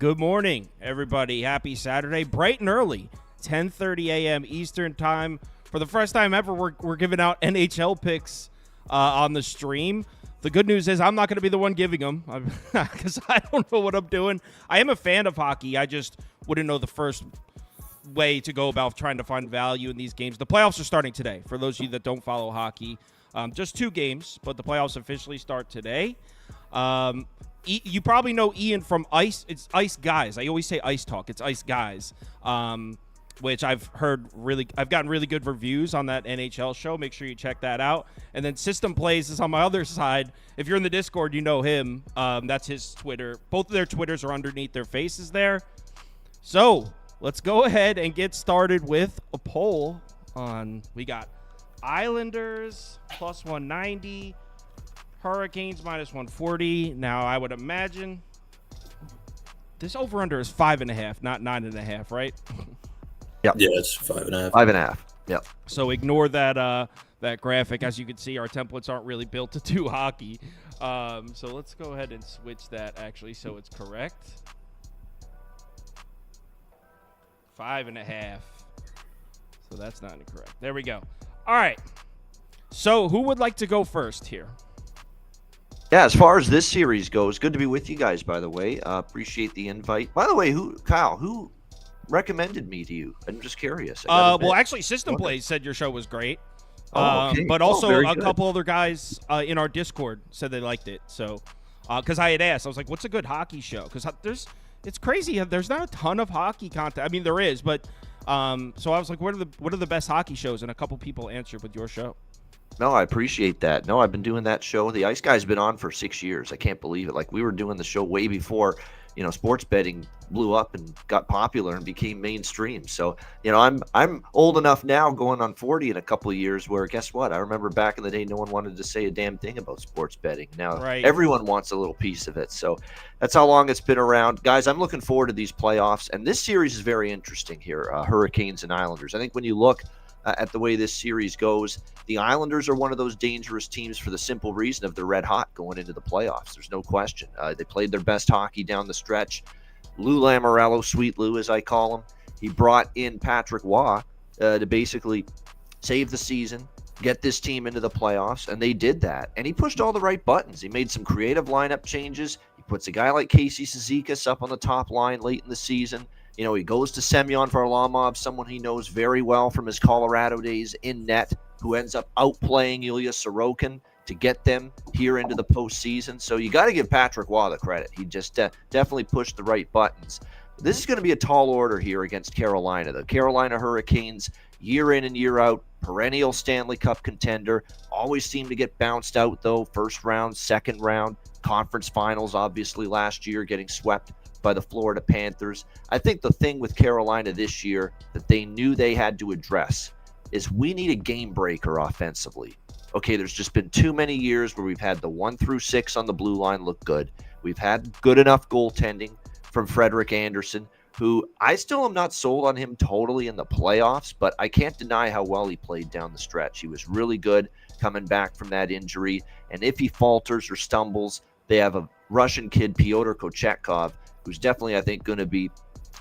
Good morning, everybody. Happy Saturday. Bright and early, 10:30 a.m. Eastern time. For the first time ever, we're giving out NHL picks on the stream. The good news is I'm not going to be the one giving them because I don't know what I'm doing. I am a fan of hockey. I just wouldn't know the first way to go about trying to find value in these games. The playoffs are starting today. For those of you that don't follow hockey, just 2 games, but the playoffs officially start today. You probably know Ian from Ice. It's Ice Guys. I always say Ice Talk. It's Ice Guys, which I've gotten really good reviews on that NHL show. Make sure you check that out. And then System Plays is on my other side. If you're in the Discord, you know him. That's his Twitter. Both of their Twitters are underneath their faces there. So let's go ahead and get started with a poll on. We got Islanders plus 190. Hurricanes minus 140. Now, I would imagine this over-under is 5.5, not 9.5, right? Yep. Yeah, it's 5.5. 5.5. Yep. So ignore that that graphic. As you can see, our templates aren't really built to do hockey. So let's go ahead and switch that, actually, so it's correct. 5.5. So that's not incorrect. There we go. All right. So who would like to go first here? Yeah, as far as this series goes, good to be with you guys, by the way. Appreciate the invite. By the way, who recommended me to you? I'm just curious. Well, actually, System Plays said your show was great. Okay. But also very a good. couple other guys in our Discord said they liked it. So, because I had asked, I was like, what's a good hockey show? Because it's crazy. There's not a ton of hockey content. I mean, there is, but so I was like, what are the best hockey shows? And a couple people answered with your show. No, I appreciate that. No, I've been doing that show. The Ice Guy's been on for 6 years. I can't believe it. Like, we were doing the show way before, sports betting blew up and got popular and became mainstream. So, I'm old enough now, going on 40 in a couple of years, where guess what? I remember back in the day, no one wanted to say a damn thing about sports betting. Now, Everyone wants a little piece of it. So that's how long it's been around. Guys, I'm looking forward to these playoffs. And this series is very interesting here, Hurricanes and Islanders. I think when you look at the way this series goes, the Islanders are one of those dangerous teams for the simple reason of they're red hot going into the playoffs. There's no question. They played their best hockey down the stretch. Lou Lamoriello, Sweet Lou as I call him, he brought in Patrick Waugh to basically save the season, get this team into the playoffs, and they did that. And he pushed all the right buttons. He made some creative lineup changes. He puts a guy like Casey Cizikas up on the top line late in the season. He goes to Semyon Varlamov, someone he knows very well from his Colorado days in net, who ends up outplaying Ilya Sorokin to get them here into the postseason. So you got to give Patrick Waugh the credit. He just definitely pushed the right buttons. This is going to be a tall order here against Carolina. The Carolina Hurricanes, year in and year out, perennial Stanley Cup contender, always seem to get bounced out, though, first round, second round, conference finals, obviously last year, getting swept by the Florida Panthers. I think the thing with Carolina this year that they knew they had to address is we need a game breaker offensively. Okay, there's just been too many years where we've had the 1 through 6 on the blue line look good. We've had good enough goaltending from Frederik Andersen, who I still am not sold on him totally in the playoffs, but I can't deny how well he played down the stretch. He was really good coming back from that injury. And if he falters or stumbles, they have a Russian kid, Pyotr Kochetkov, who's definitely, I think, going to be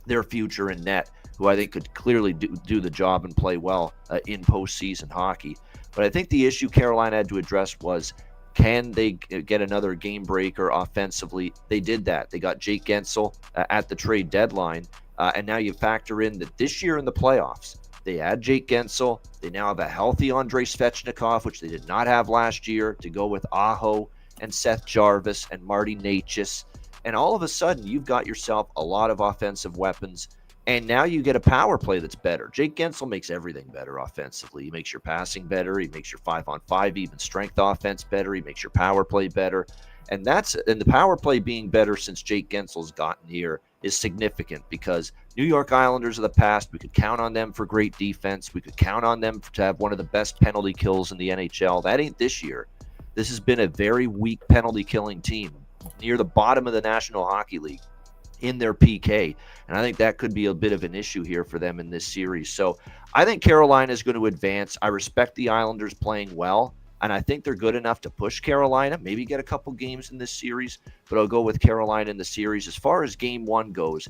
their future in net, who I think could clearly do the job and play well in postseason hockey. But I think the issue Carolina had to address was, can they get another game breaker offensively? They did that. They got Jake Gensel at the trade deadline. And now you factor in that this year in the playoffs, they add Jake Gensel. They now have a healthy Andrei Svechnikov, which they did not have last year, to go with Aho and Seth Jarvis and Marty Necas. And all of a sudden, you've got yourself a lot of offensive weapons. And now you get a power play that's better. Jake Gensel makes everything better offensively. He makes your passing better. He makes your 5-on-5 even strength offense better. He makes your power play better. And the power play being better since Jake Gensel's gotten here is significant, because New York Islanders of the past, we could count on them for great defense. We could count on them to have one of the best penalty kills in the NHL. That ain't this year. This has been a very weak penalty killing team, near the bottom of the National Hockey League in their PK. And I think that could be a bit of an issue here for them in this series. So I think Carolina is going to advance. I respect the Islanders playing well. and I think they're good enough to push Carolina, maybe get a couple games in this series, but I'll go with Carolina in the series. As far as game one goes,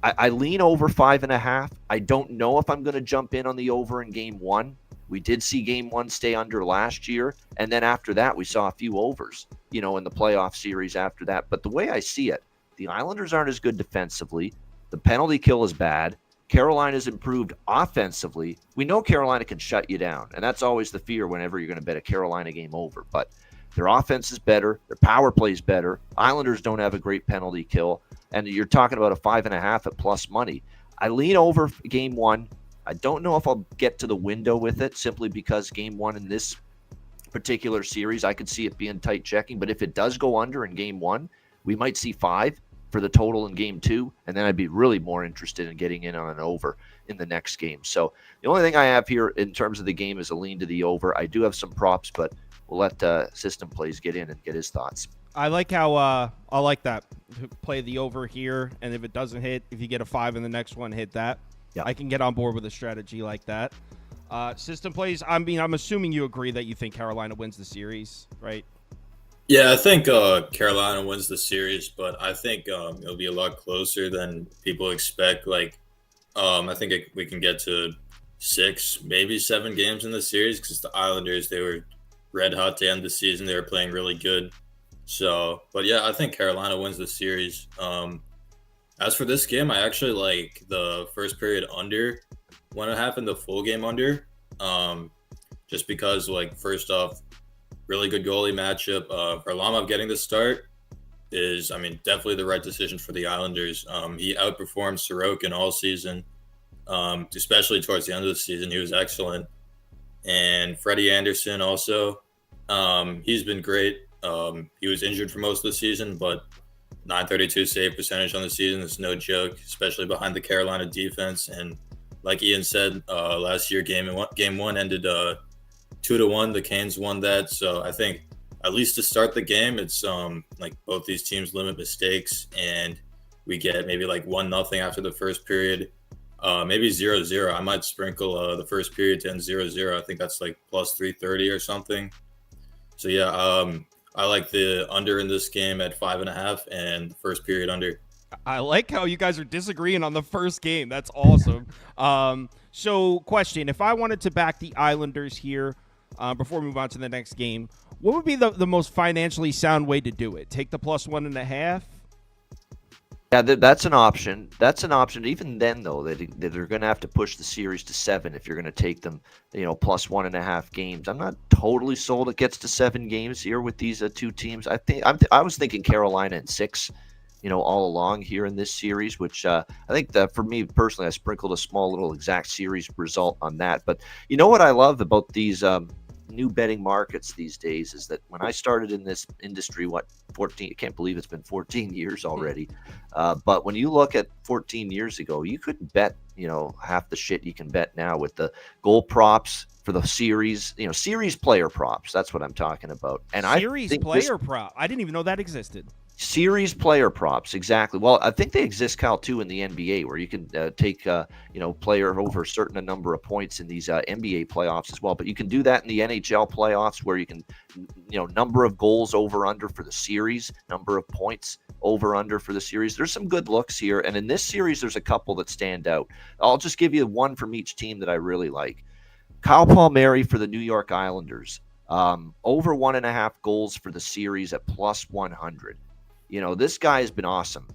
I lean over 5.5. I don't know if I'm going to jump in on the over in game one. We did see game one stay under last year, and then after that, we saw a few overs, in the playoff series after that. But the way I see it, the Islanders aren't as good defensively. The penalty kill is bad. Carolina's improved offensively. We know Carolina can shut you down, and that's always the fear whenever you're going to bet a Carolina game over. But their offense is better. Their power play is better. Islanders don't have a great penalty kill, and you're talking about a 5.5 at plus money. I lean over game one. I don't know if I'll get to the window with it simply because game one in this particular series, I could see it being tight checking. But if it does go under in game one, we might see 5 for the total in game two, and then I'd be really more interested in getting in on an over in the next game. So the only thing I have here in terms of the game is a lean to the over. I do have some props, but we'll let System Plays get in and get his thoughts. I like how I like that. Play the over here, and if it doesn't hit, if you get a 5 in the next one, hit that. Yeah. I can get on board with a strategy like that. System Plays, I'm assuming you agree that you think Carolina wins the series, right? Yeah, I think Carolina wins the series, but I think it'll be a lot closer than people expect. I think we can get to 6, maybe 7 games in the series because the Islanders, they were red hot to end the season. They were playing really good. So, but yeah, I think Carolina wins the series. As for this game, I actually like the first period under 1.5 and the full game under. Just because, first off, really good goalie matchup. Varlamov getting the start is, definitely the right decision for the Islanders. He outperformed Sorokin all season, especially towards the end of the season. He was excellent. And Freddie Anderson also, he's been great. He was injured for most of the season, but 932 save percentage on the season is no joke, especially behind the Carolina defense. And like Ian said, last year game one ended 2-1. The Canes won that. So I think at least to start the game, it's both these teams limit mistakes, and we get maybe 1-0 after the first period, maybe 0-0. I might sprinkle the first period to end 0-0. I think that's plus 330 or something. So yeah, I like the under in this game at 5.5 and the first period under. I like how you guys are disagreeing on the first game. That's awesome. So question, if I wanted to back the Islanders here before we move on to the next game, what would be the most financially sound way to do it? Take the plus 1.5? Yeah, that's an option. That's an option. Even then, though, they're going to have to push the series to 7 if you're going to take them, plus 1.5 games. I'm not totally sold it gets to 7 games here with these two teams. I was thinking Carolina in 6, all along here in this series, which I think that for me personally, I sprinkled a small little exact series result on that. But what I love about these new betting markets these days is that when I started in this industry, 14, I can't believe it's been 14 years already. But when you look at 14 years ago, you couldn't bet, half the shit you can bet now with the goal props for the series, series player props. That's what I'm talking about. And series player prop. I didn't even know that existed. Series player props, exactly. Well, I think they exist, Kyle, too, in the NBA, where you can take, player over a certain number of points in these NBA playoffs as well. But you can do that in the NHL playoffs, where you can, number of goals over under for the series, number of points over under for the series. There's some good looks here, and in this series, there's a couple that stand out. I'll just give you one from each team that I really like. Kyle Palmieri for the New York Islanders, over 1.5 goals for the series at plus 100. This guy has been awesome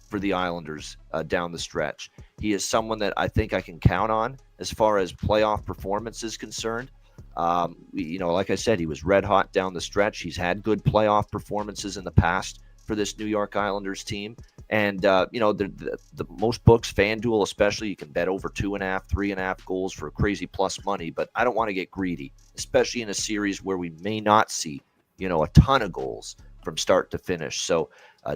for the Islanders down the stretch. He is someone that I think I can count on as far as playoff performance is concerned. Like I said, he was red hot down the stretch. He's had good playoff performances in the past for this New York Islanders team. And, the most books, FanDuel especially, you can bet over 2.5, 3.5 goals for crazy plus money. But I don't want to get greedy, especially in a series where we may not see, a ton of goals from start to finish. So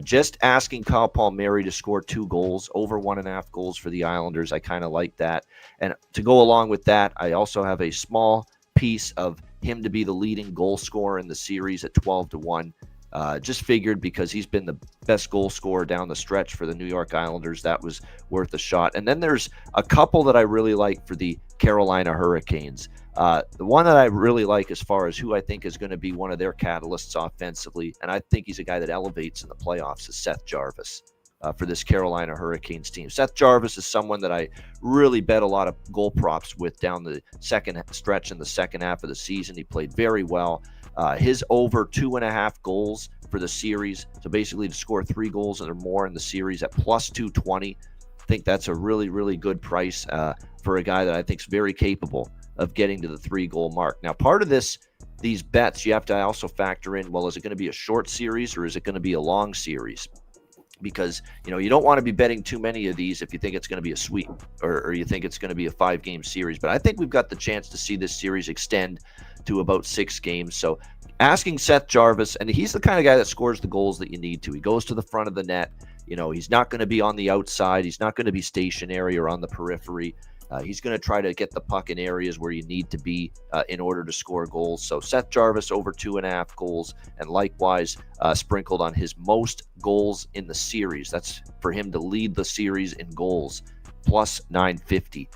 just asking Kyle Palmieri to score 2 goals, over 1.5 goals for the Islanders, I kind of like that. And to go along with that, I also have a small piece of him to be the leading goal scorer in the series at 12-1. Just figured because he's been the best goal scorer down the stretch for the New York Islanders, that was worth a shot. And then there's a couple that I really like for the Carolina Hurricanes. The one that I really like as far as who I think is going to be one of their catalysts offensively, and I think he's a guy that elevates in the playoffs, is Seth Jarvis. For this Carolina Hurricanes team. Seth Jarvis is someone that I really bet a lot of goal props with down the second stretch in the second half of the season. He played very well. His over 2.5 goals for the series, so basically to score 3 goals or more in the series at plus 220. I think that's a really, really good price for a guy that I think is very capable of getting to the 3-goal mark. Now, part of these bets, you have to also factor in, well, is it going to be a short series or is it going to be a long series? Because, you don't want to be betting too many of these if you think it's going to be a sweep or you think it's going to be a 5-game series. But I think we've got the chance to see this series extend to about 6 games. So asking Seth Jarvis, and he's the kind of guy that scores the goals that you need to. He goes to the front of the net. He's not going to be on the outside. He's not going to be stationary or on the periphery. He's going to try to get the puck in areas where you need to be in order to score goals. So Seth Jarvis over 2.5 goals, and likewise sprinkled on his most goals in the series. That's for him to lead the series in goals. Plus 950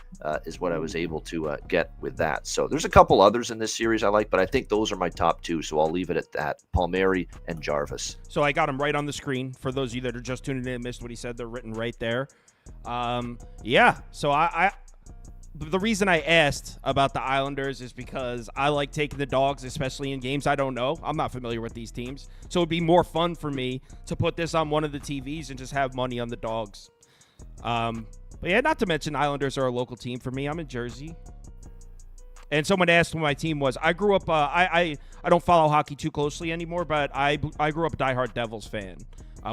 is what I was able to get with that. So there's a couple others in this series I like, but I think those are my top 2. So I'll leave it at that: Palmieri and Jarvis. So I got them right on the screen. For those of you that are just tuning in and missed what he said, they're written right there. So the reason I asked about the Islanders is because I like taking the dogs, especially in games I don't know. I'm not familiar with these teams. So it'd be more fun for me to put this on one of the TVs and just have money on the dogs. But yeah, not to mention Islanders are a local team for me. I'm in Jersey. And someone asked what my team was. I grew up, I don't follow hockey too closely anymore, but I grew up a diehard Devils fan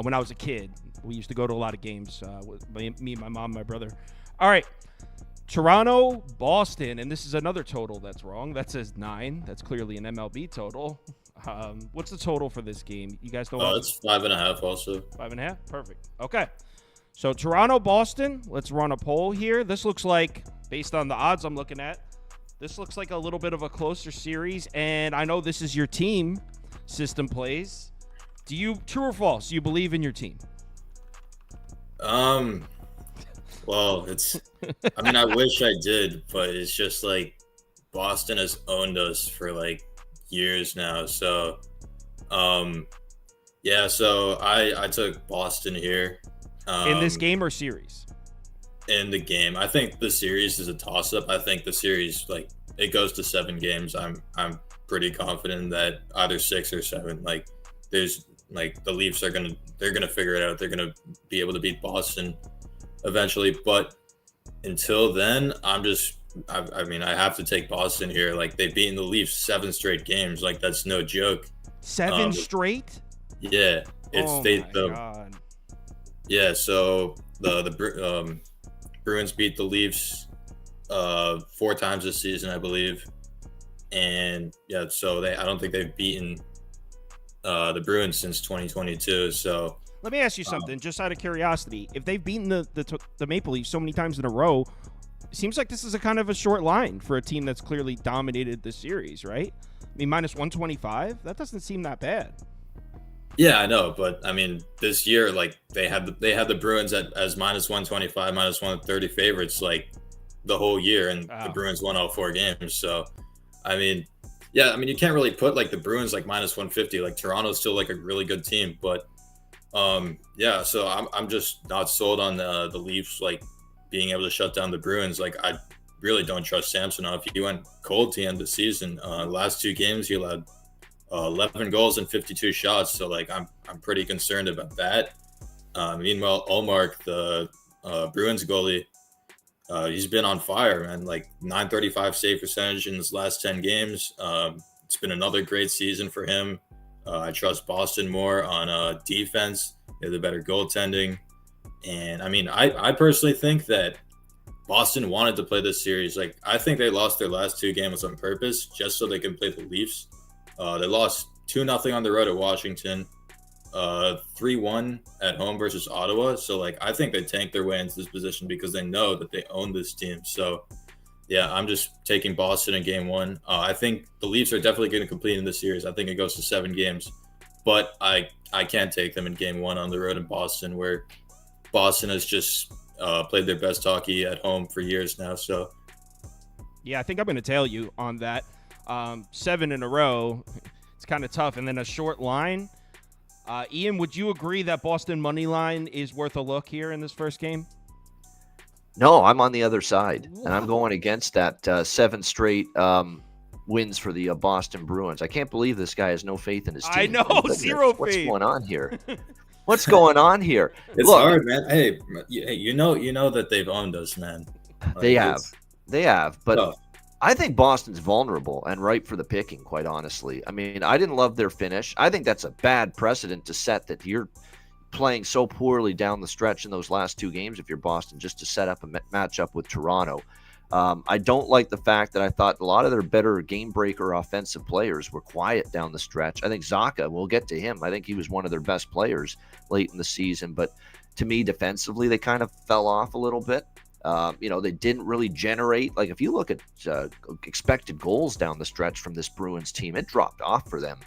when I was a kid. We used to go to a lot of games with me, my mom, my brother. All right. Toronto, Boston, and this is another total that's wrong. That says 9. That's clearly an MLB total. What's the total for this game? You guys don't know? It's 5.5 also. 5.5? Perfect. Okay. So Toronto, Boston, let's run a poll here. This looks like, based on the odds I'm looking at, this looks like a little bit of a closer series, and I know this is your team, System Plays. True or false, do you believe in your team? Well, I wish I did, but it's just like Boston has owned us for like years now. So, so I took Boston here. In this game or series? In the game. I think the series is a toss-up. I think the series, like, it goes to 7 games. I'm pretty confident that either 6 or 7. Like, there's like the Leafs they're gonna figure it out. They're gonna be able to beat Boston eventually, but until then, I have to take Boston here. Like, they've beaten the Leafs 7 straight games. Like, that's no joke. 7 straight? Yeah, God. Yeah, so the Bruins beat the Leafs 4 times this season, I believe, and yeah, so I don't think they've beaten the Bruins since 2022. So. Let me ask you something, just out of curiosity. If they've beaten the Maple Leafs so many times in a row, it seems like this is a kind of a short line for a team that's clearly dominated the series, right? I mean, minus 125? That doesn't seem that bad. Yeah, I know, but I mean, this year, like, they had the Bruins as minus 125, minus 130 favorites, like, the whole year, and the Bruins won all 4 games. So, I mean, yeah, I mean, you can't really put like the Bruins like minus 150. Like, Toronto's still like a really good team, but. So I'm just not sold on the Leafs like being able to shut down the Bruins. Like, I really don't trust Samsonov. He went cold to the end of the season. Last 2 games he allowed 11 goals and 52 shots. So like I'm pretty concerned about that. Meanwhile, Ullmark, the Bruins goalie, he's been on fire, man. Like, 935 save percentage in his last 10 games. It's been another great season for him. I trust Boston more on defense. They have the better goaltending. And, I mean, I personally think that Boston wanted to play this series. Like, I think they lost their last 2 games on purpose just so they can play the Leafs. They lost 2-0 on the road at Washington, 3-1 at home versus Ottawa. So, like, I think they tanked their way into this position because they know that they own this team. So, yeah, I'm just taking Boston in game 1. I think the Leafs are definitely going to compete in this series. I think it goes to 7 games. but I can't take them in game one on the road in Boston, where Boston has just played their best hockey at home for years now. So Yeah, I think I'm going to tail you on that. 7 in a row, it's kind of tough. And then a short line. Ian, would you agree that Boston money line is worth a look here in this first game? No, I'm on the other side, and I'm going against that 7 straight wins for the Boston Bruins. I can't believe this guy has no faith in his team. I know, zero What's faith. going on here? What's going on here? it's Look, hard, man. Hey, you know that they've owned us, man. They Like, have. it's They have, but tough. I think Boston's vulnerable and ripe for the picking, quite honestly. I mean, I didn't love their finish. I think that's a bad precedent to set, that you're playing so poorly down the stretch in those last 2 games if you're Boston, just to set up a matchup with Toronto. I don't like the fact that I thought a lot of their better game breaker offensive players were quiet down the stretch. I think Zacha, we'll get to him. I think he was one of their best players late in the season, but to me, defensively, they kind of fell off a little bit. They didn't really generate. Like, if you look at expected goals down the stretch from this Bruins team, it dropped off for them.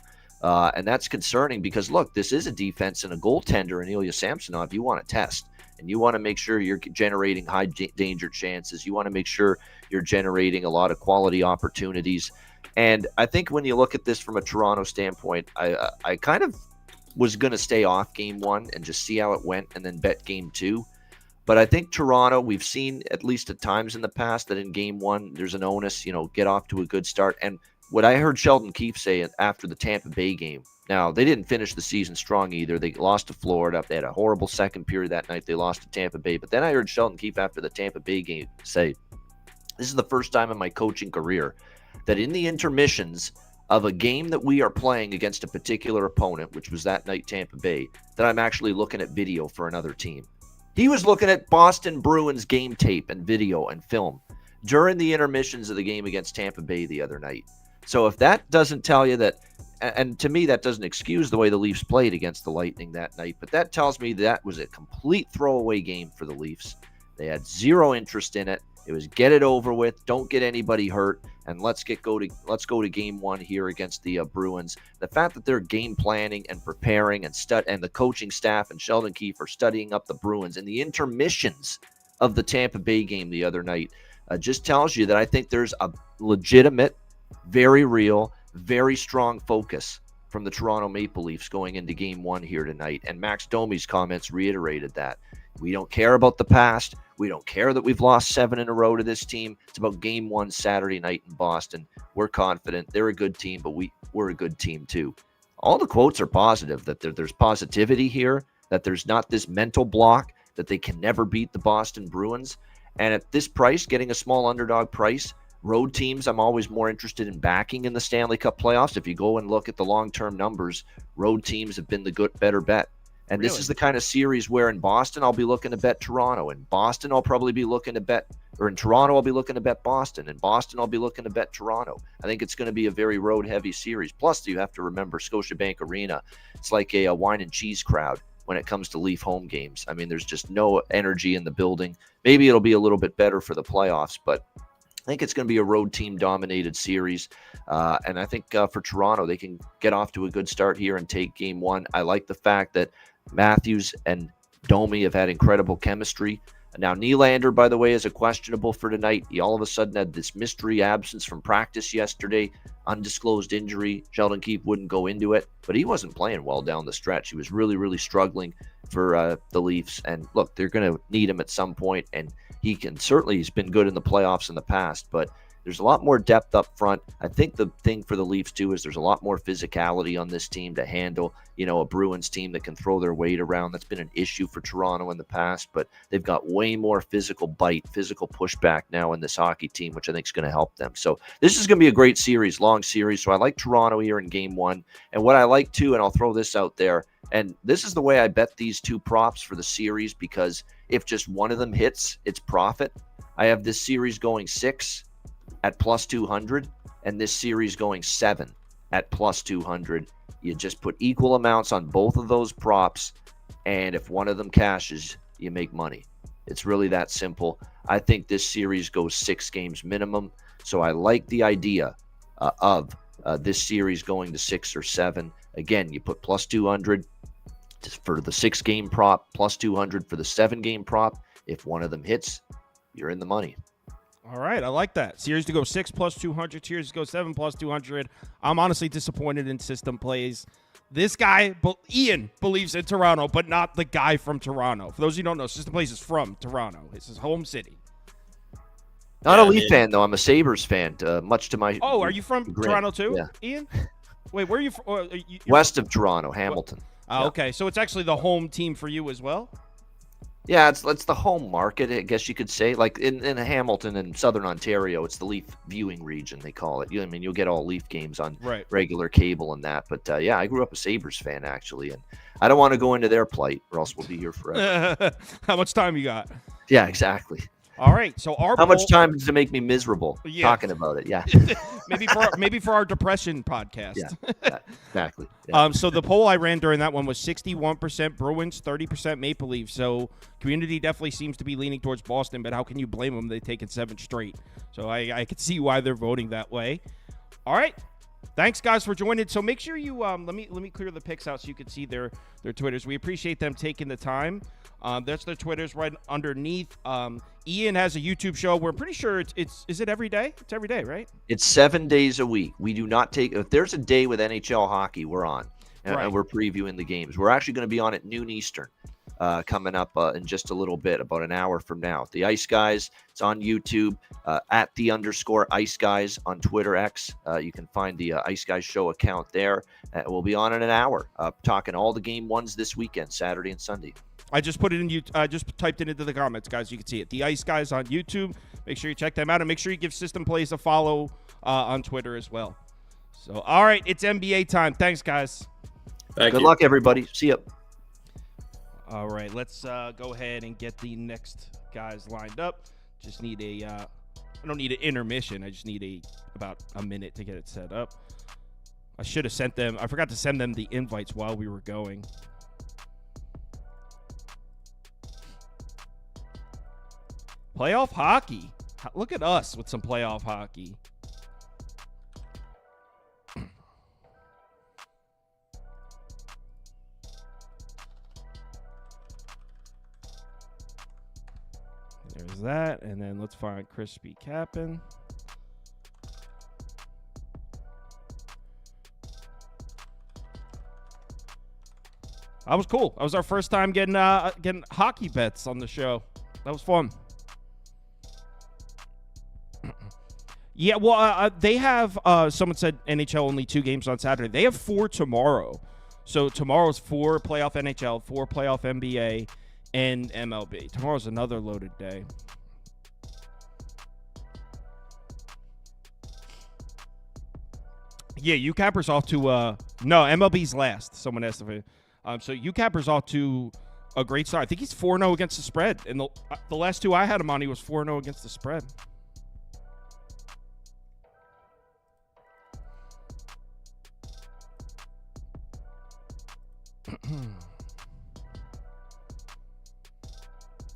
And that's concerning because, look, this is a defense and a goaltender in Ilya Samsonov you want to test. And you want to make sure you're generating high danger chances. You want to make sure you're generating a lot of quality opportunities. And I think when you look at this from a Toronto standpoint, I kind of was going to stay off game 1 and just see how it went and then bet game 2. But I think Toronto, we've seen at least at times in the past that in game 1, there's an onus, get off to a good start. And what I heard Sheldon Keefe say after the Tampa Bay game, now they didn't finish the season strong either. They lost to Florida. They had a horrible second period that night. They lost to Tampa Bay. But then I heard Sheldon Keefe after the Tampa Bay game say, this is the first time in my coaching career that in the intermissions of a game that we are playing against a particular opponent, which was that night Tampa Bay, that I'm actually looking at video for another team. He was looking at Boston Bruins game tape and video and film during the intermissions of the game against Tampa Bay the other night. So if that doesn't tell you that, and to me that doesn't excuse the way the Leafs played against the Lightning that night, but that tells me that was a complete throwaway game for the Leafs. They had zero interest in it. It was get it over with, don't get anybody hurt, and let's go to game 1 here against the Bruins. The fact that they're game planning and preparing and the coaching staff and Sheldon Keefe are studying up the Bruins in the intermissions of the Tampa Bay game the other night just tells you that I think there's a legitimate, very real, very strong focus from the Toronto Maple Leafs going into game 1 here tonight. And Max Domi's comments reiterated that. We don't care about the past. We don't care that we've lost 7 in a row to this team. It's about game 1 Saturday night in Boston. We're confident. They're a good team, but we're a good team too. All the quotes are positive, that there's positivity here, that there's not this mental block, that they can never beat the Boston Bruins. And at this price, getting a small underdog price, road teams I'm always more interested in backing in the Stanley Cup playoffs. If you go and look at the long-term numbers, road teams have been the better bet. And Really? This is the kind of series where in Boston, I'll be looking to bet Toronto. In Boston, I'll probably be looking to bet, or in Toronto, I'll be looking to bet Boston. In Boston, I'll be looking to bet Toronto. I think it's going to be a very road-heavy series. Plus, you have to remember Scotiabank Arena. It's like a wine and cheese crowd when it comes to Leaf home games. I mean, there's just no energy in the building. Maybe it'll be a little bit better for the playoffs, but I think it's going to be a road team dominated series. And I think for Toronto, they can get off to a good start here and take game 1. I like the fact that Matthews and Domi have had incredible chemistry. Now, Nylander, by the way, is a questionable for tonight. He all of a sudden had this mystery absence from practice yesterday, undisclosed injury. Sheldon Keefe wouldn't go into it, but he wasn't playing well down the stretch. He was really, really struggling for the Leafs. And look, they're going to need him at some point, and he's been good in the playoffs in the past, but there's a lot more depth up front. I think the thing for the Leafs, too, is there's a lot more physicality on this team to handle, a Bruins team that can throw their weight around. That's been an issue for Toronto in the past, but they've got way more physical bite, physical pushback now in this hockey team, which I think is going to help them. So this is going to be a great series, long series. So I like Toronto here in game 1. And what I like, too, and I'll throw this out there, and this is the way I bet these 2 props for the series, because if just one of them hits, it's profit. I have this series going 6 at plus 200, and this series going 7 at plus 200. You just put equal amounts on both of those props, and if one of them cashes, you make money. It's really that simple. I think this series goes 6 games minimum, so I like the idea of this series going to 6 or 7. Again, you put plus 200 for the 6-game prop, plus 200 for the 7-game prop. If one of them hits, you're in the money. All right, I like that. Series to go 6 plus 200, series to go 7 plus 200. I'm honestly disappointed in system plays. This guy, Ian, believes in Toronto, but not the guy from Toronto. For those of you who don't know, System Plays is from Toronto. It's his home city. Not a Leaf fan, though. I'm a Sabres fan, much to my are you from regret. Toronto, too, Yeah. Ian? Wait, where are you from? West of Toronto, Hamilton. Yeah. Okay, so it's actually the home team for you as well? Yeah, it's the home market, I guess you could say. Like in Hamilton and Southern Ontario, it's the Leaf viewing region, they call it. I mean, you'll get all Leaf games on regular cable and that. But yeah, I grew up a Sabres fan, actually, and I don't want to go into their plight, or else we'll be here forever. How much time you got? Yeah, exactly. All right, so how much time does it make me miserable talking about it? Yeah, maybe for our depression podcast. Yeah, exactly. Yeah. So the poll I ran during that one was 61% Bruins, 30% Maple Leafs. So community definitely seems to be leaning towards Boston, but how can you blame them? They've taken 7 straight. So I could see why they're voting that way. All right. Thanks, guys, for joining. So make sure you let me clear the picks out so you can see their Twitters. We appreciate them taking the time. That's their Twitters right underneath. Ian has a YouTube show. We're pretty sure is it every day? It's every day, right? It's 7 days a week. We do not take if there's a day with NHL hockey, we're on. And we're previewing the games. We're actually going to be on at noon Eastern coming up in just a little bit, about an hour from now. The Ice Guys, it's on YouTube, at @the_Ice Guys on Twitter X. You can find the Ice Guys Show account there. We'll be on in an hour talking all the game ones this weekend, Saturday and Sunday. I just put it in. I just typed it into the comments, guys. You can see it. The Ice Guys on YouTube. Make sure you check them out, and make sure you give System Plays a follow on Twitter as well. So, all right, it's NBA time. Thanks, guys. Good luck, everybody. See ya. All right, let's go ahead and get the next guys lined up. Just need I don't need an intermission. I just need about a minute to get it set up. I should have sent them. I forgot to send them the invites while we were going. Playoff hockey. Look at us with some playoff hockey. There's that. And then let's find ChrisBeCappin. That was cool. That was our first time getting hockey bets on the show. That was fun. Yeah, well, they have, someone said NHL only 2 games on Saturday. They have 4 tomorrow. So tomorrow's 4 playoff NHL, 4 playoff NBA, and MLB. Tomorrow's another loaded day. Yeah, YouCapper's off to, no, MLB's last. Someone asked if it. So YouCapper's off to a great start. I think he's 4-0 against the spread. And the last 2 I had him on, he was 4-0 against the spread.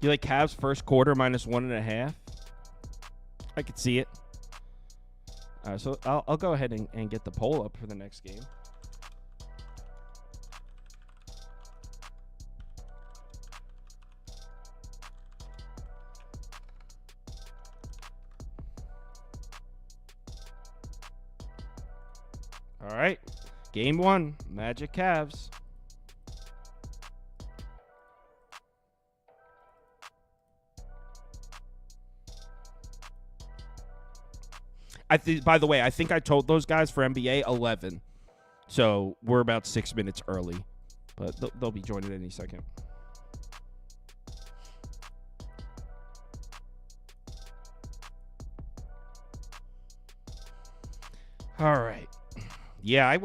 You like Cavs first quarter -1.5? I could see it. So I'll go ahead and get the poll up for the next game. All right. Game 1, Magic Cavs. By the way, I think I told those guys for NBA 11. So we're about 6 minutes early. But they'll be joining any second. All right. Yeah,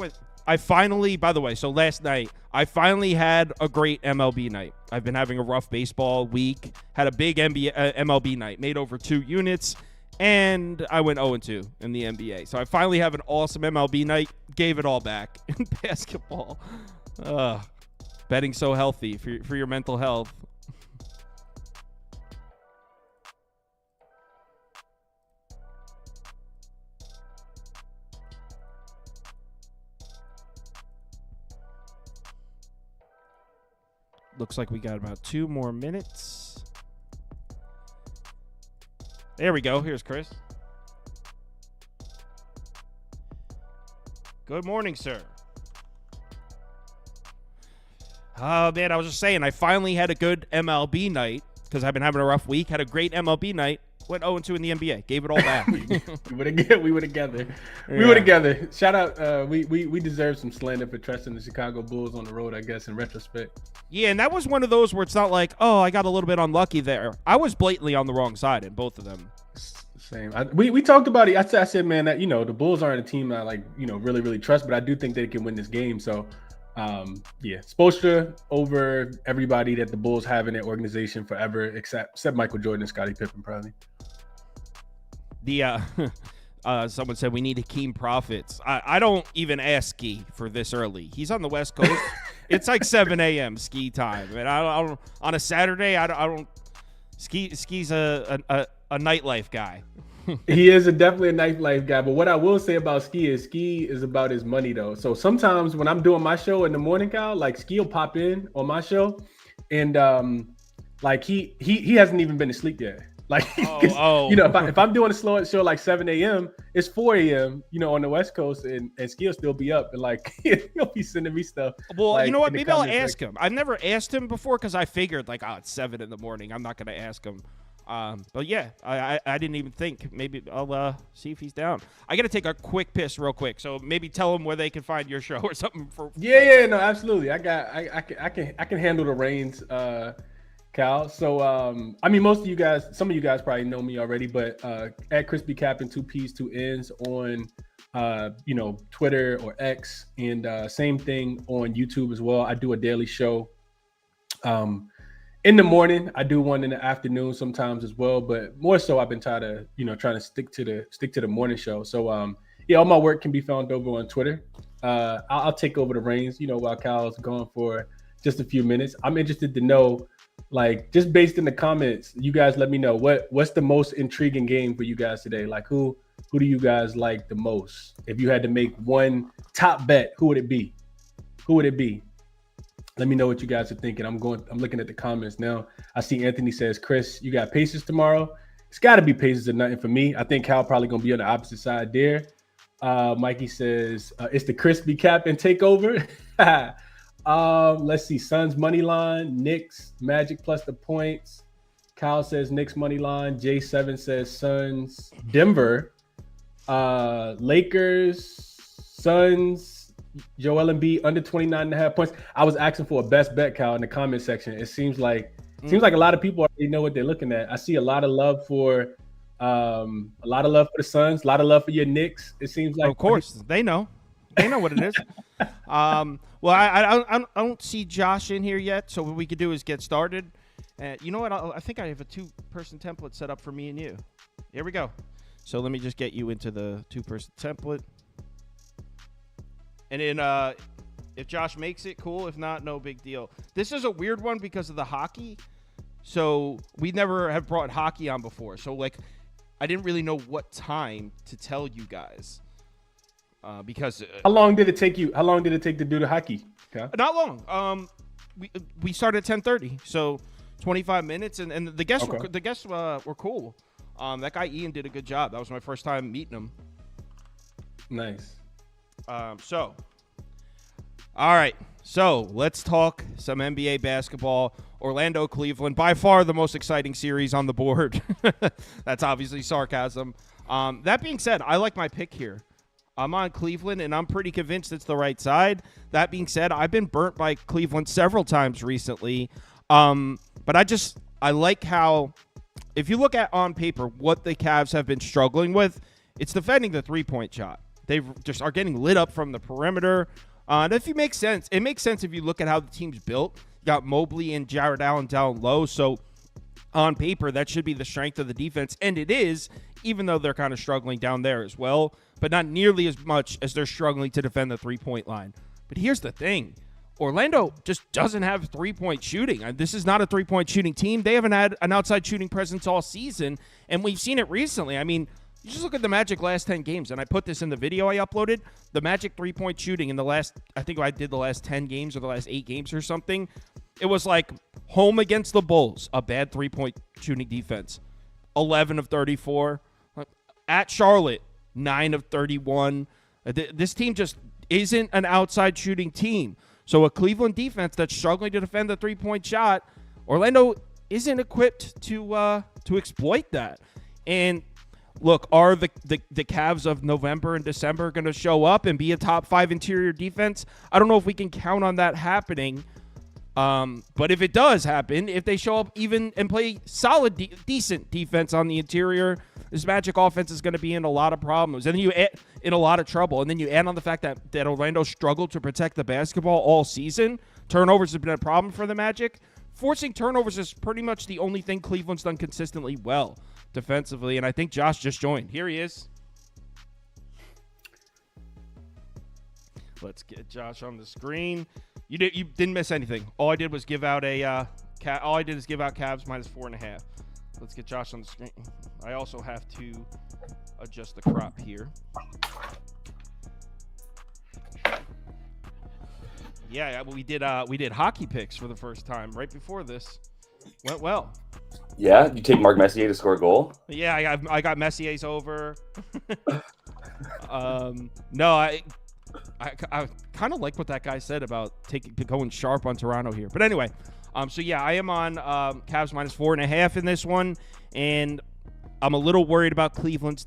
I finally, by the way, so last night, I finally had a great MLB night. I've been having a rough baseball week. Had a big MLB night. Made over 2 units. And I went 0-2 in the NBA. So I finally have an awesome MLB night. Gave it all back in basketball. Betting so healthy for your mental health. Looks like we got about 2 more minutes. There we go. Here's Chris. Good morning, sir. Oh, man, I was just saying, I finally had a good MLB night because I've been having a rough week. Had a great MLB night. Went 0-2 in the NBA. Gave it all back. we were together. We were together. Shout out. We deserve some slander for trusting the Chicago Bulls on the road, I guess, in retrospect. Yeah, and that was one of those where it's not like, oh, I got a little bit unlucky there. I was blatantly on the wrong side in both of them. Same. We talked about it. I said, man, that the Bulls aren't a team I really, really trust, but I do think they can win this game. So, Spoelstra over everybody that the Bulls have in their organization forever, except Michael Jordan and Scottie Pippen, probably. Someone said we need Hakeem Profits. I don't even ask Ski for this early. He's on the West Coast. It's like 7 a.m. Ski time, and I don't on a Saturday. I don't. Ski's a nightlife guy. He is definitely a nightlife guy. But what I will say about Ski is about his money though. So sometimes when I'm doing my show in the morning, Kyle, like Ski will pop in on my show, and he hasn't even been to sleep yet. Like, if I'm doing a slow show like 7 a.m., it's 4 a.m. On the West Coast, and Ski will still be up, and like he'll be sending me stuff. Well, like, you know what? Maybe I'll ask him. I've never asked him before because I figured like, it's 7 in the morning. I'm not gonna ask him. But yeah, I didn't even think. Maybe I'll see if he's down. I got to take a quick piss real quick. So maybe tell him where they can find your show or something. No, absolutely. I can handle the reins, Cal. So most of you guys, some of you guys probably know me already, but at ChrisBeCappin, 2 P's 2 N's on Twitter or X, and same thing on YouTube as well. I do a daily show. In the morning, I do one in the afternoon sometimes as well, but more so I've been trying to stick to the morning show. So all my work can be found over on Twitter. I'll take over the reins, while Kyle's gone for just a few minutes. I'm interested to know, like, just based in the comments, you guys let me know what's the most intriguing game for you guys today. Like, who do you guys like the most? If you had to make one top bet, who would it be? Let me know what you guys are thinking. I'm looking at the comments now. I see Anthony says, Chris, you got Pacers tomorrow. It's got to be Pacers or nothing for me. I think Cal probably going to be on the opposite side there. Mikey says, it's the ChrisBeCappin takeover. Let's see. Suns money line, Knicks, Magic plus the points. Kyle says Knicks money line. J7 says Suns, Denver, Lakers, Suns, Joel Embiid under 29.5 points. I was asking for a best bet, Kyle, in the comment section. It seems like a lot of people already know what they're looking at. I see a lot of love for the Suns, a lot of love for your Knicks. It seems like, of course, they know what it is. Well, I don't see Josh in here yet, so what we could do is get started. You know what? I think I have a 2-person template set up for me and you. Here we go. So let me just get you into the 2-person template. And then if Josh makes it, cool. If not, no big deal. This is a weird one because of the hockey. So we never have brought hockey on before. So, like, I didn't really know what time to tell you guys. Because how long did it take you? How long did it take to do the hockey? Okay. Not long. We started at 10:30, so 25 minutes, and the guests were cool. That guy Ian did a good job. That was my first time meeting him. Nice. All right. So let's talk some NBA basketball. Orlando, Cleveland, by far the most exciting series on the board. That's obviously sarcasm. That being said, I like my pick here. I'm on Cleveland, and I'm pretty convinced it's the right side. That being said, I've been burnt by Cleveland several times recently. But I like how, if you look at on paper what the Cavs have been struggling with, it's defending the three-point shot. They just are getting lit up from the perimeter. And if it makes sense if you look at how the team's built. You got Mobley and Jared Allen down low, so on paper, that should be the strength of the defense, and it is, even though they're kind of struggling down there as well, but not nearly as much as they're struggling to defend the three-point line. But here's the thing. Orlando just doesn't have three-point shooting. This is not a three-point shooting team. They haven't had an outside shooting presence all season, and we've seen it recently. I mean, you just look at the Magic last 10 games, and I put this in the video I uploaded. The Magic three-point shooting in the last 10 games or the last 8 games or something, It was like home against the Bulls, a bad 3-point shooting defense, 11 of 34. At Charlotte, 9 of 31. This team just isn't an outside shooting team. So a Cleveland defense that's struggling to defend the 3-point shot, Orlando isn't equipped to exploit that. And look, are the Cavs of November and December going to show up and be a top 5 interior defense? I don't know if we can count on that happening. But if it does happen, if they show up even and play solid, decent defense on the interior, this Magic offense is going to be in a lot of problems. And then you add in a lot of trouble. And then you add on the fact that Orlando struggled to protect the basketball all season. Turnovers have been a problem for the Magic. Forcing turnovers is pretty much the only thing Cleveland's done consistently well defensively. And I think Josh just joined. Here he is. Let's get Josh on the screen. You didn't miss anything. All I did was give out Cavs -4.5. Let's get Josh on the screen. I also have to adjust the crop here. Yeah, we did hockey picks for the first time right before this. Went well. Yeah, you take Mark Messier to score a goal? Yeah, I got Messier's over. No, I kind of like what that guy said about going sharp on Toronto here. But anyway, so yeah, I am on Cavs -4.5 in this one, and I'm a little worried about Cleveland's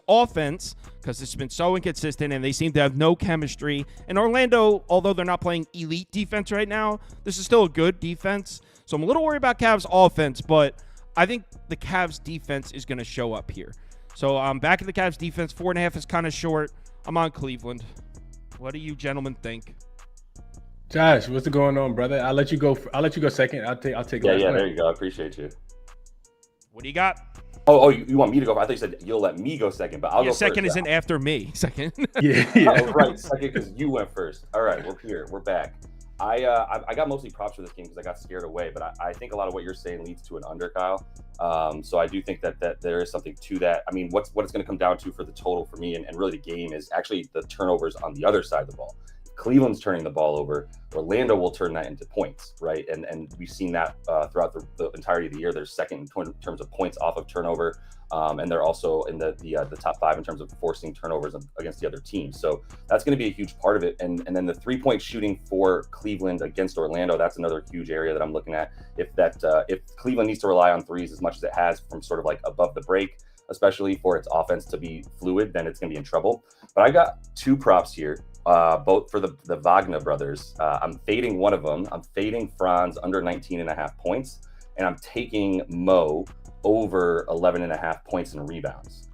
offense because it's been so inconsistent, and they seem to have no chemistry. And Orlando, although they're not playing elite defense right now, this is still a good defense. So I'm a little worried about Cavs offense, but I think the Cavs defense is going to show up here. So I'm back at the Cavs defense. 4.5 is kind of short. I'm on Cleveland. What do you gentlemen think? Josh, what's going on, brother? I'll let you go second. I'll take. Yeah, there you go. I appreciate you. What do you got? Oh, you want me to go? I thought you said you'll let me go second, but I'll go second first. isn't after me. Second. Yeah. Oh, right, second because you went first. All right, we're here. We're back. I got mostly props for this game because I got scared away, but I think a lot of what you're saying leads to an under, Kyle. So I do think that there is something to that. I mean, what it's going to come down to for the total for me and really the game is actually the turnovers on the other side of the ball. Cleveland's turning the ball over. Orlando will turn that into points, right? And we've seen that throughout the entirety of the year. They're second in terms of points off of turnover, and they're also in the top 5 in terms of forcing turnovers against the other teams. So that's going to be a huge part of it. And then the 3-point shooting for Cleveland against Orlando, that's another huge area that I'm looking at. If Cleveland needs to rely on threes as much as it has from sort of like above the break, especially for its offense to be fluid, then it's going to be in trouble. But I got 2 props here. Both for the Wagner brothers. I'm fading one of them. I'm fading Franz under 19.5 points, and I'm taking Mo over 11.5 points and rebounds.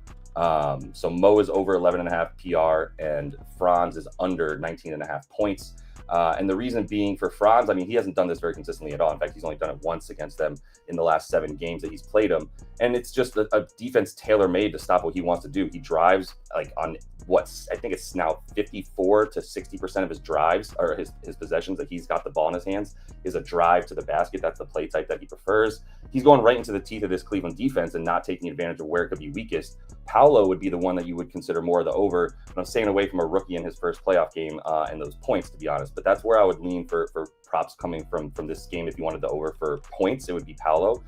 So Mo is over 11.5 PR, and Franz is under 19.5 points. And the reason being for Franz, I mean, he hasn't done this very consistently at all. In fact, he's only done it once against them in the last 7 games that he's played them. And it's just a defense tailor-made to stop what he wants to do. He drives like on I think it's now 54 to 60% of his drives or his possessions that he's got the ball in his hands is a drive to the basket. That's the play type that he prefers. He's going right into the teeth of this Cleveland defense and not taking advantage of where it could be weakest. Paolo would be the one that you would consider more of the over. But I'm staying away from a rookie in his first playoff game and those points, to be honest. But that's where I would lean for props coming from this game. If you wanted the over for points, it would be Paolo.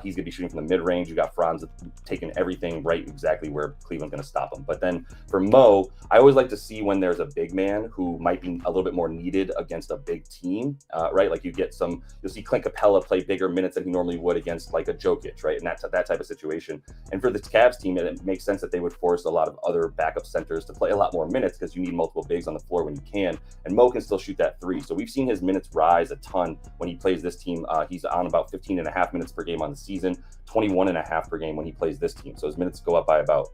He's going to be shooting from the mid-range. You got Franz taking everything right exactly where Cleveland's going to stop him. But then for Mo, I always like to see when there's a big man who might be a little bit more needed against a big team, right? Like you'll see Clint Capella play bigger minutes than he normally would against like a Jokic, right? And that type of situation. And for the Cavs team, it makes sense that they would force a lot of other backup centers to play a lot more minutes because you need multiple bigs on the floor when you can. And Mo can still shoot that 3. So we've seen his minutes rise a ton when he plays this team. He's on about 15.5 minutes per game on the season, 21.5 per game when he plays this team. So his minutes go up by about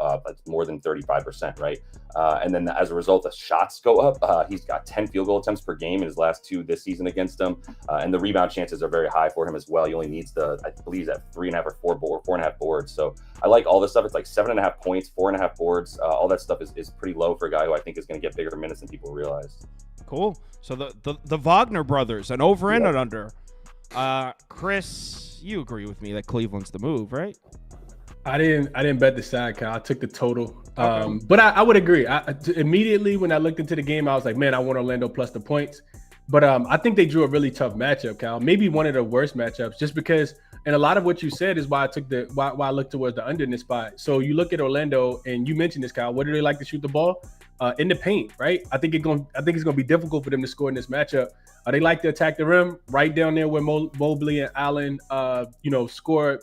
more than 35%, right? And then as a result, the shots go up. He's got 10 field goal attempts per game in his last 2 this season against them. And the rebound chances are very high for him as well. He only needs I believe, at 3.5 or 4.5 boards. So I like all this stuff. It's like 7.5 points, 4.5 boards. All that stuff is pretty low for a guy who I think is going to get bigger minutes than people realize. Cool. So the Wagner brothers, an over and an under. Chris, you agree with me that Cleveland's the move, right? I didn't bet the side, Kyle. I took the total. Okay. But I would agree. Immediately when I looked into the game, I was like, man, I want Orlando plus the points. But I think they drew a really tough matchup, Cal. Maybe one of the worst matchups, just because. And a lot of what you said is why I looked towards the under in this spot. So you look at Orlando, and you mentioned this, Kyle. What do they like to shoot the ball? In the paint, right? I think it's gonna be difficult for them to score in this matchup. They like to attack the rim right down there where Mobley and Allen, score.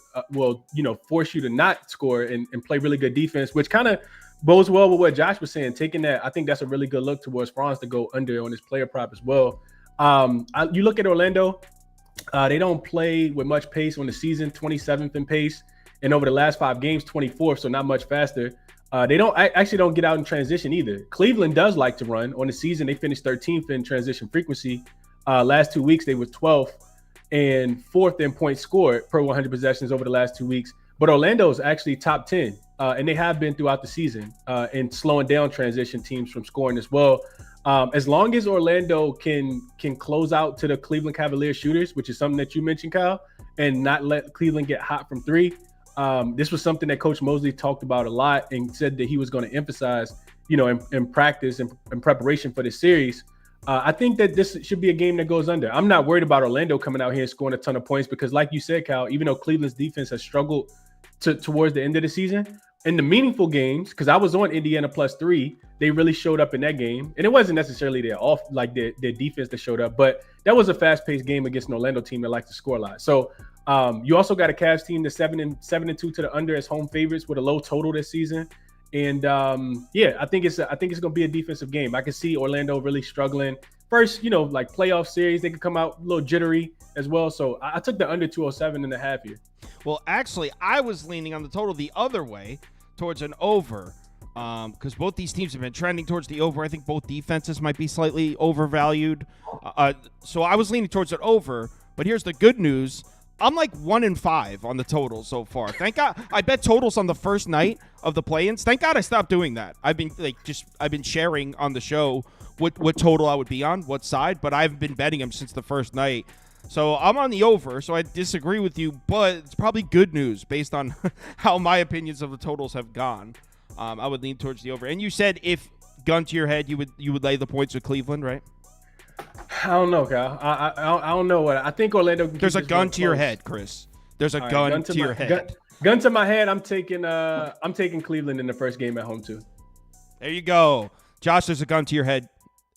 Force you to not score and play really good defense, which kind of bodes well with what Josh was saying. Taking that, I think that's a really good look towards Franz to go under on his player prop as well. You look at Orlando. They don't play with much pace on the season, 27th in pace, and over the last 5 games, 24th, so not much faster. They don't get out in transition either. Cleveland does like to run. On the season, they finished 13th in transition frequency. Last 2 weeks, they were 12th and 4th in points scored per 100 possessions over the last 2 weeks. But Orlando is actually top 10, and they have been throughout the season in slowing down transition teams from scoring as well. As long as Orlando can close out to the Cleveland Cavaliers shooters, which is something that you mentioned, Kyle, and not let Cleveland get hot from 3. This was something that Coach Mosley talked about a lot and said that he was going to emphasize, in practice and in preparation for this series. I think that this should be a game that goes under. I'm not worried about Orlando coming out here and scoring a ton of points because, like you said, Kyle, even though Cleveland's defense has struggled towards the end of the season, in the meaningful games, because I was on Indiana +3, they really showed up in that game. And it wasn't necessarily their defense that showed up, but that was a fast-paced game against an Orlando team that likes to score a lot. So you also got a Cavs team that's 7-2 to the under as home favorites with a low total this season. And I think it's going to be a defensive game. I can see Orlando really struggling. First, like playoff series, they could come out a little jittery as well. So I took the under 207.5 here. Well, actually, I was leaning on the total the other way towards an over because both these teams have been trending towards the over. I think both defenses might be slightly overvalued. So I was leaning towards an over. But here's the good news. I'm like 1-5 on the total so far. Thank God. I bet totals on the first night of the play-ins. Thank God I stopped doing that. I've been sharing on the show what total I would be on, what side, but I've been betting them since the first night. So I'm on the over, so I disagree with you, but it's probably good news based on how my opinions of the totals have gone. I would lean towards the over. And you said if gun to your head, you would lay the points with Cleveland, right? I don't know, Kyle. I don't know what I think. Orlando. There's a gun to your head, Chris. There's a gun to your head. Gun to my head. I'm taking Cleveland in the first game at home too. There you go, Josh. There's a gun to your head.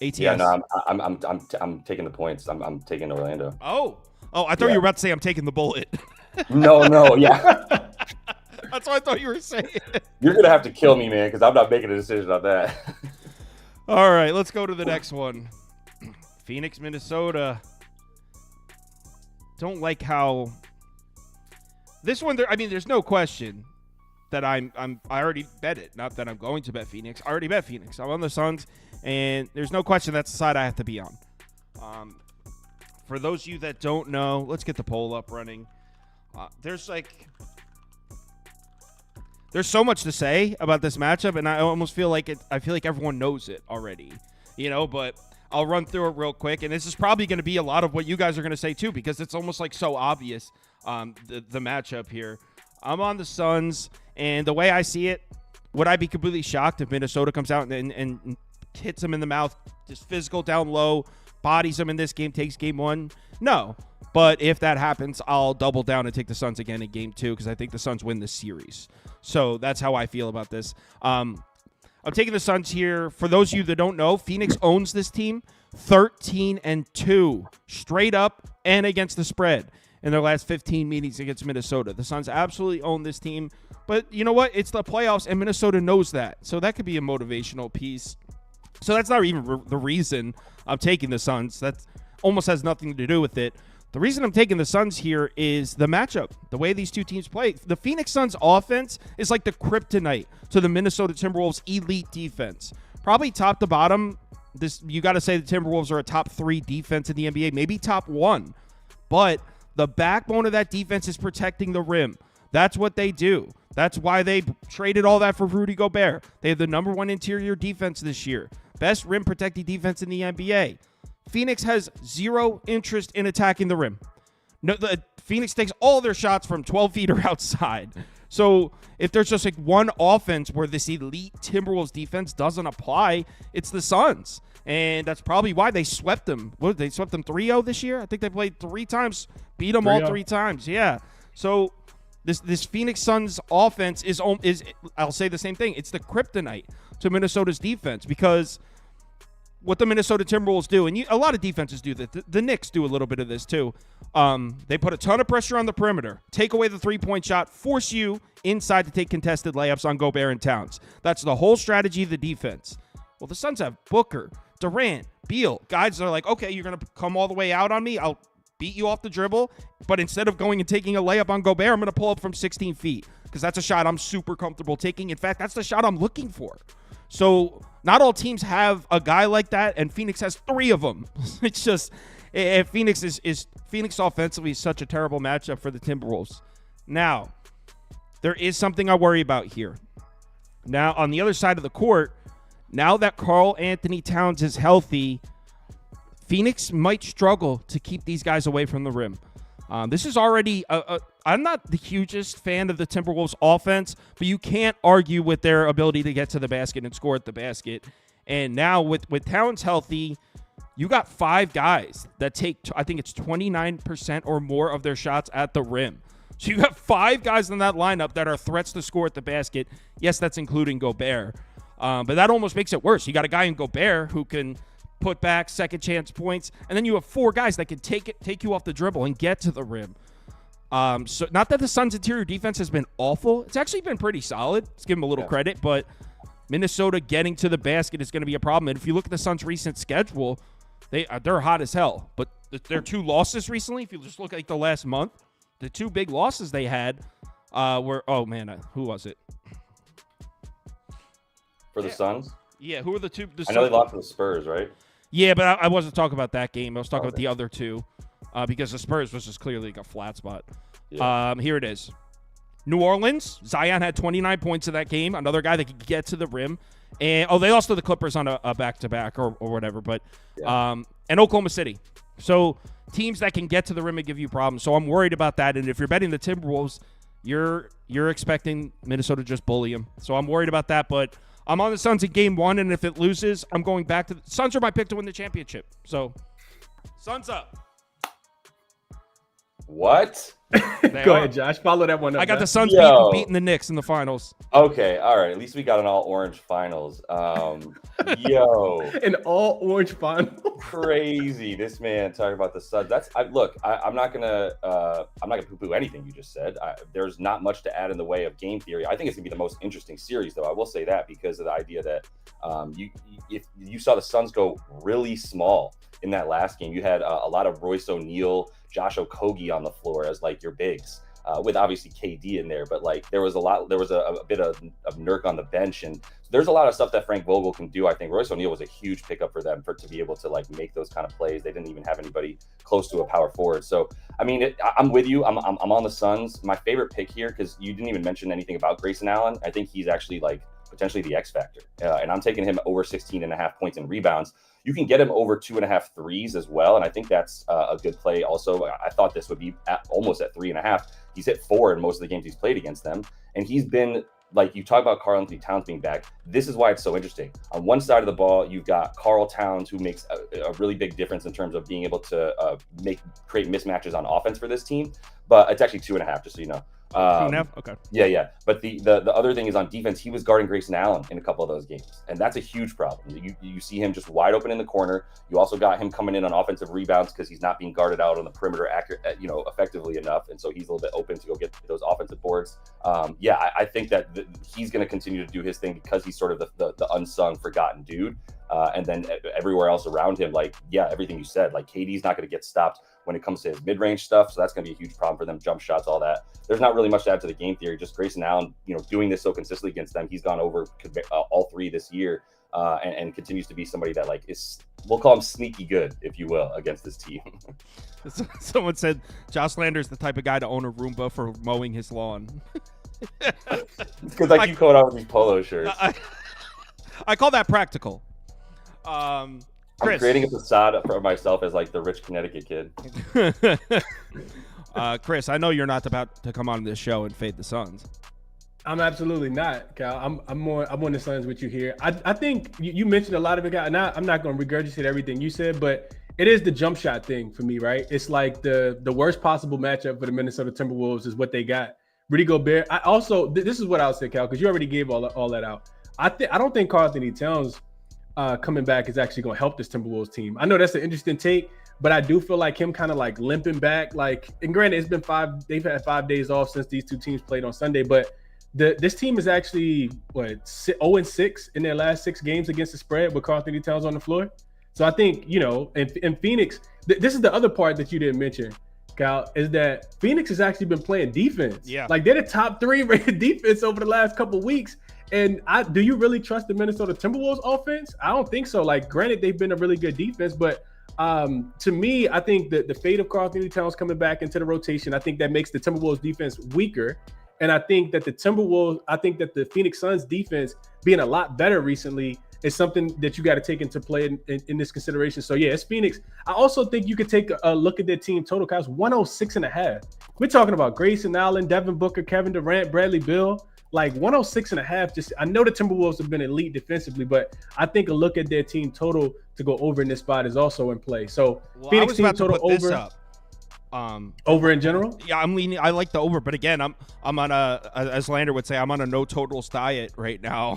ATS. Yeah, no, I'm taking the points. I'm taking Orlando. Oh, I thought you were about to say I'm taking the bullet. No, yeah. That's what I thought you were saying. You're gonna have to kill me, man, because I'm not making a decision on that. All right, let's go to the next one. Phoenix, Minnesota. Don't like how this one. There's no question that I already bet it. Not that I'm going to bet Phoenix. I already bet Phoenix. I'm on the Suns, and there's no question that's the side I have to be on. For those of you that don't know, let's get the poll up running. There's so much to say about this matchup, and I almost feel like I feel like everyone knows it already, but I'll run through it real quick, and this is probably going to be a lot of what you guys are going to say too, because it's almost like so obvious, the matchup here. I'm on the Suns, and the way I see it, would I be completely shocked if Minnesota comes out and hits them in the mouth, just physical down low, bodies them in this game, takes game 1? No. But if that happens, I'll double down and take the Suns again in game 2 because I think the Suns win this series. So that's how I feel about this. I'm taking the Suns here. For those of you that don't know, Phoenix owns this team 13-2 straight up and against the spread in their last 15 meetings against Minnesota. The Suns absolutely own this team. But you know what? It's the playoffs, and Minnesota knows that. So that could be a motivational piece. So that's not even the reason I'm taking the Suns. That almost has nothing to do with it. The reason I'm taking the Suns here is the matchup, the way these two teams play. The Phoenix Suns offense is like the kryptonite to the Minnesota Timberwolves elite defense. Probably top to bottom, you got to say the Timberwolves are a top 3 defense in the NBA, maybe top 1. But the backbone of that defense is protecting the rim. That's what they do. That's why they traded all that for Rudy Gobert. They have the number 1 interior defense this year. Best rim protecting defense in the NBA. Phoenix has zero interest in attacking the rim. No, Phoenix takes all their shots from 12 feet or outside. So if there's just like one offense where this elite Timberwolves defense doesn't apply, it's the Suns. And that's probably why they swept them. What, they swept them 3-0 this year? I think they played 3 times, beat them all 3 times. Yeah. So this Phoenix Suns offense is I'll say the same thing. It's the kryptonite to Minnesota's defense, because what the Minnesota Timberwolves do, and a lot of defenses do that. The Knicks do a little bit of this too. They put a ton of pressure on the perimeter, take away the three-point shot, force you inside to take contested layups on Gobert and Towns. That's the whole strategy of the defense. Well, the Suns have Booker, Durant, Beal. Guys are like, okay, you're going to come all the way out on me. I'll beat you off the dribble. But instead of going and taking a layup on Gobert, I'm going to pull up from 16 feet because that's a shot I'm super comfortable taking. In fact, that's the shot I'm looking for. So not all teams have a guy like that, and Phoenix has 3 of them. It's just Phoenix Phoenix offensively is such a terrible matchup for the Timberwolves. Now, there is something I worry about here. Now, on the other side of the court, now that Karl Anthony Towns is healthy, Phoenix might struggle to keep these guys away from the rim. This is already I'm not the hugest fan of the Timberwolves offense, but you can't argue with their ability to get to the basket and score at the basket. And now with Towns healthy, you got 5 guys that take, I think it's 29% or more of their shots at the rim. So you got 5 guys in that lineup that are threats to score at the basket. Yes, that's including Gobert. But that almost makes it worse. You got a guy in Gobert who can put back second chance points, and then you have 4 guys that can take you off the dribble and get to the rim. So not that the Suns' interior defense has been awful. It's actually been pretty solid. Let's give them a little credit, but Minnesota getting to the basket is going to be a problem. And if you look at the Suns' recent schedule, they're hot as hell. But their 2 losses recently, if you just look at like the last month, the 2 big losses they had were, who was it? For the Suns? Yeah, who are the 2? I know they lost to the Spurs, right? Yeah, but I wasn't talking about that game. I was talking about the other 2 because the Spurs was just clearly like a flat spot. Yeah. Here it is. New Orleans, Zion had 29 points in that game. Another guy that could get to the rim. And they lost to the Clippers on a back-to-back or whatever. But and Oklahoma City. So teams that can get to the rim and give you problems. So I'm worried about that. And if you're betting the Timberwolves, you're expecting Minnesota to just bully them. So I'm worried about that. But I'm on the Suns in game 1, and if it loses, I'm going back to the Suns are my pick to win the championship. So Suns up. What? Go ahead, Josh. Follow that one up. I got man. the Suns beating the Knicks in the finals. Okay, all right. At least we got an all-orange finals. An all-orange final. Crazy. This man talking about the Suns. I'm not gonna poo-poo anything you just said. There's not much to add in the way of game theory. I think it's gonna be the most interesting series, though. I will say that because of the idea that if you saw the Suns go really small in that last game, you had a lot of Royce O'Neal, Josh Okogie on the floor as like your bigs, with obviously KD in there, but like there was a bit of Nurk on the bench, and there's a lot of stuff that Frank Vogel can do. I think Royce O'Neal was a huge pickup for them to be able to like make those kind of plays. They didn't even have anybody close to a power forward. So I mean, I'm with you. I'm on the Suns. My favorite pick here, because you didn't even mention anything about Grayson Allen. I think he's actually like potentially the X factor, and I'm taking him over 16.5 points and rebounds. You can get him over 2.5 threes as well, and I think that's a good play. Also, I thought this would be almost at 3.5. He's hit 4 in most of the games he's played against them, and he's been like, you talk about Karl Anthony Towns being back. This is why it's so interesting. On one side of the ball, you've got Karl Towns, who makes a really big difference in terms of being able to create mismatches on offense for this team. But it's actually 2.5, just so you know. 2.5? Okay. Yeah. But the other thing is on defense, he was guarding Grayson Allen in a couple of those games, and that's a huge problem. You see him just wide open in the corner. You also got him coming in on offensive rebounds because he's not being guarded out on the perimeter effectively enough, and so he's a little bit open to go get those offensive boards. I think that he's going to continue to do his thing because he's sort of the unsung, forgotten dude. And then everywhere else around him, everything you said, like KD's not going to get stopped when it comes to his mid-range stuff. So that's going to be a huge problem for them. Jump shots, all that. There's not really much to add to the game theory. Just Grayson Allen, doing this so consistently against them. He's gone over all 3 this year and continues to be somebody that we'll call him sneaky good, if you will, against this team. Someone said Josh Lander's the type of guy to own a Roomba for mowing his lawn. Because I keep going out with these polo shirts. I call that practical. Chris. I'm creating a facade for myself as like the rich Connecticut kid. Chris, I know you're not about to come on this show and fade the Suns. I'm absolutely not, Cal. I'm on the Suns with you here. I think you mentioned a lot of it, guy. And I'm not going to regurgitate everything you said, but it is the jump shot thing for me, right? It's like the worst possible matchup for the Minnesota Timberwolves is what they got. Rudy Gobert. I also this is what I'll say, Cal, because you already gave all that out. I don't think Karl Anthony Towns coming back is actually going to help this Timberwolves team. I know that's an interesting take, but I do feel like him kind of like limping back. Like, and granted, it's been they've had 5 days off since these two teams played on Sunday, but this team is actually 0-6 in their last 6 games against the spread with Karl Anthony Towns on the floor. So I think, in Phoenix, this is the other part that you didn't mention, Cal, is that Phoenix has actually been playing defense. Yeah. Like, they're the top 3 rated defense over the last couple of weeks. And do you really trust the Minnesota Timberwolves offense? I don't think so. Like, granted, they've been a really good defense, but to me, I think that the fate of Karl Anthony Towns coming back into the rotation, I think that makes the Timberwolves defense weaker. And I think that the Phoenix Suns defense being a lot better recently is something that you got to take into play in this consideration. So yeah, it's Phoenix. I also think you could take a look at their team total, guys. 106.5. We're talking about Grayson Allen, Devin Booker, Kevin Durant, Bradley Beal. Like 106.5. Just, I know the Timberwolves have been elite defensively, but I think a look at their team total to go over in this spot is also in play. So Phoenix team total over. Over in general? Yeah, I'm leaning. I like the over, but again, I'm on as Lander would say, I'm on a no totals diet right now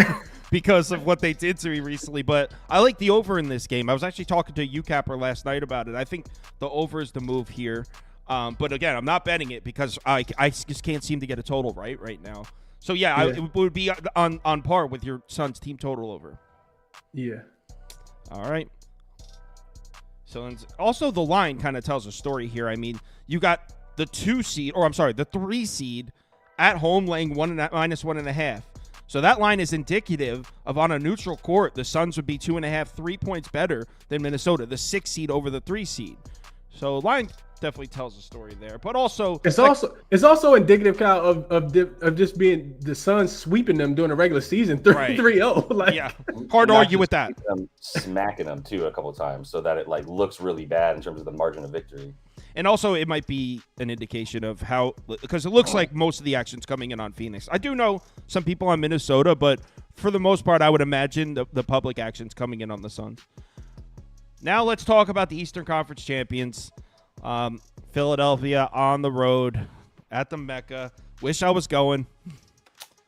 because of what they did to me recently. But I like the over in this game. I was actually talking to YouCapper last night about it. I think the over is the move here. But again, I'm not betting it because I just can't seem to get a total right now. So yeah, it would be on par with your Suns team total over. Yeah. All right. So also the line kind of tells a story here. I mean, you got the 3 seed at home laying -1.5. So that line is indicative of on a neutral court, the Suns would be 2.5, 3 points better than Minnesota, the 6 seed over the 3 seed. So line definitely tells a story there, but also it's also indicative, Kyle, of just being the Suns sweeping them during the regular season 3-0. Like, yeah, hard to argue with that. Smacking them too a couple of times, so that it like looks really bad in terms of the margin of victory. And also, it might be an indication of how, because it looks like most of the action's coming in on Phoenix. I do know some people on Minnesota, but for the most part, I would imagine the public action's coming in on the Suns. Now let's talk about the Eastern Conference champions. Philadelphia on the road at the Mecca. Wish I was going.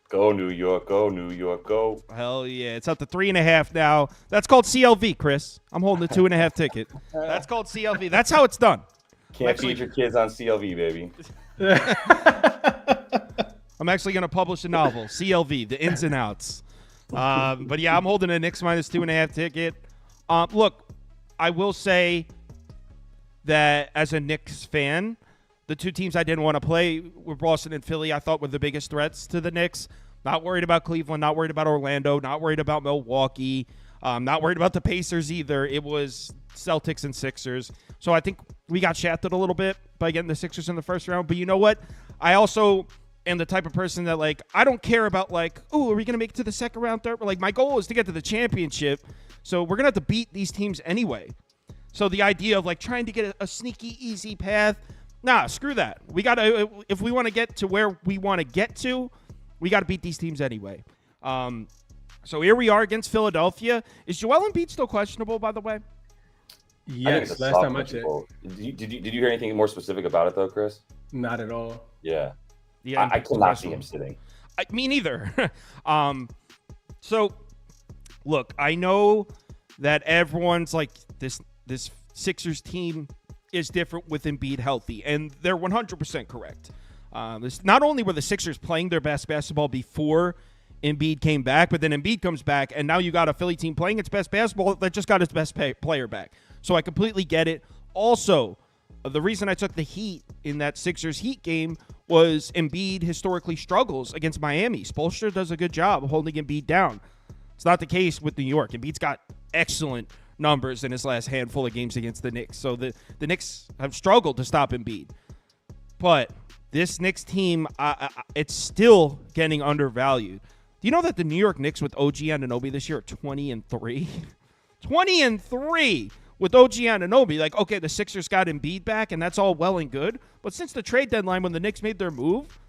Go New York, go New York, go. Hell yeah. It's up to 3.5 now. That's called CLV, Chris. I'm holding the 2.5 ticket. That's called CLV. That's how it's done. Can't feed your kids on CLV, baby. I'm actually going to publish a novel, CLV, the ins and outs. But yeah, I'm holding a Knicks -2.5 ticket. Look, I will say that as a Knicks fan, the two teams I didn't want to play were Boston and Philly. I thought were the biggest threats to the Knicks. Not worried about Cleveland, not worried about Orlando, not worried about Milwaukee, not worried about the Pacers either. It was Celtics and Sixers. So I think we got shafted a little bit by getting the Sixers in the first round. But you know what? I also am the type of person that, like, I don't care about, like, oh, are we going to make it to the second round, third? Like, my goal is to get to the championship. So we're going to have to beat these teams anyway. So the idea of, like, trying to get a sneaky, easy path, nah, screw that. We got to, if we want to get to where we want to get to, we got to beat these teams anyway. So here we are against Philadelphia. Is Joel Embiid still questionable, by the way? Yes, last time I checked. Did you hear anything more specific about it, though, Chris? Not at all. Yeah. I cannot see him sitting. Me neither. So, look, I know that everyone's like, this Sixers team is different with Embiid healthy, and they're 100% correct. Not only were the Sixers playing their best basketball before Embiid came back, but then Embiid comes back, and now you got a Philly team playing its best basketball that just got its best player back. So I completely get it. Also, the reason I took the Heat in that Sixers Heat game was Embiid historically struggles against Miami. Spoelstra does a good job of holding Embiid down. It's not the case with New York. Embiid's got excellent numbers in his last handful of games against the Knicks. So the Knicks have struggled to stop Embiid. But this Knicks team, it's still getting undervalued. Do you know that the New York Knicks with OG Anunoby this year are 20-3? 20-3 with OG Anunoby. Like, okay, the Sixers got Embiid back, and that's all well and good. But since the trade deadline when the Knicks made their move,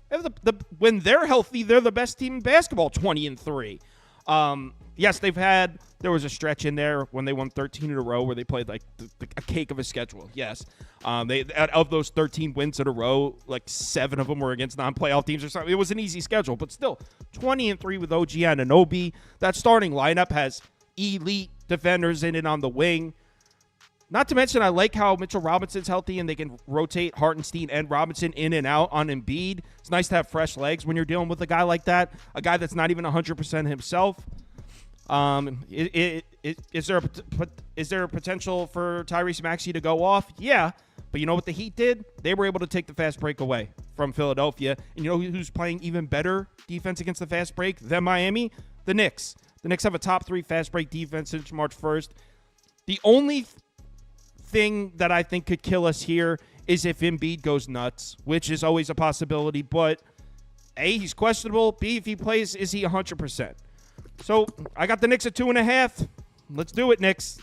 When they're healthy, they're the best team in basketball, 20-3. Yes, there was a stretch in there when they won 13 in a row where they played like a cake of a schedule. Yes. Of those 13 wins in a row, like 7 of them were against non-playoff teams or something. It was an easy schedule, but still 20-3 with OG Anunoby. That starting lineup has elite defenders in it on the wing. Not to mention, I like how Mitchell Robinson's healthy and they can rotate Hartenstein and Robinson in and out on Embiid. It's nice to have fresh legs when you're dealing with a guy like that, a guy that's not even 100% himself. Is there a potential for Tyrese Maxey to go off? Yeah, but you know what the Heat did? They were able to take the fast break away from Philadelphia. And you know who's playing even better defense against the fast break than Miami? The Knicks. The Knicks have a top 3 fast break defense since March 1st. The only thing that I think could kill us here is if Embiid goes nuts, which is always a possibility. But A, he's questionable. B, if he plays, is he 100%? So I got the Knicks at 2.5. Let's do it, Knicks.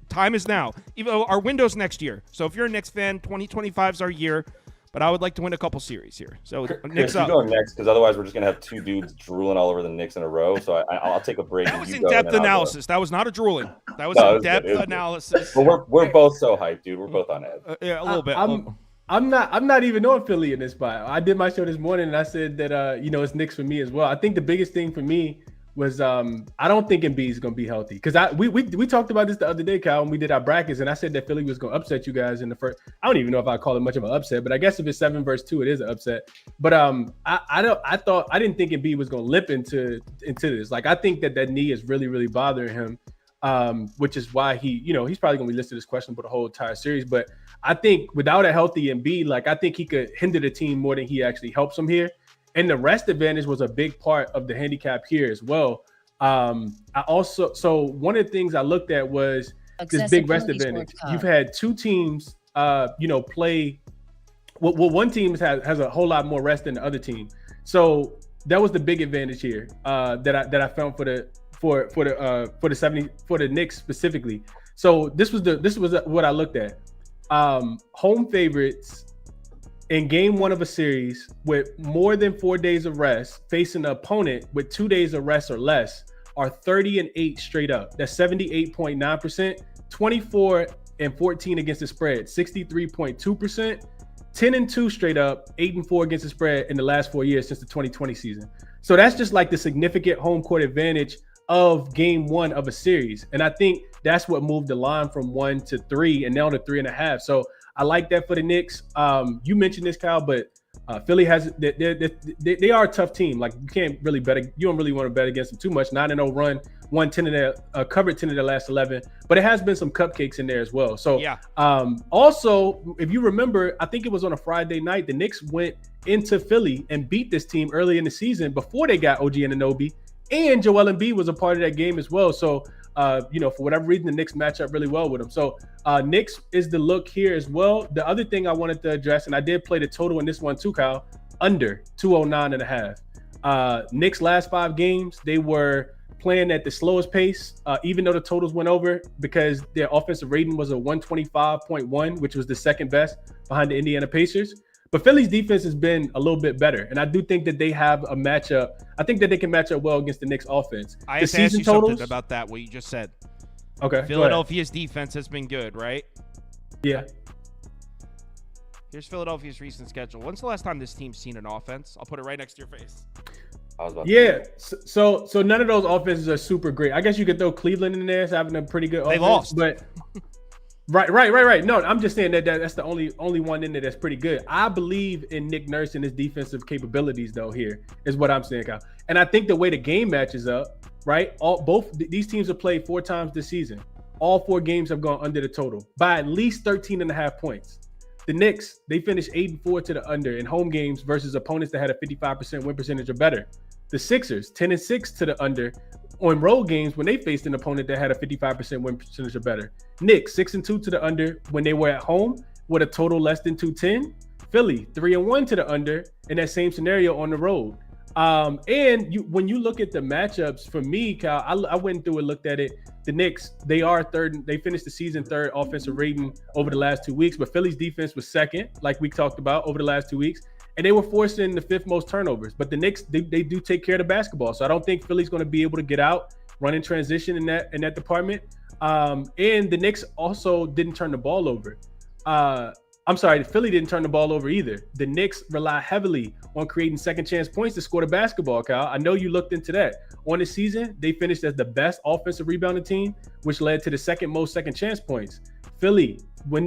Time is now. Even our window's next year. So if you're a Knicks fan, 2025 is our year. But I would like to win a couple series here. So Knicks up. You go next, because otherwise we're just gonna have 2 dudes drooling all over the Knicks in a row. So I'll take a break. That was in-depth analysis. That was not a drooling. That was in-depth analysis. But we're both so hyped, dude. We're both on edge. Yeah, a little bit. I'm not even on Philly in this spot. I did my show this morning and I said that it's Knicks for me as well. I think the biggest thing for me was I don't think Embiid is going to be healthy, because we talked about this the other day, Kyle, when we did our brackets, and I said that Philly was going to upset you guys in the first. I don't even know if I call it much of an upset, but I guess if it's 7-2, it is an upset. But I didn't think Embiid was going to lip into this. Like, I think that knee is really, really bothering him, which is why he's probably going to be listed as questionable the whole entire series. But I think without a healthy Embiid, like, I think he could hinder the team more than he actually helps them here. And the rest advantage was a big part of the handicap here as well. So one of the things I looked at was this big rest advantage. You've had 2 teams, play. Well, one team has a whole lot more rest than the other team. So that was the big advantage here that I found for the Knicks specifically. So this was what I looked at. Home favorites in game 1 of a series with more than 4 days of rest facing an opponent with 2 days of rest or less are 30-8 straight up. That's 78.9%, 24-14 against the spread, 63.2%, 10-2 straight up, 8-4 against the spread in the last 4 years since the 2020 season. So that's just like the significant home court advantage of game 1 of a series. And I think that's what moved the line from 1 to 3 and now to 3.5. So I like that for the Knicks. You mentioned this, Kyle, but Philly has they are a tough team. Like, you can't really you don't really want to bet against them too much. 9-0 run, covered 10 of their last 11, but it has been some cupcakes in there as well. So yeah. Also, if you remember, I think it was on a Friday night, the Knicks went into Philly and beat this team early in the season before they got OG Anunoby, and Joel Embiid was a part of that game as well. So for whatever reason, the Knicks match up really well with them. So Knicks is the look here as well. The other thing I wanted to address, and I did play the total in this one too, Kyle, under 209.5. Knicks last 5 games, they were playing at the slowest pace, even though the totals went over, because their offensive rating was a 125.1, which was the second best behind the Indiana Pacers. But Philly's defense has been a little bit better, and I do think that they have a matchup. I think that they can match up well against the Knicks offense. I have to ask you something about that, what you just said. Okay. Philadelphia's defense has been good, right? Yeah. Here's Philadelphia's recent schedule. When's the last time this team's seen an offense? I'll put it right next to your face. So none of those offenses are super great. I guess you could throw Cleveland in there as having a pretty good offense. They lost. But Right. No, I'm just saying that's the only one in there that's pretty good. I believe in Nick Nurse and his defensive capabilities, though. Here is what I'm saying, Kyle. And I think the way the game matches up, right? Both these teams have played 4 times this season. All 4 games have gone under the total by at least 13.5 points. The Knicks, they finished 8-4 to the under in home games versus opponents that had a 55% win percentage or better. The Sixers, 10-6 to the under on road games when they faced an opponent that had a 55% win percentage or better. Knicks, 6-2 to the under when they were at home with a total less than 210. Philly, 3-1 to the under in that same scenario on the road. When you look at the matchups, for me, Kyle, I went through and looked at it. The Knicks, they are third. They finished the season 3rd offensive rating over the last 2 weeks, but Philly's defense was 2nd, like we talked about over the last 2 weeks. and they were forcing the 5th most turnovers. But the Knicks, they do take care of the basketball. So I don't think Philly's going to be able to get out, run in transition in that department. And the Knicks also didn't turn the ball over. I'm sorry, Philly didn't turn the ball over either. The Knicks rely heavily on creating second chance points to score the basketball, Kyle. I know you looked into that. On the season, they finished as the best offensive rebounding team, which led to the second most second chance points. Philly,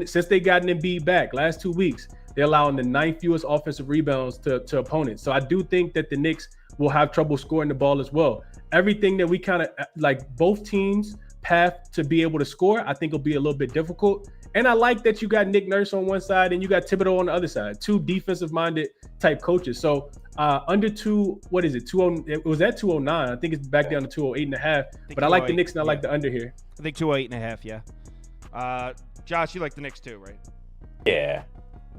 since they got an Embiid back last 2 weeks, they're allowing the 9th fewest offensive rebounds to opponents. So I do think that the Knicks will have trouble scoring the ball as well. Everything that we kind of like, both teams' path to be able to score, I think will be a little bit difficult. And I like that you got Nick Nurse on one side and you got Thibodeau on the other side, 2 defensive-minded type coaches. So under 2, what is it? 20, it was at 209. I think it's back down to 208.5. But I like the Knicks and I like the under here. I think 208.5. Yeah. Josh, you like the Knicks too, right?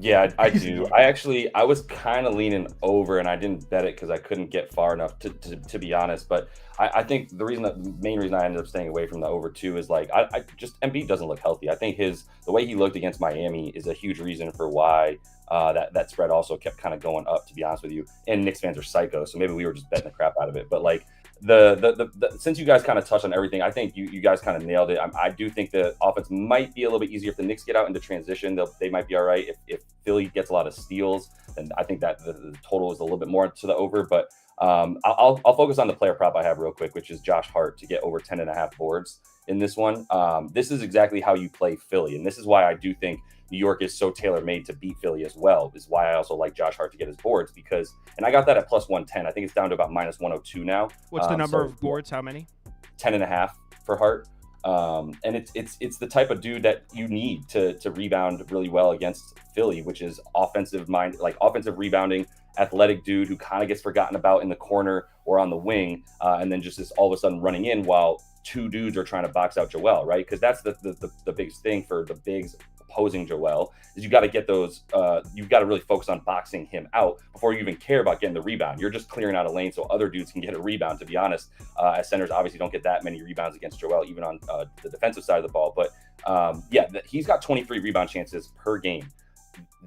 Yeah, I do. I was kind of leaning over, and I didn't bet it because I couldn't get far enough to be honest. But I think the main reason I ended up staying away from the over 2 is like I just Embiid doesn't look healthy. I think the way he looked against Miami is a huge reason for why that spread also kept kind of going up. To be honest with you, and Knicks fans are psycho, so maybe we were just betting the crap out of it. But like the since you guys kind of touched on everything, I think you guys kind of nailed it. I do think the offense might be a little bit easier if the Knicks get out into transition. They might be all right. If Philly gets a lot of steals, then I think that the total is a little bit more to the over. But I'll focus on the player prop I have real quick, which is Josh Hart to get over 10.5 boards in this one. This is exactly how you play Philly, and this is why I do think New York is so tailor-made to beat Philly as well. Is why I also like Josh Hart to get his boards because, and I got that at plus 110. I think it's down to about minus 102 now. What's the number of boards? How many? 10.5 for Hart. And it's the type of dude that you need to rebound really well against Philly, which is offensive rebounding, athletic dude who kind of gets forgotten about in the corner or on the wing, and then just is all of a sudden running in while 2 dudes are trying to box out Joel, right? Because that's the biggest thing for the bigs opposing Joel is you got to get those. You've got to really focus on boxing him out before you even care about getting the rebound. You're just clearing out a lane so other dudes can get a rebound. To be honest, as centers obviously don't get that many rebounds against Joel, even on the defensive side of the ball. But he's got 23 rebound chances per game.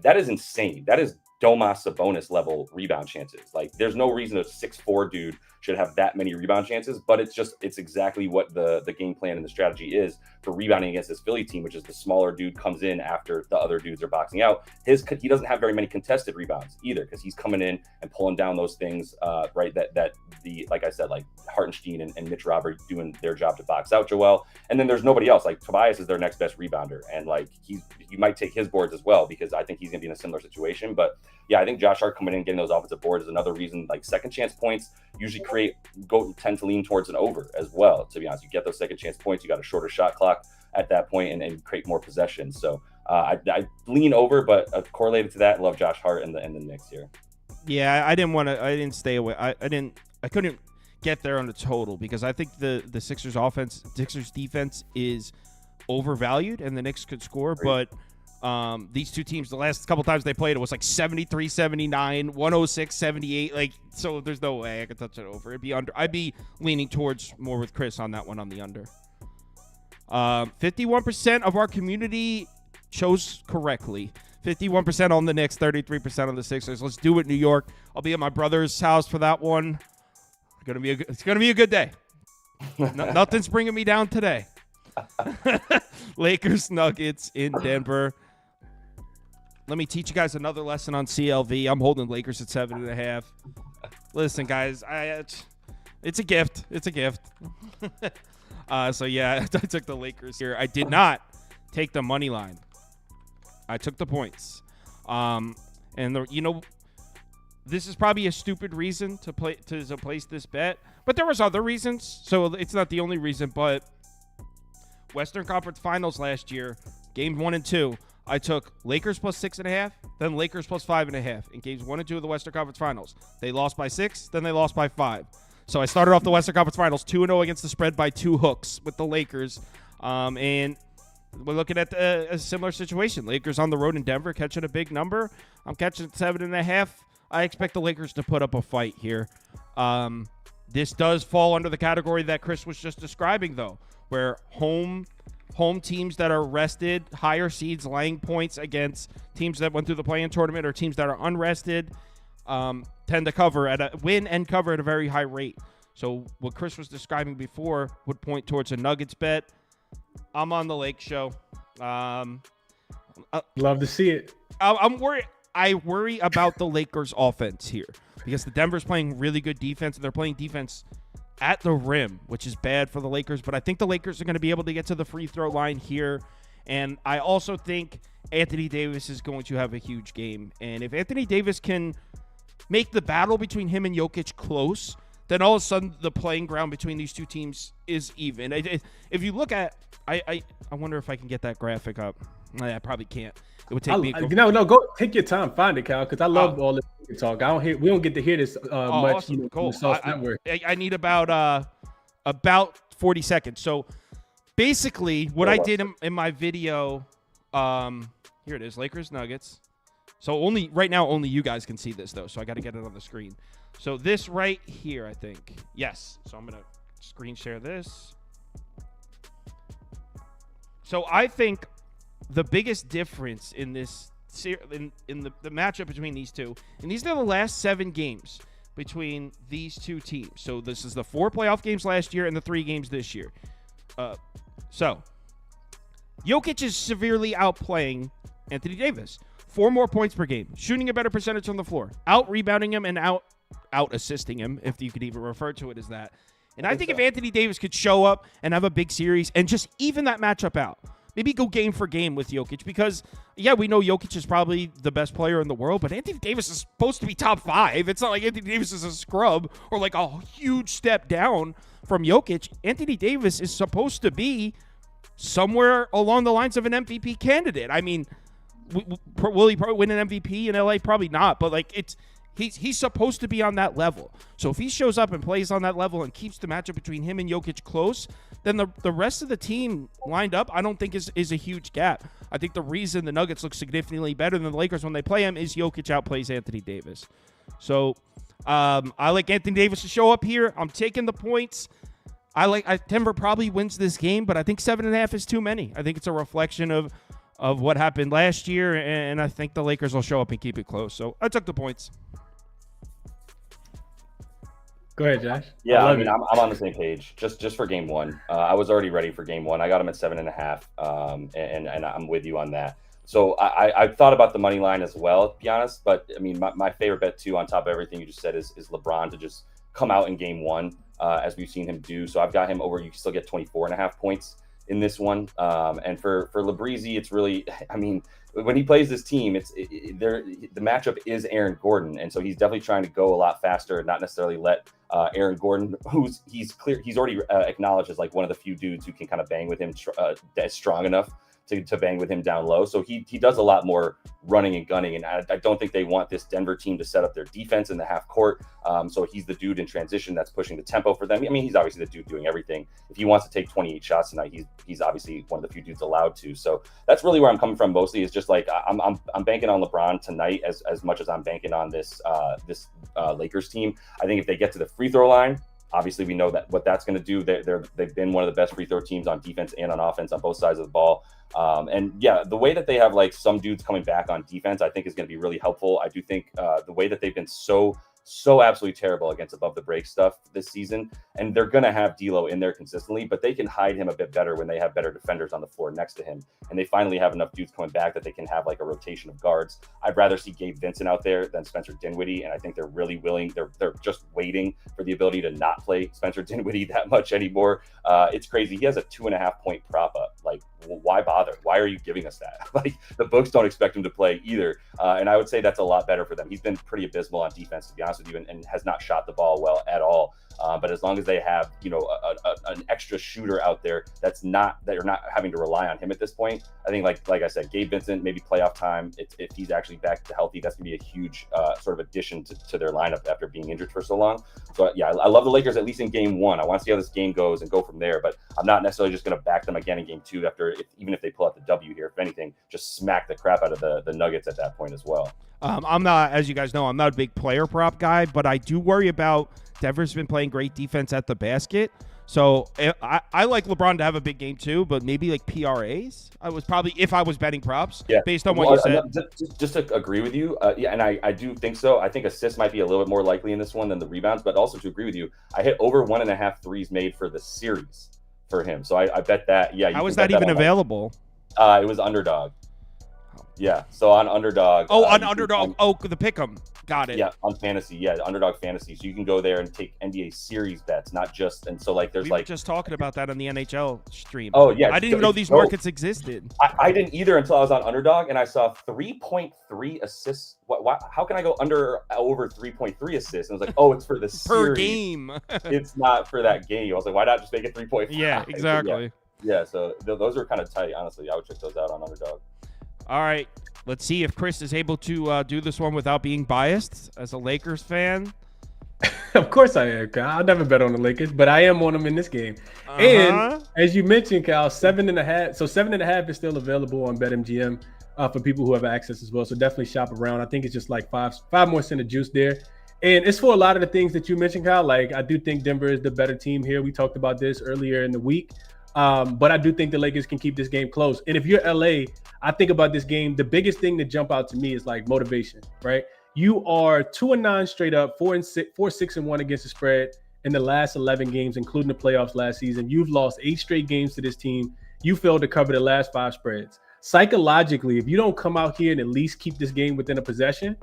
That is insane. That is Domas Sabonis level rebound chances. Like, there's no reason a 6'4" dude should have that many rebound chances, but it's exactly what the game plan and the strategy is for rebounding against this Philly team, which is the smaller dude comes in after the other dudes are boxing out. He doesn't have very many contested rebounds either, because he's coming in and pulling down those things, right? That like I said, like Hartenstein and Mitch Robert doing their job to box out Joel, and then there's nobody else. Like Tobias is their next best rebounder, and like you might take his boards as well, because I think he's gonna be in a similar situation. But yeah, I think Josh Hart coming in and getting those offensive boards is another reason. Like, second chance points usually tend to lean towards an over as well. To be honest, you get those second chance points, you got a shorter shot clock at that point, and create more possession. So I lean over, but correlated to that, I love Josh Hart and the Knicks here. Yeah, I didn't stay away. I couldn't get there on the total because I think the Sixers defense is overvalued and the Knicks could score, but these two teams, the last couple times they played, it was like 73-79, 106-78. Like, so there's no way I could touch it over. It'd be under. I'd be leaning towards more with Chris on that one on the under. 51% of our community chose correctly. 51% on the Knicks, 33% on the Sixers. Let's do it, New York. I'll be at my brother's house for that one. It's gonna be a good day. Nothing's bringing me down today. Lakers Nuggets in Denver. Let me teach you guys another lesson on CLV. I'm holding Lakers at 7.5. Listen, guys, it's a gift. It's a gift. So yeah, I took the Lakers here. I did not take the money line. I took the points. This is probably a stupid reason to place this bet, but there was other reasons. So it's not the only reason, but Western Conference Finals last year, games 1 and 2, I took Lakers plus 6.5, then Lakers plus 5.5 in games 1 and 2 of the Western Conference Finals. They lost by 6, then they lost by 5. So I started off the Western Conference Finals 2-0 against the spread by 2 hooks with the Lakers. And we're looking at a similar situation. Lakers on the road in Denver catching a big number. I'm catching 7.5. I expect the Lakers to put up a fight here. This does fall under the category that Chris was just describing, though, where home home teams that are rested, higher seeds laying points against teams that went through the play-in tournament or teams that are unrested tend to win and cover at a very high rate. So what Chris was describing before would point towards a Nuggets bet. I'm on the Lake Show. Love to see it. I'm worried. I worry about the Lakers' offense here because the Denver's playing really good defense, and they're playing defense at the rim, which is bad for the Lakers. But I think the Lakers are going to be able to get to the free throw line here. And I also think Anthony Davis is going to have a huge game. And if Anthony Davis can make the battle between him and Jokic close, then all of a sudden the playing ground between these two teams is even. If you look at, I wonder if I can get that graphic up. I probably can't. It would take me. No, go take your time, find it, Kyle, because I love all this talk. We don't get to hear this much. Awesome. Cool. I need about 40 seconds. So basically, what I did in my video, here it is, Lakers Nuggets. So right now only you guys can see this though. So I got to get it on the screen. So this right here, I think. Yes. So I'm gonna screen share this. So I think the biggest difference in this in the matchup between these two, and these are the last 7 games between these two teams. So this is the 4 playoff games last year and the 3 games this year. So Jokic is severely outplaying Anthony Davis. 4 more points per game, shooting a better percentage on the floor, out rebounding him and out assisting him, if you could even refer to it as that. And I think if Anthony Davis could show up and have a big series and just even that matchup out, maybe go game for game with Jokic, because, yeah, we know Jokic is probably the best player in the world, but Anthony Davis is supposed to be top 5. It's not like Anthony Davis is a scrub or like a huge step down from Jokic. Anthony Davis is supposed to be somewhere along the lines of an MVP candidate. I mean, will he probably win an MVP in LA? Probably not, but like he's supposed to be on that level. So if he shows up and plays on that level and keeps the matchup between him and Jokic close, then the rest of the team lined up, I don't think is a huge gap. I think the reason the Nuggets look significantly better than the Lakers when they play him is Jokic outplays Anthony Davis. So I like Anthony Davis to show up here. I'm taking the points. Denver probably wins this game, but I think 7.5 is too many. I think it's a reflection of what happened last year, and I think the Lakers will show up and keep it close. So I took the points. Go ahead, Josh. Yeah, I'm on the same page. Just for game 1, I was already ready for game 1. I got him at 7.5, and I'm with you on that. So I thought about the money line as well, to be honest. But I mean, my favorite bet too, on top of everything you just said, is LeBron to just come out in game 1, as we've seen him do. So I've got him over. You can still get 24.5 points in this one. And for LeBreezy, it's really, I mean, when he plays this team, the matchup is Aaron Gordon, and so he's definitely trying to go a lot faster and not necessarily let Aaron Gordon, he's already acknowledged as like one of the few dudes who can kind of bang with him, that's strong enough to bang with him down low. So he does a lot more running and gunning, and I don't think they want this Denver team to set up their defense in the half court. So he's the dude in transition that's pushing the tempo for them. I mean, he's obviously the dude doing everything. If he wants to take 28 shots tonight, he's obviously one of the few dudes allowed to. So that's really where I'm coming from mostly, is just like I'm banking on LeBron tonight as much as I'm banking on this Lakers team. I think if they get to the free throw line, obviously we know that what that's going to do. They've been one of the best free throw teams on defense and on offense on both sides of the ball. And yeah, the way that they have like some dudes coming back on defense, I think is going to be really helpful. I do think the way that they've been so absolutely terrible against above the break stuff this season, and they're going to have D'Lo in there consistently, but they can hide him a bit better when they have better defenders on the floor next to him, and they finally have enough dudes coming back that they can have like a rotation of guards. I'd rather see Gabe Vincent out there than Spencer Dinwiddie, and I think they're really willing. They're just waiting for the ability to not play Spencer Dinwiddie that much anymore. It's crazy. He has a 2.5 point prop up. Like, why bother? Why are you giving us that? Like, the books don't expect him to play either, and I would say that's a lot better for them. He's been pretty abysmal on defense, to be honest with you, and has not shot the ball well at all. But as long as they have, an extra shooter out there that you're not having to rely on him at this point, I think like I said, Gabe Vincent, maybe playoff time, if he's actually back to healthy, that's gonna be a huge sort of addition to their lineup after being injured for so long. So yeah, I love the Lakers at least in game 1. I want to see how this game goes and go from there, but I'm not necessarily just gonna back them again in game 2 even if they pull out the W here. If anything, just smack the crap out of the Nuggets at that point as well. I'm not, as you guys know, I'm not a big player prop guy, but I do worry about Denver's been playing great defense at the basket. So I like LeBron to have a big game too, but maybe like PRAs. I was probably, if I was betting props, based on what you said. Just to agree with you, yeah, and I do think so. I think assists might be a little bit more likely in this one than the rebounds, but also to agree with you, I hit over 1.5 threes made for the series for him. So I bet that. Yeah. How is that even available? It was underdog. Yeah, so on Underdog. On Underdog. The pick'em. Got it. Yeah, on fantasy. Yeah, Underdog fantasy. So you can go there and take NBA series bets, not just. And so like, there's we like were just talking about that on the NHL stream. Oh yeah, I didn't even know these markets existed. I didn't either until I was on Underdog and I saw 3.3 assists. What? How can I go over 3.3 assists? And I was like, oh, it's for the series. Per game. It's not for that game. I was like, why not just make it 3.5? Yeah, exactly. Yeah, so those are kind of tight. Honestly, I would check those out on Underdog. All right, let's see if Chris is able to do this one without being biased as a Lakers fan. Of course I am, Kyle. I'll never bet on the Lakers, but I am on them in this game. And as you mentioned, Kyle, 7.5. So 7.5 is still available on BetMGM for people who have access as well. So definitely shop around. I think it's just like five more cent of juice there. And it's for a lot of the things that you mentioned, Kyle. Like, I do think Denver is the better team here. We talked about this earlier in the week. But I do think the Lakers can keep this game close. And if you're LA, I think about this game, the biggest thing that jump out to me is like motivation, right? You are 2-9 straight up, 4-6-1 against the spread in the last 11 games, including the playoffs last season. You've lost 8 straight games to this team. You failed to cover the last 5 spreads. Psychologically, if you don't come out here and at least keep this game within a possession,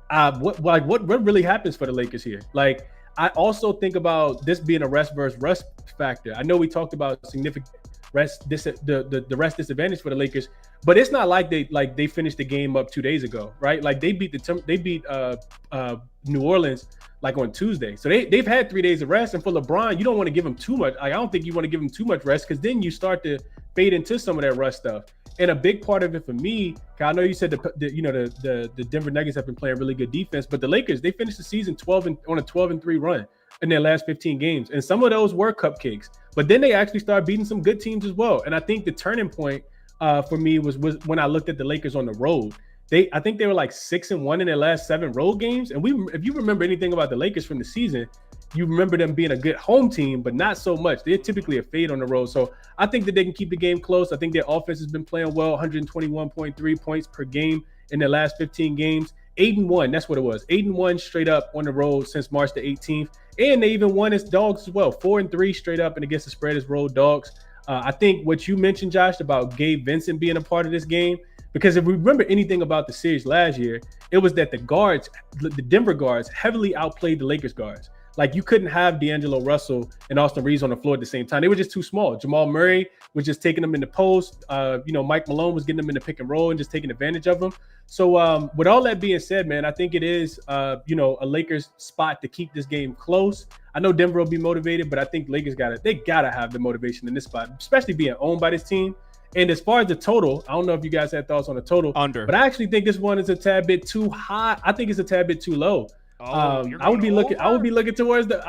what really happens for the Lakers here? Like, I also think about this being a rest versus rust factor. I know we talked about significant rest, the rest disadvantage for the Lakers, but it's not like they finished the game up 2 days ago, right? Like they beat New Orleans like on Tuesday, so they've had 3 days of rest. And for LeBron, you don't want to give him too much. I don't think you want to give him too much rest because then you start to fade into some of that rust stuff. And a big part of it for me, I know you said the Denver Nuggets have been playing really good defense, but the Lakers, they finished the season on a 12-3 run in their last 15 games. And some of those were cupcakes, but then they actually started beating some good teams as well. And I think the turning point for me was when I looked at the Lakers on the road. I think they were like 6-1 in their last 7 road games. And if you remember anything about the Lakers from the season, you remember them being a good home team, but not so much. They're typically a fade on the road. So I think that they can keep the game close. I think their offense has been playing well, 121.3 points per game in their last 15 games. 8-1, that's what it was. 8-1 straight up on the road since March the 18th. And they even won as dogs as well. 4-3 straight up and against the spread as road dogs. I think what you mentioned, Josh, about Gabe Vincent being a part of this game, because if we remember anything about the series last year, it was that the Denver guards heavily outplayed the Lakers guards. Like, you couldn't have D'Angelo Russell and Austin Reeves on the floor at the same time. They were just too small. Jamal Murray was just taking them in the post. Mike Malone was getting them in the pick and roll and just taking advantage of them. So with all that being said, man, I think it is, a Lakers spot to keep this game close. I know Denver will be motivated, but I think Lakers gotta have the motivation in this spot, especially being owned by this team. And as far as the total, I don't know if you guys had thoughts on the total. Under. But I actually think this one is a tad bit too high. I think it's a tad bit too low. I would be looking towards the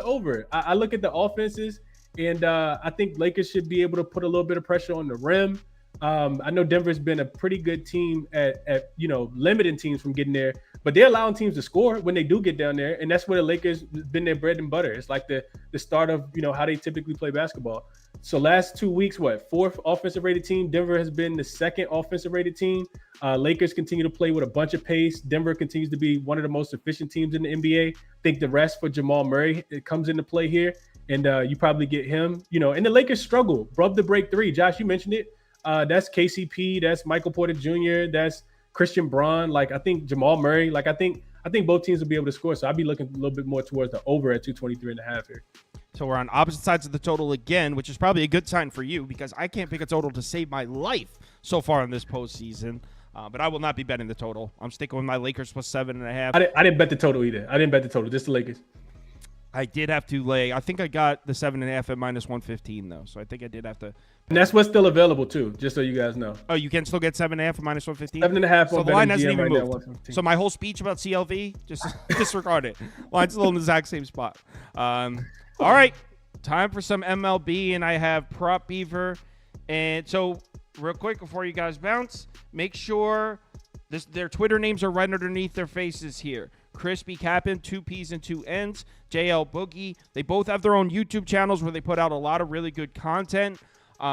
over. I look at the offenses, and I think Lakers should be able to put a little bit of pressure on the rim. I know Denver's been a pretty good team at limiting teams from getting there, but they're allowing teams to score when they do get down there, and that's where the Lakers been their bread and butter. It's like the start of how they typically play basketball. So last 2 weeks, 4th offensive rated team. Denver has been the 2nd offensive rated team. Lakers continue to play with a bunch of pace. Denver continues to be one of the most efficient teams in the NBA. I think the rest for Jamal Murray, it comes into play here, and you probably get him. And the Lakers struggle. Rub the break 3. Josh, you mentioned it. That's KCP. That's Michael Porter Jr. That's Christian Braun. Like, I think Jamal Murray. Like, I think both teams will be able to score. So I'll be looking a little bit more towards the over at 223.5 here. So we're on opposite sides of the total again, which is probably a good sign for you because I can't pick a total to save my life so far in this postseason. But I will not be betting the total. I'm sticking with my Lakers plus 7.5. I didn't bet the total either. I didn't bet the total, just the Lakers. I did have to lay. I think I got the 7.5 at -115 though, so I think I did have to. And that's what's still available too, just so you guys know. Oh, you can still get 7.5 at -115. 7.5. So the line hasn't even moved. So my whole speech about CLV, just disregard it. Line's still in the exact same spot. All right, time for some MLB, and I have Prop Beaver. And so, real quick before you guys bounce, make sure their Twitter names are right underneath their faces here. ChrisBeCappin, 2 P's and 2 N's, JL Boogie. They both have their own YouTube channels where they put out a lot of really good content.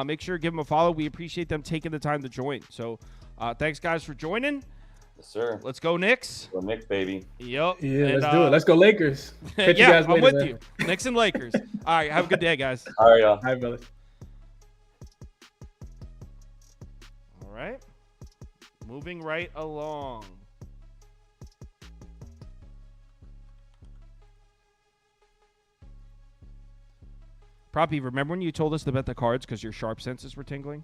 Make sure to give them a follow. We appreciate them taking the time to join. So thanks, guys, for joining. Yes, sir. Let's go, Knicks. Go Knicks, baby. Yep. Yeah, let's do it. Let's go Lakers. Catch you guys I'm later, with man. you. Knicks and Lakers. All right, have a good day, guys. All right, y'all. All right, brother. All right. Moving right along. Proppy, remember when you told us to bet the Cards because your sharp senses were tingling?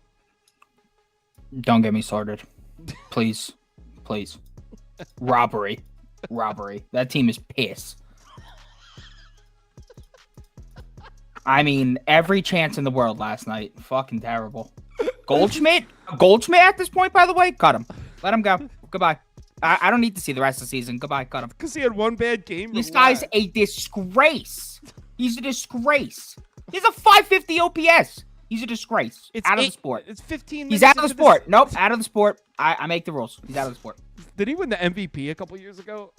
Don't get me started. Please. Please. Robbery. That team is piss. I mean, every chance in the world last night. Fucking terrible. Goldschmidt at this point, by the way, cut him. Let him go. Goodbye. I don't need to see the rest of the season. Goodbye. Cut him. Because he had one bad game. This guy's a disgrace. He's a disgrace. He's a 550 OPS. He's a disgrace. It's out of the sport. It's 15 He's minutes out of the into sport. Nope, out of the sport. I make the rules. He's out of the sport. Did he win the MVP a couple years ago?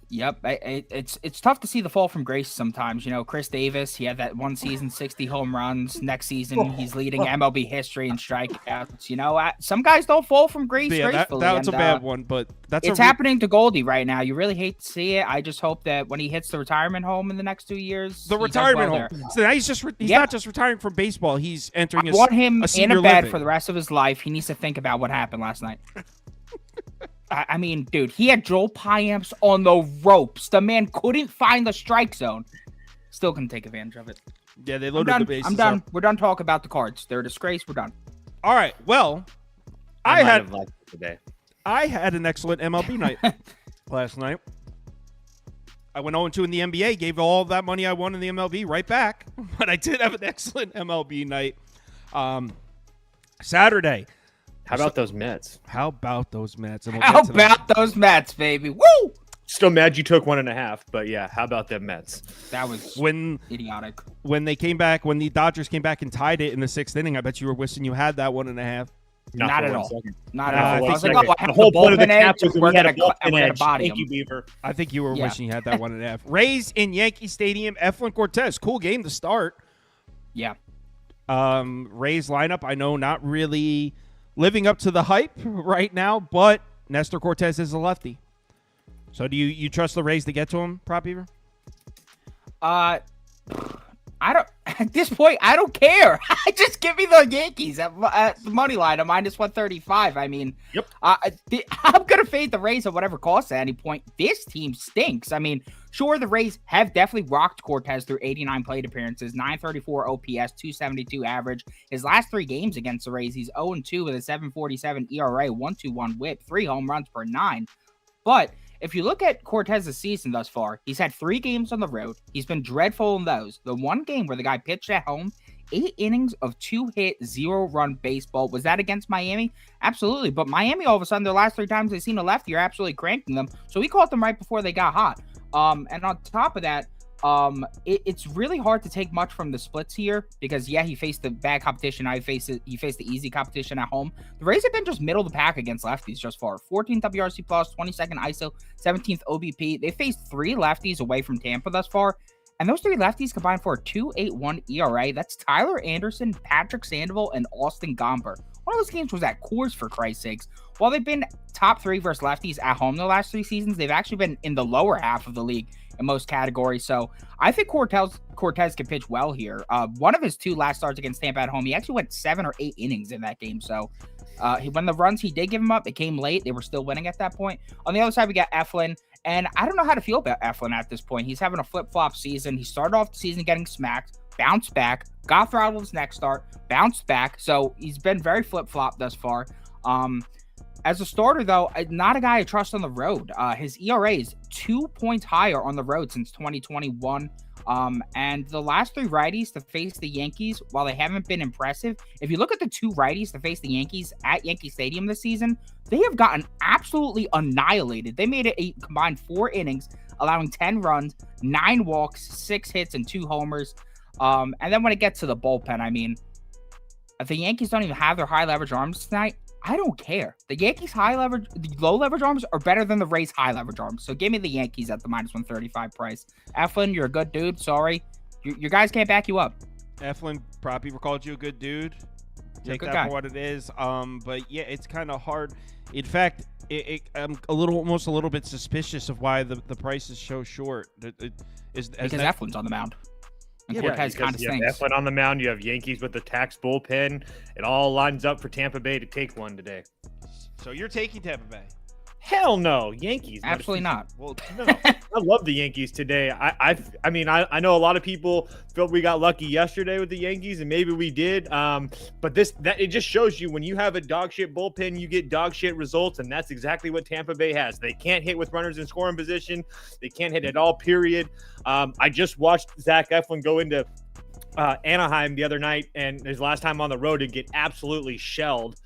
Yep, it's tough to see the fall from grace sometimes. You know, Chris Davis, he had that one season, 60 home runs. Next season, he's leading MLB history in strikeouts. You know, some guys don't fall from grace gracefully. That's a bad one, but it's happening to Goldie right now. You really hate to see it. I just hope that when he hits the retirement home in the next 2 years, the retirement home. So now he's not just retiring from baseball. He's entering. I want him in a bed living. for the rest of his life. He needs to think about what happened last night. I mean, dude, he had Joel Piamps on the ropes. The man couldn't find the strike zone. Still couldn't take advantage of it. Yeah, they loaded the bases. I'm done. Up. We're done talking about the Cards. They're a disgrace. We're done. All right. Well, I had an excellent MLB night last night. I went 0-2 in the NBA, gave all that money I won in the MLB right back. But I did have an excellent MLB night. Saturday. How about those Mets? How about those Mets? And How about those Mets, baby? Woo! Still mad you took 1.5, but yeah, how about them Mets? That was idiotic. When the Dodgers came back and tied it in the 6th inning, I bet you were wishing you had that 1.5. Not at all. Not at all. I I was like, I have the whole point of the bullpen cap edge. was We're we had going a bullpen to edge. body Thank you, him. Beaver. I think you were wishing you had that 1.5. Rays in Yankee Stadium. Eflin Cortez. Cool game to start. Yeah. Rays lineup, I know not really living up to the hype right now, but Nestor Cortez is a lefty. So do you trust the Rays to get to him, Prop Beaver? I don't. At this point, I don't care. Just give me the Yankees at the money line at -135. I mean, yep. I'm gonna fade the Rays at whatever cost at any point. This team stinks. I mean, sure, the Rays have definitely rocked Cortez through 89 plate appearances, 934 OPS, 272 average. His last 3 games against the Rays, he's 0-2 with a 7.47 ERA, 1.21 WHIP, 3 home runs per 9. But if you look at Cortez's season thus far, he's had 3 games on the road. He's been dreadful in those. The one game where the guy pitched at home, 8 innings of 2-hit, 0-run baseball. Was that against Miami? Absolutely. But Miami, all of a sudden, their last 3 times they've seen a lefty, are absolutely cranking them. So he caught them right before they got hot. And on top of that, it's really hard to take much from the splits here because, yeah, he faced the bad competition. Now he faced the easy competition at home. The Rays have been just middle of the pack against lefties just far. 14th WRC plus, 22nd ISO, 17th OBP. They faced 3 lefties away from Tampa thus far, and those 3 lefties combined for a 2.81 ERA. That's Tyler Anderson, Patrick Sandoval, and Austin Gomber. One of those games was at Coors, for Christ's sakes. While they've been top 3 versus lefties at home the last 3 seasons, they've actually been in the lower half of the league in most categories. So I think Cortez can pitch well here. One of his 2 last starts against Tampa at home, he actually went 7 or 8 innings in that game. So when the runs he did give him up, it came late. They were still winning at that point. On the other side, we got Eflin. And I don't know how to feel about Eflin at this point. He's having a flip-flop season. He started off the season getting smacked, bounced back, got throttled his next start, bounced back. So he's been very flip-flop thus far. As a starter, though, not a guy I trust on the road. His ERA is 2 points higher on the road since 2021. And the last 3 righties to face the Yankees, while they haven't been impressive, if you look at the 2 righties to face the Yankees at Yankee Stadium this season, they have gotten absolutely annihilated. They made it a combined 4 innings, allowing 10 runs, 9 walks, 6 hits, and 2 homers. And then when it gets to the bullpen, I mean, if the Yankees don't even have their high leverage arms tonight, I don't care. The Yankees the low leverage arms are better than the Rays high leverage arms. So give me the Yankees at the -135 price. Eflin, you're a good dude. Sorry. Your guys can't back you up. Eflin, Prop Beaver called you a good dude. Take that guy. for what it is. But yeah, it's kind of hard. In fact, I'm almost a little bit suspicious of why the price is so short. Because Eflin's on the mound. And Cortez kind of you have stinks. Eflin on the mound. You have Yankees with the tax bullpen. It all lines up for Tampa Bay to take one today. So you're taking Tampa Bay? Hell no, Yankees. Absolutely not. Well, No, I love the Yankees today. I mean, I know a lot of people felt we got lucky yesterday with the Yankees, and maybe we did. But it just shows you when you have a dog shit bullpen, you get dog shit results, and that's exactly what Tampa Bay has. They can't hit with runners in scoring position. They can't hit at all. Period. I just watched Zach Eflin go into Anaheim the other night, and his last time on the road, to get absolutely shelled.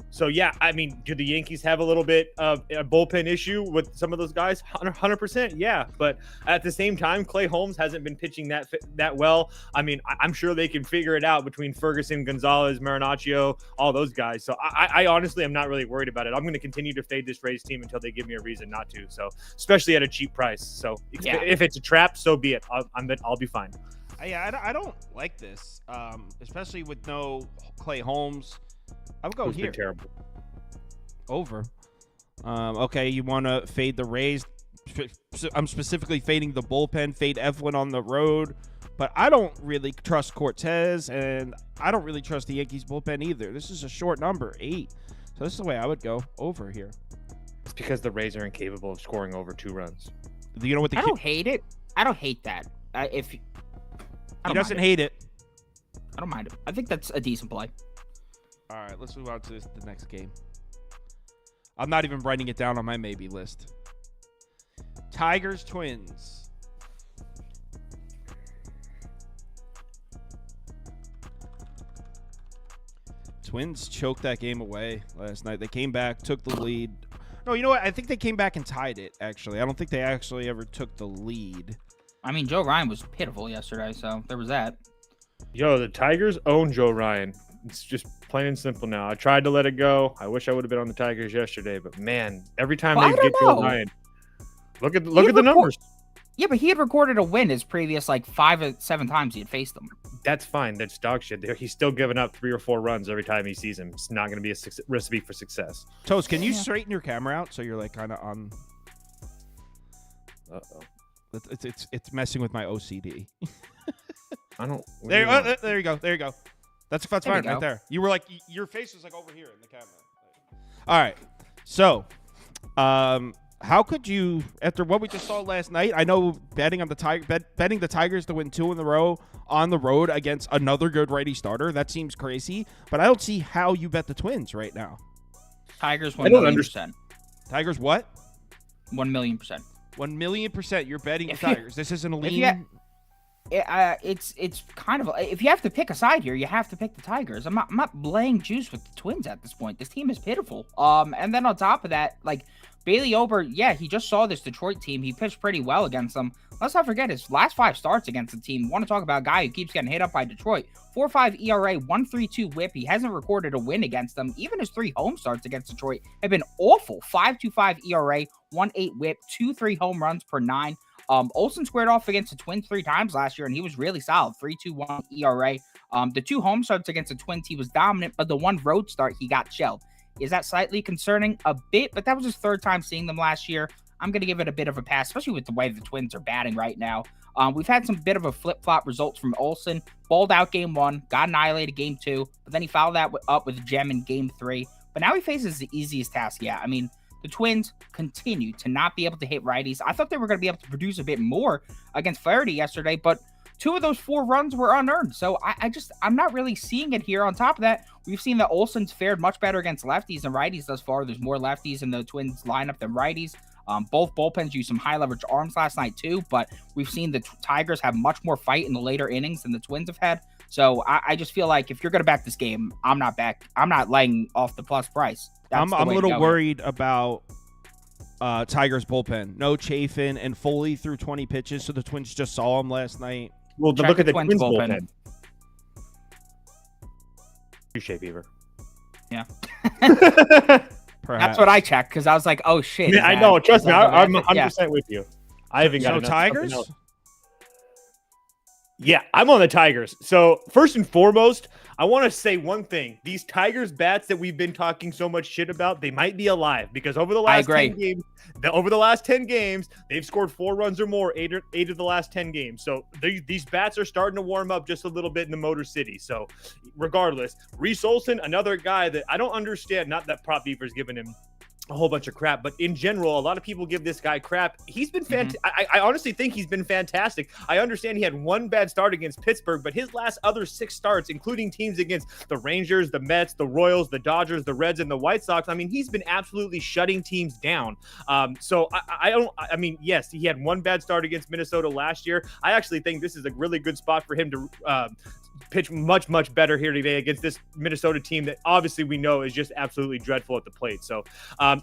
So yeah, I mean, do the Yankees have a little bit of a bullpen issue with some of those guys? 100%, yeah. But at the same time, Clay Holmes hasn't been pitching that well. I mean, I'm sure they can figure it out between Ferguson, Gonzalez, Marinaccio, all those guys. So I honestly am not really worried about it. I'm going to continue to fade this Rays team until they give me a reason not to. So especially at a cheap price. So if it's a trap, so be it. I'll be fine. Yeah, I don't like this, especially with no Clay Holmes. I would go Who's here. been terrible. Over. Okay, you want to fade the Rays. I'm specifically fading the bullpen, fade Eflin on the road. But I don't really trust Cortez, and I don't really trust the Yankees bullpen either. This is a short number, 8. So this is the way I would go, over here. It's because the Rays are incapable of scoring over 2 runs. You know what I don't hate it. I don't hate that. He doesn't hate it. I don't mind it. I think that's a decent play. All right, let's move on to the next game. I'm not even writing it down on my maybe list. Tigers Twins. Twins choked that game away last night. They came back, took the lead. No, you know what? I think they came back and tied it, actually. I don't think they actually ever took the lead. I mean, Joe Ryan was pitiful yesterday, so there was that. Yo, the Tigers own Joe Ryan. It's just plain and simple now. I tried to let it go. I wish I would have been on the Tigers yesterday, but man, every time they get Joe Ryan, look at the numbers. Yeah, but he had recorded a win his previous 5 or 7 times he had faced them. That's fine. That's dog shit. He's still giving up 3 or 4 runs every time he sees him. It's not going to be a recipe for success. Toast, can you straighten your camera out so you're kind of on? Uh-oh. It's messing with my OCD. I don't. There you go. There you go. That's fine right there. You were your face was over here in the camera. All right. So, how could you, after what we just saw last night? I know betting the Tigers to win 2 in a row on the road against another good righty starter, that seems crazy. But I don't see how you bet the Twins right now. Tigers 1,000,000%. Tigers what? 1,000,000%. 1,000,000% you're betting the Tigers. This isn't a lean. It's kind of, if you have to pick a side here, you have to pick the Tigers. I'm not laying juice with the Twins at this point. This team is pitiful. And then on top of that, Bailey Ober, yeah, he just saw this Detroit team. He pitched pretty well against them. Let's not forget his last 5 starts against the team. Want to talk about a guy who keeps getting hit up by Detroit. 4.5 ERA, 1.32 WHIP. He hasn't recorded a win against them. Even his 3 home starts against Detroit have been awful. 5.25 ERA, 1.8 WHIP, 2-3 home runs per 9. Olsen squared off against the Twins 3 times last year, and he was really solid. 3.21 ERA. The 2 home starts against the Twins, he was dominant, but the 1 road start, he got shelled. Is that slightly concerning? A bit, but that was his 3rd time seeing them last year. I'm going to give it a bit of a pass, especially with the way the Twins are batting right now. We've had some bit of a flip-flop results from Olsen. Balled out game 1, got annihilated game 2, but then he followed that up with Gem in game 3. But now he faces the easiest task. Yeah, I mean, the Twins continue to not be able to hit righties. I thought they were going to be able to produce a bit more against Flaherty yesterday, but 2 of those 4 runs were unearned. So I'm not really seeing it here. On top of that, we've seen that Olsen's fared much better against lefties than righties thus far. There's more lefties in the Twins lineup than righties. Both bullpens used some high leverage arms last night too, but we've seen the Tigers have much more fight in the later innings than the Twins have had. So I just feel like if you're going to back this game, I'm not laying off the plus price. I'm a little worried about Tigers bullpen. No Chafin, and Foley threw 20 pitches, so the Twins just saw him last night. Well, look at the Twins bullpen. Appreciate Beaver. Yeah. Perhaps. That's what I checked because I was like, oh shit. Yeah, I know. Trust me, I'm 100% with you. I haven't got So enough- Tigers? something else. Yeah, I'm on the Tigers. So first and foremost, I want to say one thing. These Tigers bats that we've been talking so much shit about, they might be alive because over the last 10 games, they've scored 4 runs or more, eight of the last 10 games. So these bats are starting to warm up just a little bit in the Motor City. So regardless, Reese Olson, another guy that I don't understand, not that Prop Beaver's given him a whole bunch of crap, but in general, a lot of people give this guy crap. He's been fantastic. I honestly think he's been fantastic. I understand he had 1 bad start against Pittsburgh, but his last other 6 starts, including teams against the Rangers, the Mets, the Royals, the Dodgers, the Reds, and the White Sox, I mean, he's been absolutely shutting teams down. So I mean, yes, he had 1 bad start against Minnesota last year. I actually think this is a really good spot for him to pitch much better here today against this Minnesota team that obviously we know is just absolutely dreadful at the plate. So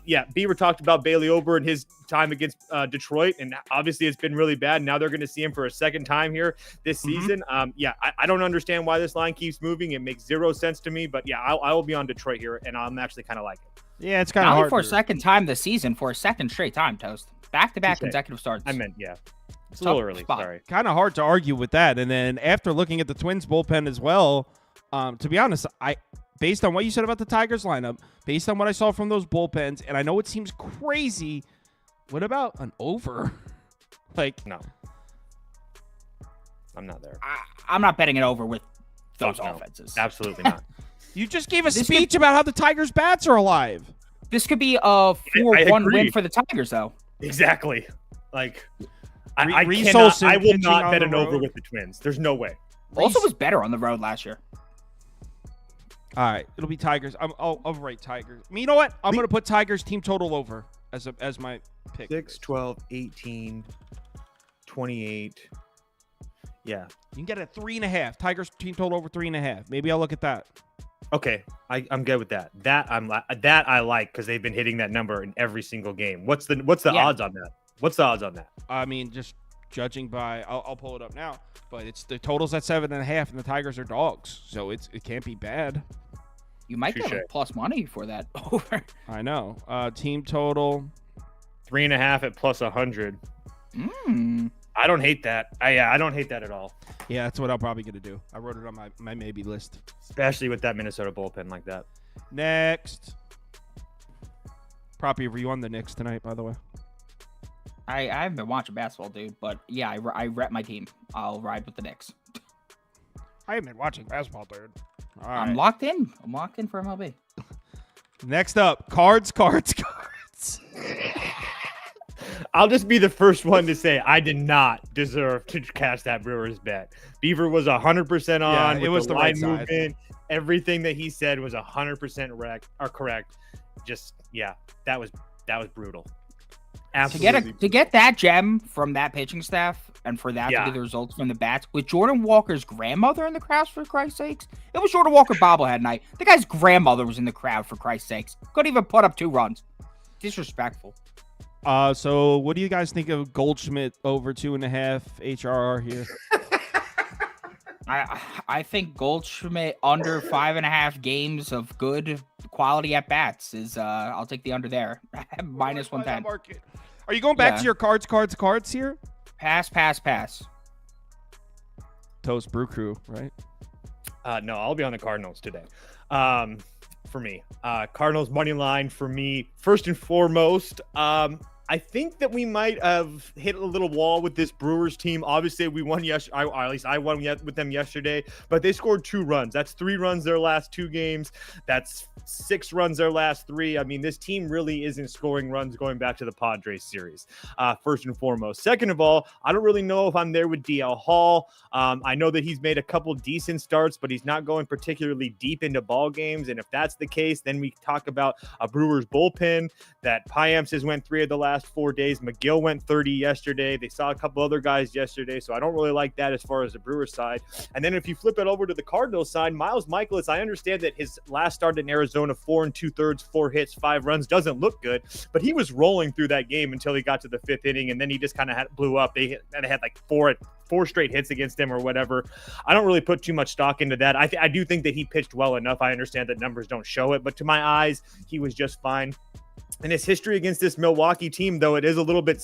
yeah, Beaver talked about Bailey Ober and his time against Detroit, and obviously it's been really bad. Now they're going to see him for a second time here this season. Yeah, I don't understand why this line keeps moving. It makes 0 sense to me, but yeah, I will be on Detroit here, and I'm actually kind of like it. Yeah, it's kind of Not hard. only for a second time this season, for a second straight time, Toast. Back-to-back consecutive starts. I meant, yeah. It's a little early, sorry. Kind of hard to argue with that. And then after looking at the Twins bullpen as well, to be honest, based on what you said about the Tigers lineup, based on what I saw from those bullpens, and I know it seems crazy, what about an over? Like, no. I'm not there. I'm not betting it over with those offenses. Absolutely not. You just gave a speech about how the Tigers bats are alive. This could be a 4-1 win for the Tigers, though. Exactly. Like, I will not bet an over with the Twins. There's no way. Also was better on the road last year. All right, it'll be Tigers. I'll write Tigers. I mean, you know what? I'm going to put Tigers team total over as my pick. 6, 12, 18, 28. Yeah. You can get a 3.5. Tigers team total over 3.5. Maybe I'll look at that. Okay, I'm good with that. That I like because they've been hitting that number in every single game. What's the odds on that? What's the odds on that? I mean, just judging by, I'll pull it up now, but it's the total's at 7.5, and the Tigers are dogs, so it can't be bad. You might get a plus money for that over. I know. Team total 3.5 at plus 100. I don't hate that. I don't hate that at all. Yeah, that's what I'm probably gonna do. I wrote it on my maybe list, especially with that Minnesota bullpen like that. Next, Proppy, were you on the Knicks tonight? By the way, I haven't been watching basketball, dude. But yeah, I rep my team. I'll ride with the Knicks. I haven't been watching basketball, dude. All right. I'm locked in. I'm locked in for MLB. Next up, cards. I'll just be the first one to say I did not deserve to cast that Brewers bet. Beaver was 100% on. Yeah, it was the line right side. movement. Everything that he said was 100% correct. Just that was brutal. Absolutely. To get that gem from that pitching staff and for that to be the results from the bats with Jordan Walker's grandmother in the crowd, for Christ's sakes. It was Jordan Walker bobblehead night. The guy's grandmother was in the crowd, for Christ's sakes. Couldn't even put up 2 runs. Disrespectful. So what do you guys think of Goldschmidt over 2.5 HRR here? I think Goldschmidt under 5.5 games of good quality at bats is I'll take the under there. Minus 110. Are you going back to your cards here? Pass. Toast Brew Crew, right? No, I'll be on the Cardinals today. For me, Cardinals money line for me. First and foremost, I think that we might have hit a little wall with this Brewers team. Obviously, we won yesterday. At least I won with them yesterday. But they scored 2 runs. That's 3 runs their last 2 games. That's 6 runs their last 3. I mean, this team really isn't scoring runs going back to the Padres series. First and foremost. Second of all, I don't really know if I'm there with DL Hall. I know that he's made a couple decent starts, but he's not going particularly deep into ball games. And if that's the case, then we talk about a Brewers bullpen that Piamps has went 3 of the last last 4 days. McGill went 30 yesterday. They saw a couple other guys yesterday, so I don't really like that as far as the Brewers side. And then if you flip it over to the Cardinals side, Miles Michaelis, I understand that his last start in Arizona, 4 2/3, 4 hits, 5 runs, doesn't look good, but he was rolling through that game until he got to the 5th inning, and then he just kind of blew up. They had like four straight hits against him or whatever. I don't really put too much stock into that. I do think that he pitched well enough. I understand that numbers don't show it, but to my eyes, he was just fine. And his history against this Milwaukee team, though, it is a little bit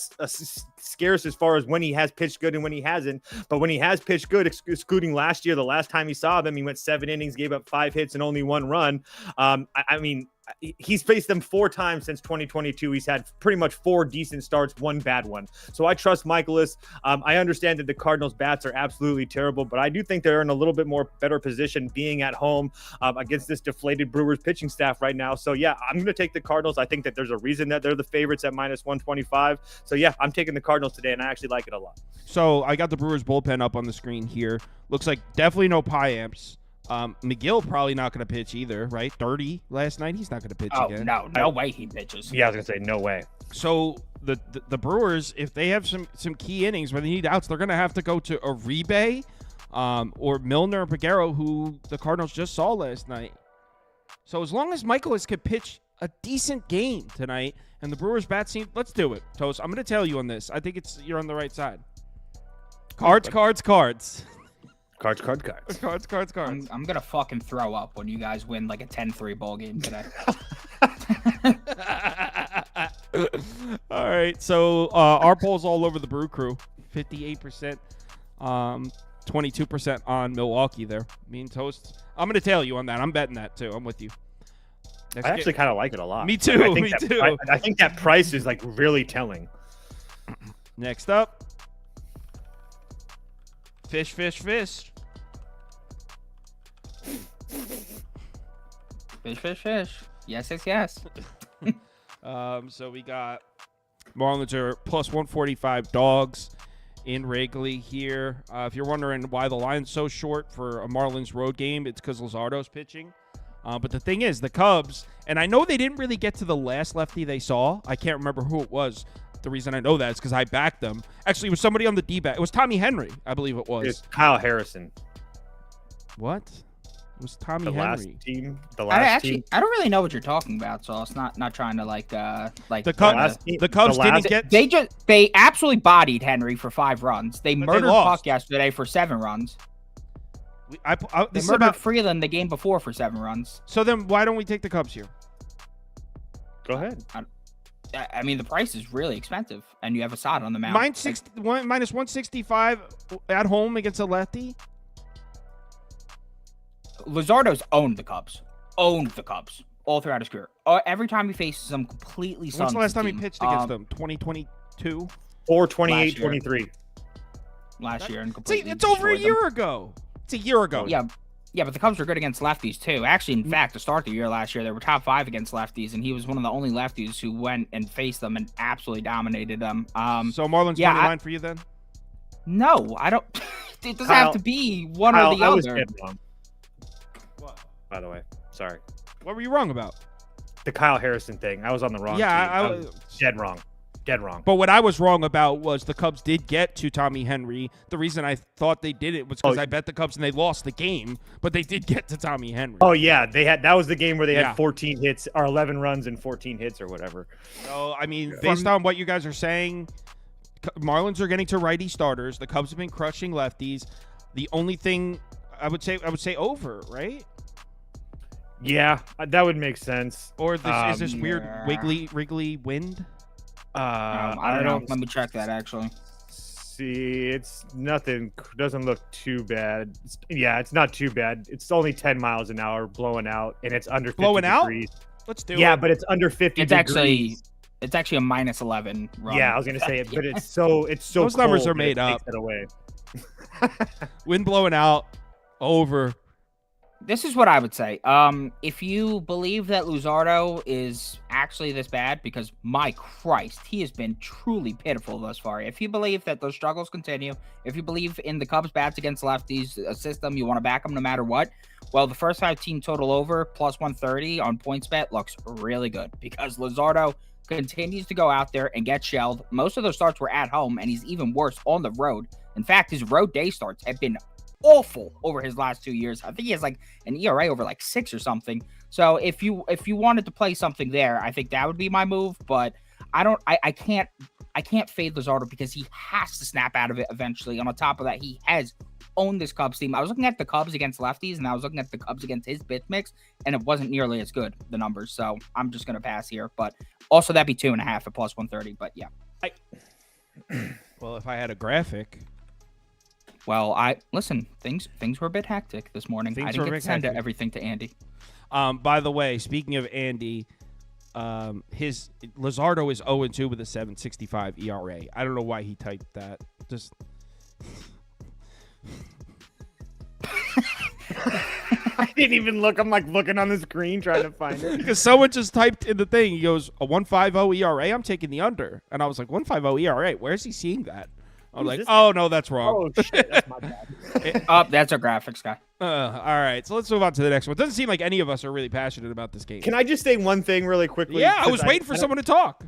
scarce as far as when he has pitched good and when he hasn't. But when he has pitched good, excluding last year, the last time he saw them, he went 7 innings, gave up 5 hits and only 1 run. I mean, he's faced them 4 times since 2022. He's had pretty much 4 decent starts, 1 bad one. So I trust Michaelis. I understand that the Cardinals bats are absolutely terrible, but I do think they're in a little bit more better position being at home against this deflated Brewers pitching staff right now. So yeah, I'm going to take the Cardinals. I think that there's a reason that they're the favorites at -125. So yeah, I'm taking the Cardinals today, and I actually like it a lot. So I got the Brewers bullpen up on the screen here. Looks like definitely no Piamps. McGill probably not going to pitch either, right? 30 last night. He's not going to pitch again. No way he pitches. Yeah, I was going to say no way. So the Brewers, if they have some key innings where they need outs, they're going to have to go to Uribe or Milner or Peguero, who the Cardinals just saw last night. So as long as Michaelis could pitch a decent game tonight and the Brewers bat team, let's do it, Toast. I'm going to tell you on this. I think you're on the right side. Cards. I'm gonna fucking throw up when you guys win like a 10-3 ball game today. All right, so our poll's all over the Brew Crew. 58%, 22% on Milwaukee there. Me and Toast. I'm gonna tell you on that. I'm betting that too. I'm with you. I actually kind of like it a lot. Me too. I think that price is like really telling. Next up. Fish. Fish. Yes. So we got Marlins are +145 dogs in Wrigley here. If you're wondering why the line's so short for a Marlins road game, it's because Luzardo's pitching. But the thing is, the Cubs, and I know they didn't really get to the last lefty they saw. I can't remember who it was. The reason I know that is because I backed them. Actually, it was somebody on the D-back. It was Tommy Henry, I believe it was. It's Kyle Harrison. What? It was Tommy Henry. Last team. I don't really know what you're talking about, so it's not trying to like the Cubs didn't get. They absolutely bodied Henry for 5 runs. They murdered Puck yesterday for 7 runs. They murdered Freeland the game before for 7 runs. So then why don't we take the Cubs here? Go ahead. I mean, the price is really expensive, and you have Assad on the mound. -165 at home against a lefty. Luzardo's owned the Cubs all throughout his career. Every time he faces some completely When's the last time he pitched against them? 2022 or 28-23 last year. And see, it's over a year ago. It's a year ago. Yeah, but the Cubs were good against lefties too. Actually, in fact, to start the year last year, they were top 5 against lefties, and he was one of the only lefties who went and faced them and absolutely dominated them. So Marlins money line for you then? No, I don't. It doesn't have to be one or the other. Dead wrong. What? By the way, sorry. What were you wrong about? The Kyle Harrison thing. I was on the wrong team. I was dead wrong. Dead wrong. But what I was wrong about was the Cubs did get to Tommy Henry. The reason I thought they did it was because I bet the Cubs and they lost the game, but they did get to Tommy Henry. Oh yeah, that was the game where they had 14 hits or 11 runs and 14 hits or whatever. So I mean, based on what you guys are saying, Marlins are getting to righty starters. The Cubs have been crushing lefties. The only thing I would say over, right? Yeah, that would make sense. Or is this weird Wrigley wind? I don't know. Let me check that actually. See, it's nothing. Doesn't look too bad. It's not too bad. It's only 10 miles an hour blowing out, and it's under 50 degrees. Let's do it. Yeah, but it's under 50 degrees. It's actually a -11 run. Yeah, I was gonna say it, but it's so those numbers are made up. Takes it away. Wind blowing out over. This is what I would say. If you believe that Luzardo is actually this bad, because my Christ, he has been truly pitiful thus far. If you believe that those struggles continue, if you believe in the Cubs bats against lefties, a system, you want to back them no matter what, well, the first 5 team total over +130 on PointsBet looks really good because Luzardo continues to go out there and get shelled. Most of those starts were at home, and he's even worse on the road. In fact, his road day starts have been awful over his last 2 years. I think he has like an ERA over like 6 or something. So if you wanted to play something there, I think that would be my move. But I can't fade Luzardo because he has to snap out of it eventually. And on top of that, he has owned this Cubs team. I was looking at the Cubs against lefties, and I was looking at the Cubs against his pitch mix, and it wasn't nearly as good, the numbers. So I'm just gonna pass here. But also that'd be 2.5 at plus 130. But yeah. Well, if I had a graphic. Well, things were a bit hectic this morning. I didn't get to send everything to Andy. By the way, speaking of Andy, his Luzardo is 0-2 with a 7.65 ERA. I don't know why he typed that. Just I didn't even look. I'm like looking on the screen trying to find it. Because someone just typed in the thing. He goes, a 1.50 ERA. I'm taking the under, and I was like, 1.50 ERA. Where is he seeing that? I was like, oh no, that's wrong. Oh shit, that's my bad. That's our graphics guy. All right, so let's move on to the next one. It doesn't seem like any of us are really passionate about this game. Can I just say one thing really quickly? Yeah, I was waiting for someone to talk.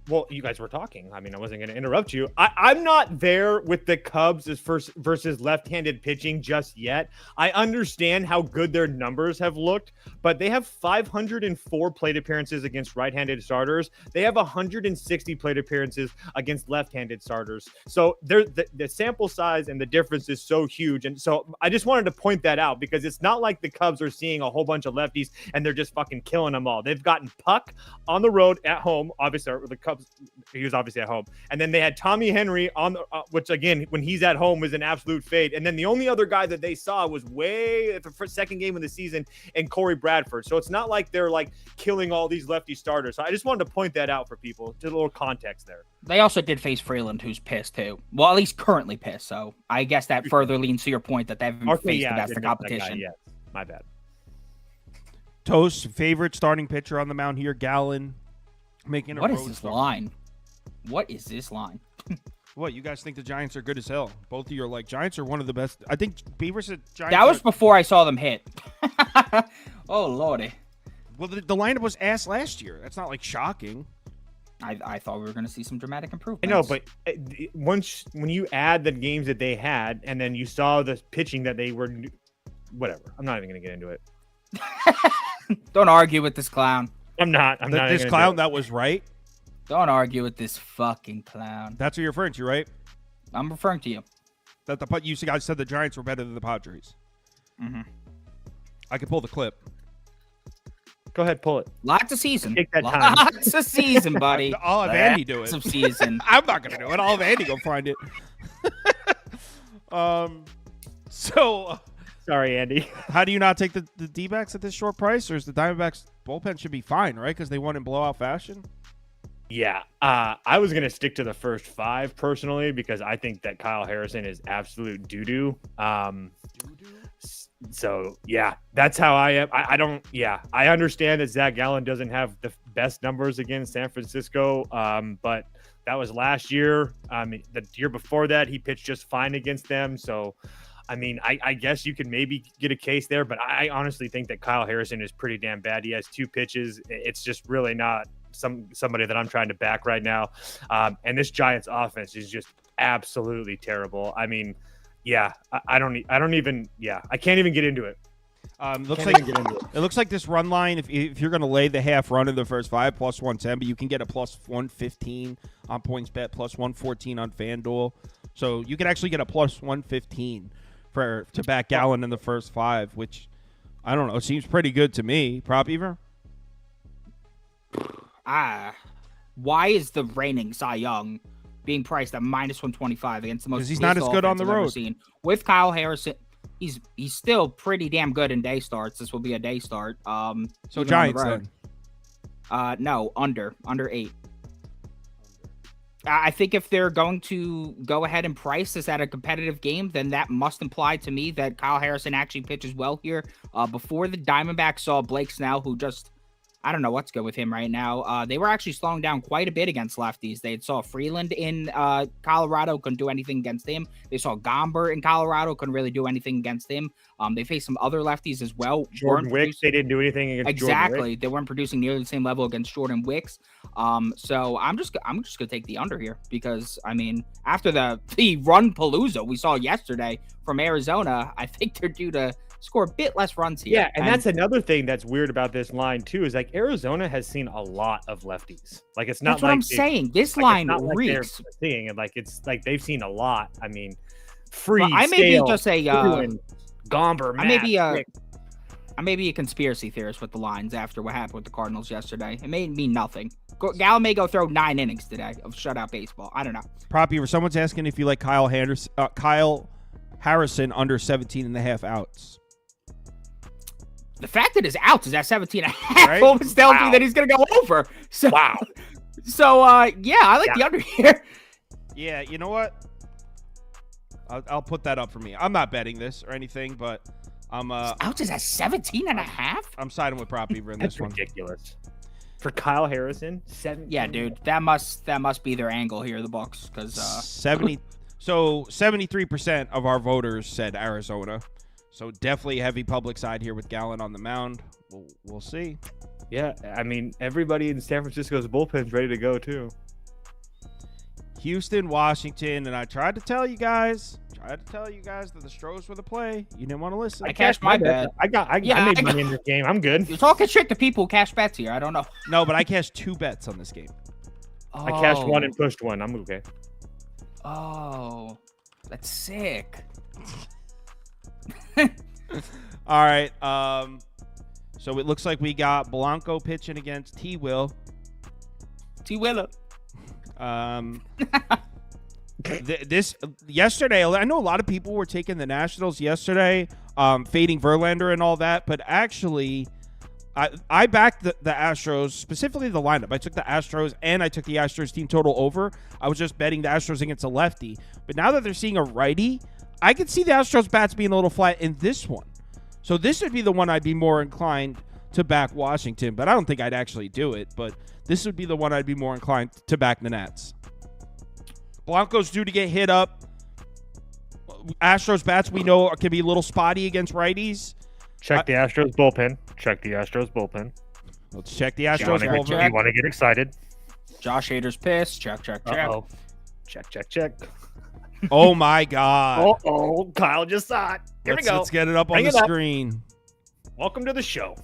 Well, you guys were talking. I mean, I wasn't going to interrupt you. I'm not there with the Cubs as versus left-handed pitching just yet. I understand how good their numbers have looked, but they have 504 plate appearances against right-handed starters. They have 160 plate appearances against left-handed starters. So the sample size and the difference is so huge. And so I just wanted to point that out because it's not like the Cubs are seeing a whole bunch of lefties and they're just fucking killing them all. They've gotten Puck on the road at home, obviously, the Cubs. He was obviously at home, and then they had Tommy Henry on the, which again, when he's at home, is an absolute fade. And then the only other guy that they saw was way at the second game of the season, and Corey Bradford. So it's not like they're like killing all these lefty starters. So I just wanted to point that out for people, to a little context there. They also did face Freeland, who's pissed too. Well, at least currently pissed. So I guess that further leans to your point that they haven't faced the best of the competition. Yes, my bad. Toast, favorite starting pitcher on the mound here, Gallen. Making what is this line? What is this line? What, you guys think the Giants are good as hell? Both of you are like, Giants are one of the best. I think Beaver said Giants. That was before I saw them hit. Oh, Lordy. Well, the lineup was ass last year. That's not like shocking. I thought we were going to see some dramatic improvements. I know, but when you add the games that they had and then you saw the pitching that they were, whatever. I'm not even going to get into it. Don't argue with this clown. I'm not. This clown that was right. Don't argue with this fucking clown. That's what you're referring to, right? I'm referring to you. That you guys said the Giants were better than the Padres. Mm-hmm. I can pull the clip. Go ahead, pull it. Lots of season. Take that time. Lots of season, buddy. I'll have Andy do it. Lots of season. I'm not gonna do it. I'll have Andy go find it. So. Sorry, Andy. How do you not take the D-backs at this short price, or is the Diamondbacks bullpen should be fine, right? Because they won in blowout fashion. Yeah, I was going to stick to the first 5 personally because I think that Kyle Harrison is absolute doo-doo. So, yeah, that's how I am. I understand that Zach Gallen doesn't have the best numbers against San Francisco, but that was last year. The year before that, he pitched just fine against them. So, I mean, I guess you could maybe get a case there, but I honestly think that Kyle Harrison is pretty damn bad. He has 2 pitches. It's just really not somebody that I'm trying to back right now. And this Giants offense is just absolutely terrible. I mean, yeah, I can't even get into it. It looks like this run line, if you're going to lay the half run in the first 5, plus 110, but you can get a plus 115 on PointsBet, plus 114 on FanDuel. So you can actually get a plus 115 to back Gallen in the first 5, which, I don't know, seems pretty good to me. Prop Beaver? Why is the reigning Cy Young being priced at minus 125 against the most? Because he's not as good on the road. With Kyle Harrison, he's still pretty damn good in day starts. This will be a day start. So Giants then? No, under 8. I think if they're going to go ahead and price this at a competitive game, then that must imply to me that Kyle Harrison actually pitches well here. Before the Diamondbacks saw Blake Snell, who just I don't know what's good with him right now. They were actually slowing down quite a bit against lefties. They saw Freeland in Colorado, couldn't do anything against him. They saw Gomber in Colorado, couldn't really do anything against him. They faced some other lefties as well. Jordan Wicks, they didn't do anything against exactly. They weren't producing nearly the same level against Jordan Wicks. So I'm just gonna take the under here because I mean after the run palooza we saw yesterday from Arizona, I think they're due to score a bit less runs here. Yeah, and that's another thing that's weird about this line too is like Arizona has seen a lot of lefties. Like it's not that's what I'm saying. This line reeks. Like seeing it like it's like they've seen a lot. I mean, Free. I may be just a Gomber. I may be a conspiracy theorist with the lines after what happened with the Cardinals yesterday. It may mean nothing. Gallo may go throw 9 innings today of shutout baseball. I don't know. Proppy, someone's asking if you like Kyle Harrison under 17.5 outs. The fact that his outs is at 17.5 right? almost tells me that he's going to go over. So, So, yeah, I like the under here. Yeah, you know what? I'll put that up for me. I'm not betting this or anything, but I'm outs is at 17.5? I'm siding with Prop Beaver in this one. Ridiculous. For Kyle Harrison, 7. Yeah, dude, that must be their angle here, the Bucks, because 73% of our voters said Arizona. So definitely a heavy public side here with Gallen on the mound. We'll see. Yeah, I mean, everybody in San Francisco's bullpen's ready to go, too. Houston, Washington, and I tried to tell you guys that the Stros were the play. You didn't want to listen. I cashed my bet. I made money in this game. I'm good. You're talking shit to people who cash bets here. I don't know. No, but I cashed 2 bets on this game. Oh. I cashed 1 and pushed 1. I'm okay. Oh, that's sick. All right. So it looks like we got Blanco pitching against T-Will. T-Willer. This yesterday, I know a lot of people were taking the Nationals yesterday, fading Verlander and all that, but actually, I backed the Astros, specifically the lineup. I took the Astros and I took the Astros team total over. I was just betting the Astros against a lefty, but now that they're seeing a righty, I could see the Astros bats being a little flat in this one. So this would be the one I'd be more inclined to back Washington, but I don't think I'd actually do it. But this would be the one I'd be more inclined to back the Nats. Blanco's due to get hit up. Astros bats we know can be a little spotty against righties. Check the Astros bullpen. Let's check the Astros bullpen. You want to get excited? Josh Hader's pissed. Check. Uh-oh. Check. Oh, my God. Uh-oh. Kyle just saw it. Here we go. Let's get it up on the screen. Welcome to the show.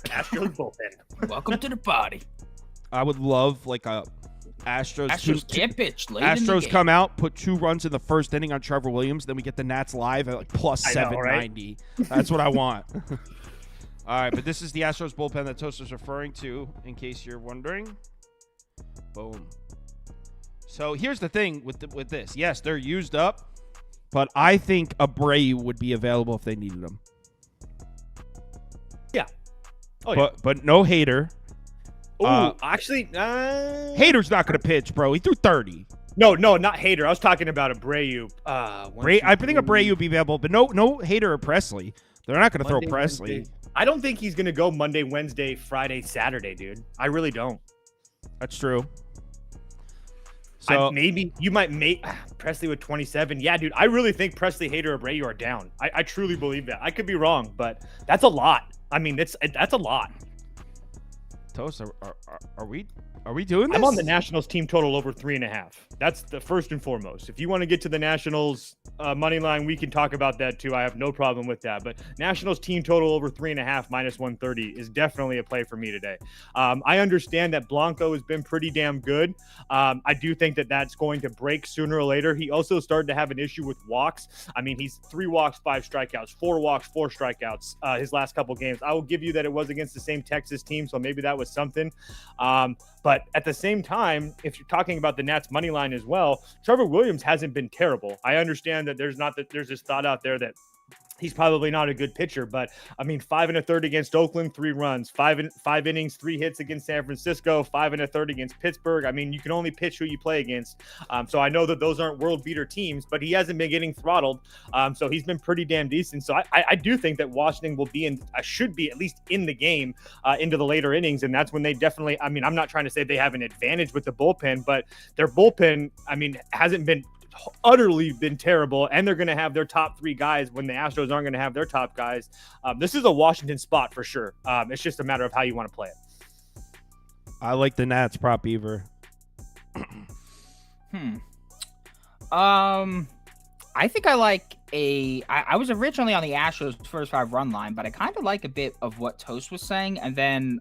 Astros bullpen. Welcome to the party. I would love like a Astros can't pitch late Astros in the game. come out, put 2 runs in the first inning on Trevor Williams, then we get the Nats live at like plus 790. Right? That's what I want. All right, but this is the Astros bullpen that Toaster's referring to, in case you're wondering. Boom. So here's the thing with this. Yes, they're used up, but I think Abreu would be available if they needed him. Yeah. Oh, yeah. But no Hader. Actually, Hader's not going to pitch, bro. He threw 30. No, not Hader. I was talking about Abreu. I think Abreu would be available, but no Hader or Presley. They're not going to throw Presley. Wednesday. I don't think he's going to go Monday, Wednesday, Friday, Saturday, dude. I really don't. That's true. So maybe you might make Presley with 27. Yeah, dude. I really think Presley, Hader, Abreu are down. I truly believe that. I could be wrong, but that's a lot. I mean, that's a lot. Toast, are we doing this? I'm on the Nationals team total over 3.5. That's the first and foremost. If you want to get to the Nationals money line, we can talk about that too. I have no problem with that. But Nationals team total over 3.5 minus 130 is definitely a play for me today. I understand that Blanco has been pretty damn good. I do think that that's going to break sooner or later. He also started to have an issue with walks. I mean, he's 3 walks, 5 strikeouts, 4 walks, 4 strikeouts his last couple games. I will give you that it was against the same Texas team, so maybe that was something. But at the same time, if you're talking about the Nats money line as well, Trevor Williams hasn't been terrible. I understand that there's this thought out there that he's probably not a good pitcher, but I mean, 5 1/3 against Oakland, 3 runs, 5 innings, 3 hits against San Francisco, 5 1/3 against Pittsburgh. I mean, you can only pitch who you play against. So I know that those aren't world beater teams, but he hasn't been getting throttled. So he's been pretty damn decent. So I do think that Washington will be should be at least in the game into the later innings. And that's when they definitely, I mean, I'm not trying to say they have an advantage with the bullpen, but their bullpen, I mean, hasn't been utterly been terrible, and they're going to have their top 3 guys when the Astros aren't going to have their top guys. This is a Washington spot for sure. It's just a matter of how you want to play it. I like the Nats prop, Beaver. I think I like I was originally on the Astros first 5 run line, but I kind of like a bit of what Toast was saying. And then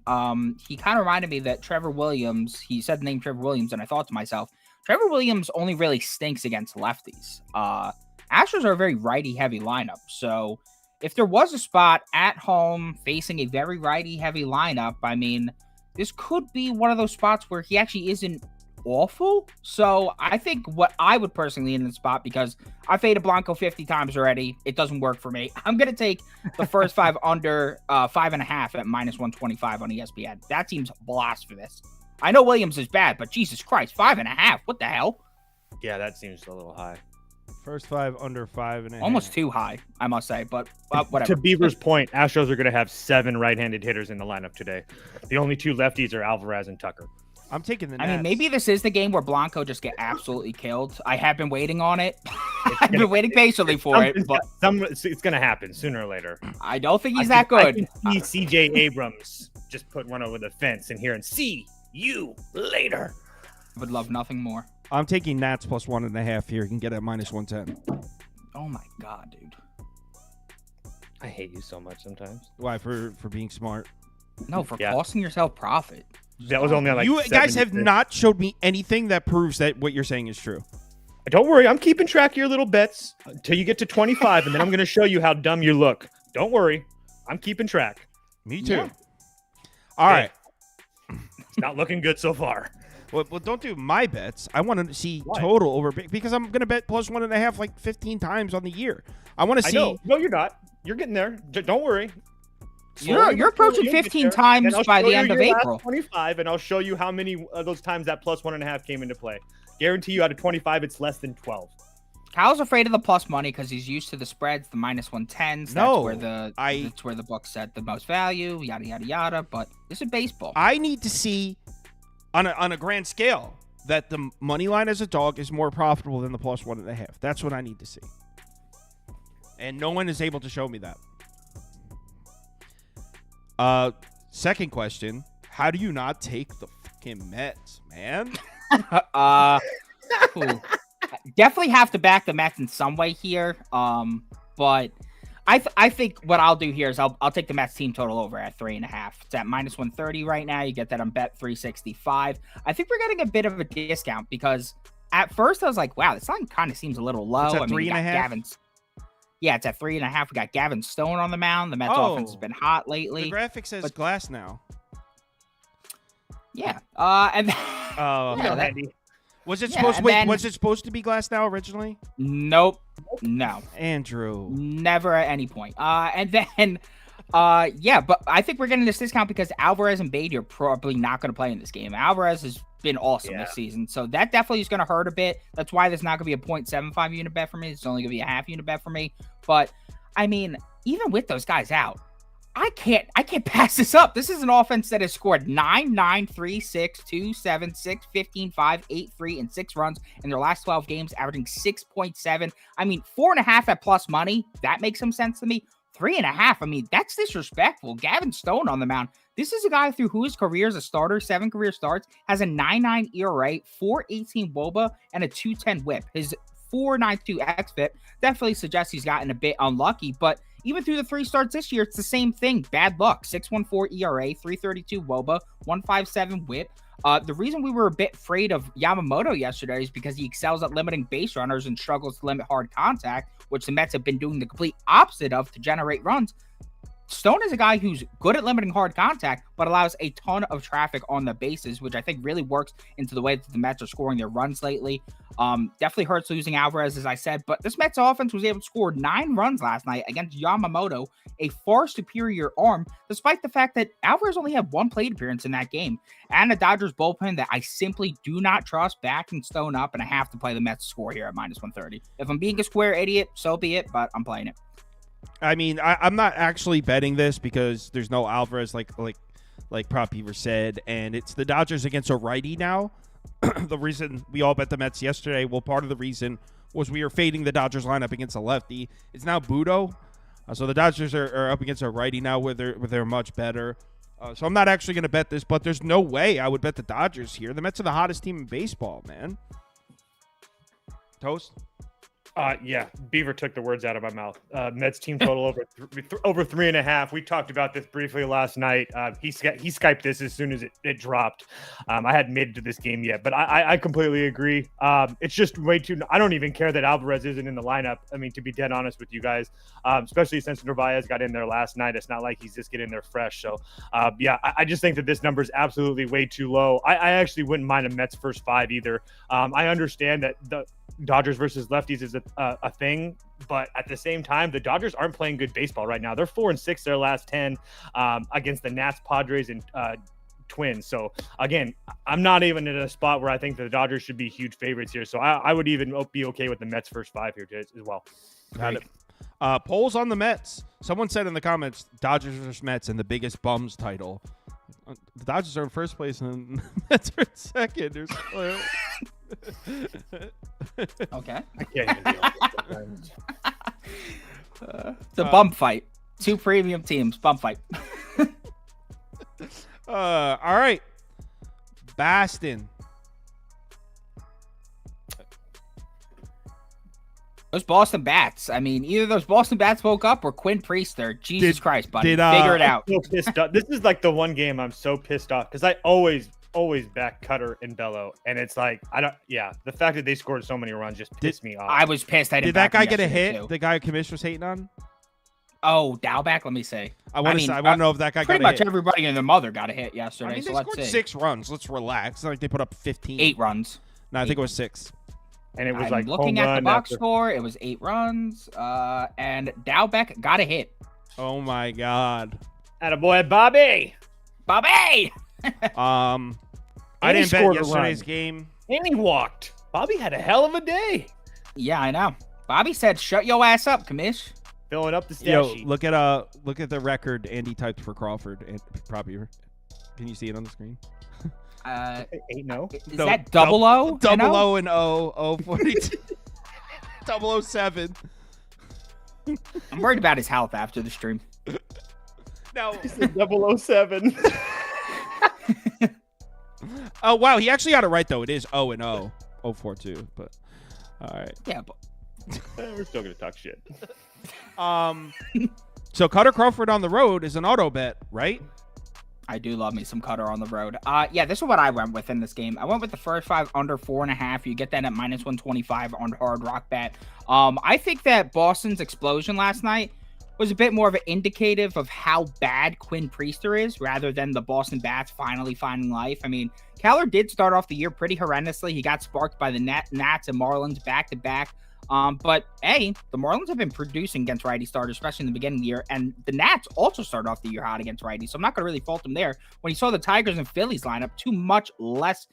he kind of reminded me that Trevor Williams, he said the name Trevor Williams, and I thought to myself, Trevor Williams only really stinks against lefties. Astros are a very righty-heavy lineup. So if there was a spot at home facing a very righty-heavy lineup, I mean, this could be one of those spots where he actually isn't awful. So I think what I would personally in the spot, because I faded Blanco 50 times already, it doesn't work for me. I'm going to take the first 5 under 5.5 at -125 on ESPN. That seems blasphemous. I know Williams is bad, but Jesus Christ, 5.5. What the hell? Yeah, that seems a little high. First 5 under 5.5. Almost too high, I must say, but whatever. To Beaver's point, Astros are going to have 7 right-handed hitters in the lineup today. The only 2 lefties are Alvarez and Tucker. I'm taking the Nats. I mean, maybe this is the game where Blanco just get absolutely killed. I have been waiting on it. I've been waiting patiently for it, but it's going to happen sooner or later. I don't think he's that good. I can see CJ Abrams just put one over the fence and here and see you later. Would love nothing more. I'm taking Nats plus 1.5 here. You can get at -110. Oh my God, dude. I hate you so much sometimes. Why? For being smart? No, for costing yourself profit. That was only on you guys have not showed me anything that proves that what you're saying is true. Don't worry, I'm keeping track of your little bets until you get to 25, and then I'm going to show you how dumb you look. Don't worry, I'm keeping track. Me too. Yeah. All right. It's not looking good so far. Well, don't do my bets. I want to see Why? total over because I'm going to bet plus 1.5 like 15 times on the year. I want to see. I know. No, you're not. You're getting there. Don't worry. You're approaching 15 times by the end of April. 25, and I'll show you how many of those times that plus 1.5 came into play. Guarantee you out of 25, it's less than 12. Kyle's afraid of the plus money because he's used to the spreads, the -110s. That's where the book set the most value, yada yada yada. But this is baseball. I need to see on a grand scale that the money line as a dog is more profitable than the plus 1.5. That's what I need to see, and no one is able to show me that. Second question: how do you not take the fucking Mets, man? Definitely have to back the Mets in some way here. But I think what I'll do here is I'll take the Mets team total over at 3.5. It's at -130 right now. You get that on bet 365. I think we're getting a bit of a discount because at first I was like, wow, this line kind of seems a little low. It's at I mean, 3.5. Yeah, it's at 3.5. We got Gavin Stone on the mound. The Mets offense has been hot lately. The graphic says glass now. Yeah. And was it supposed? Was it supposed to be glass now originally? Nope. No. Andrew. Never at any point. And then, but I think we're getting this discount because Alvarez and Beatty are probably not going to play in this game. Alvarez has been awesome this season, so that definitely is going to hurt a bit. That's why there's not going to be a 0.75 unit bet for me. It's only going to be a half unit bet for me. But I mean, even with those guys out, I can't pass this up. This is an offense that has scored 9, 9, 3, 6, 2, 7, 6, 15, 5, 8, 3, and 6 runs in their last 12 games, averaging 6.7. I mean, 4.5 at plus money. That makes some sense to me. 3.5. I mean, that's disrespectful. Gavin Stone on the mound. This is a guy through whose career as a starter, 7 career starts, has a 9.9 ERA, 4.18 WOBA, and a 2.10 WHIP. His 4.92 xFIP definitely suggests he's gotten a bit unlucky, but even through the 3 starts this year, it's the same thing. Bad luck. 6.14 ERA, 3.32 WOBA, 1.57 WHIP. The reason we were a bit afraid of Yamamoto yesterday is because he excels at limiting base runners and struggles to limit hard contact, which the Mets have been doing the complete opposite of to generate runs. Stone is a guy who's good at limiting hard contact, but allows a ton of traffic on the bases, which I think really works into the way that the Mets are scoring their runs lately. Definitely hurts losing Alvarez, as I said, but this Mets offense was able to score 9 runs last night against Yamamoto, a far superior arm, despite the fact that Alvarez only had 1 plate appearance in that game, and a Dodgers bullpen that I simply do not trust backing Stone up, and I have to play the Mets score here at -130. If I'm being a square idiot, so be it, but I'm playing it. I mean, I'm not actually betting this because there's no Alvarez, like Prop Beaver said, and it's the Dodgers against a righty now. The reason we all bet the Mets yesterday, well, part of the reason was we were fading the Dodgers lineup against a lefty. It's now Budo, so the Dodgers are up against a righty now where they're much better. So I'm not actually going to bet this, but there's no way I would bet the Dodgers here. The Mets are the hottest team in baseball, man. Toast? Yeah, Beaver took the words out of my mouth. Mets team total over 3.5. We talked about this briefly last night. He Skyped this as soon as it dropped. I hadn't made it to this game yet, but I completely agree. It's just way too. I don't even care that Alvarez isn't in the lineup. I mean, to be dead honest with you guys, especially since Narvaez got in there last night, it's not like he's just getting there fresh. So, yeah, I just think that this number is absolutely way too low. I actually wouldn't mind a Mets first 5 either. I understand that the Dodgers versus lefties is a thing, but at the same time, the Dodgers aren't playing good baseball right now. They're 4-6 their last 10 against the Nats, Padres, and Twins. So again, I'm not even in a spot where I think the Dodgers should be huge favorites here. So I would even be okay with the Mets first 5 here as well. Got it. Polls on the Mets. Someone said in the comments, Dodgers versus Mets and the biggest bums title. The Dodgers are in first place and the Mets are in second. Okay. I can't even deal with it. It's a bum fight. 2 premium teams, bum fight. All right. Baston. Those Boston Bats. I mean, either those Boston Bats woke up or Quinn Priester. Jesus Christ, buddy. Figure it out. I'm so pissed off. This is like the one game I'm so pissed off because I always back Cutter and Bello, and it's like the fact that they scored so many runs just pissed me off. I was pissed. Did that guy get a hit? Too. The guy Kamish was hating on? Oh, Dowback. Let me see. I want to know if that guy got a hit. Pretty much everybody and their mother got a hit yesterday. I mean, so they scored 6 runs. Let's relax. It's not like they put up 15. 8 runs. No, I think it was 6. And it was I'm looking at the box score. It was 8 runs. And Dowbeck got a hit. Oh my God. Attaboy, Bobby. Bobby. I didn't bet yesterday's game. And he walked. Bobby had a hell of a day. Yeah, I know. Bobby said, "Shut your ass up, Kamish." Filling up the stat sheet. Look at the record Andy typed for Crawford and Prop Beaver. Can you see it on the screen? 8-0. Is that double O? Double O and O 42. 007. I'm worried about his health after the stream. No. He said 007. Oh wow, he actually got it right though. It is O and O 042. But all right. Yeah, but we're still gonna talk shit. So Cutter Crawford on the road is an auto bet, right? I do love me some Cutter on the road. Yeah, this is what I went with in this game. I went with the first 5 under 4.5. You get that at -125 on Hard Rock Bet. I think that Boston's explosion last night was a bit more of an indicative of how bad Quinn Priester is rather than the Boston Bats finally finding life. I mean, Keller did start off the year pretty horrendously. He got sparked by the Nats and Marlins back-to-back. But the Marlins have been producing against righty starters, especially in the beginning of the year. And the Nats also started off the year hot against righties. So I'm not going to really fault them there. When you saw the Tigers and Phillies lineup, 2 much less,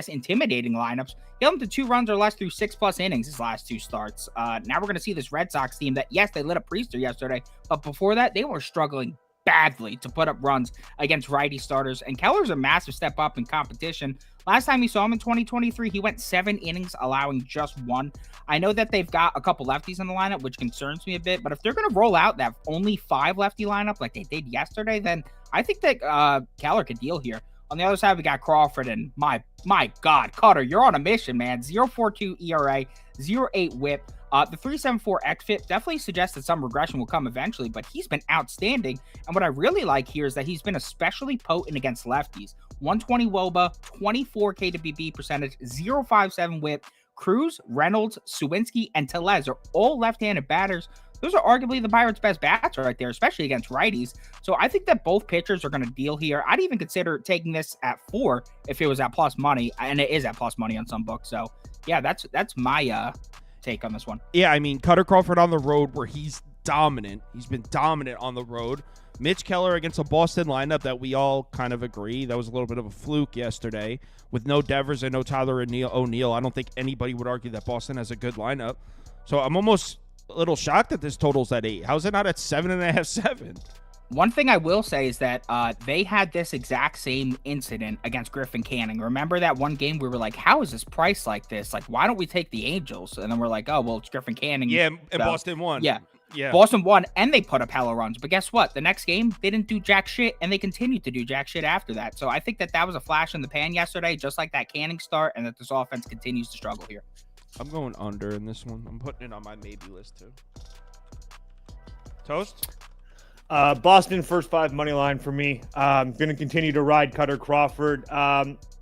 intimidating lineups. Held them to 2 runs or less through 6+ innings his last 2 starts. Now we're going to see this Red Sox team that, yes, they lit up Priester yesterday. But before that, they were struggling badly to put up runs against righty starters. And Keller's a massive step up in competition. Last time you saw him in 2023, he went 7 innings, allowing just 1. I know that they've got a couple lefties in the lineup, which concerns me a bit. But if they're going to roll out that only 5 lefty lineup like they did yesterday, then I think that Keller could deal here. On the other side, we got Crawford, and my God, Cutter, you're on a mission, man. 0.42 ERA, 0.8 WHIP. The 3.74 xFIP definitely suggests that some regression will come eventually, but he's been outstanding. And what I really like here is that he's been especially potent against lefties. 120 WOBA, 24 KWB percentage, 0.57 WHIP. Cruz, Reynolds, Sawinski, and Tellez are all left-handed batters. Those are arguably the Pirates' best bats right there, especially against righties. So I think that both pitchers are going to deal here. I'd even consider taking this at 4 if it was at plus money, and it is at plus money on some books. So yeah, that's my take on this one. Yeah, I mean, Cutter Crawford on the road where he's dominant. He's been dominant on the road. Mitch Keller against a Boston lineup that we all kind of agree. That was a little bit of a fluke yesterday with no Devers and no Tyler O'Neill. I don't think anybody would argue that Boston has a good lineup. So I'm almost a little shocked that this total's at 8. How's it not at 7.5, 7? One thing I will say is that they had this exact same incident against Griffin Canning. Remember that one game we were like, how is this price like this? Like, why don't we take the Angels? And then we're like, oh, well, it's Griffin Canning. Yeah, and Boston won. Yeah. Yeah. Boston won, and they put up hella runs. But guess what? The next game, they didn't do jack shit, and they continued to do jack shit after that. So I think that was a flash in the pan yesterday, just like that Canning start, and that this offense continues to struggle here. I'm going under in this one. I'm putting it on my maybe list, too. Toast? Boston first 5 money line for me. I'm going to continue to ride Cutter Crawford.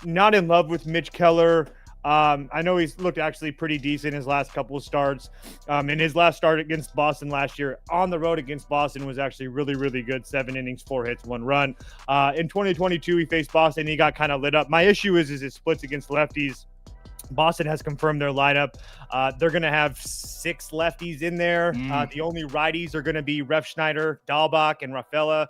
Not in love with Mitch Keller. I know he's looked actually pretty decent his last couple of starts. In his last start against Boston last year, on the road against Boston was actually really, really good. 7 innings, 4 hits, 1 run. In 2022, he faced Boston. He got kind of lit up. My issue is his splits against lefties. Boston has confirmed their lineup. They're going to have 6 lefties in there. The only righties are going to be Refschneider, Dahlbach, and Rafaela.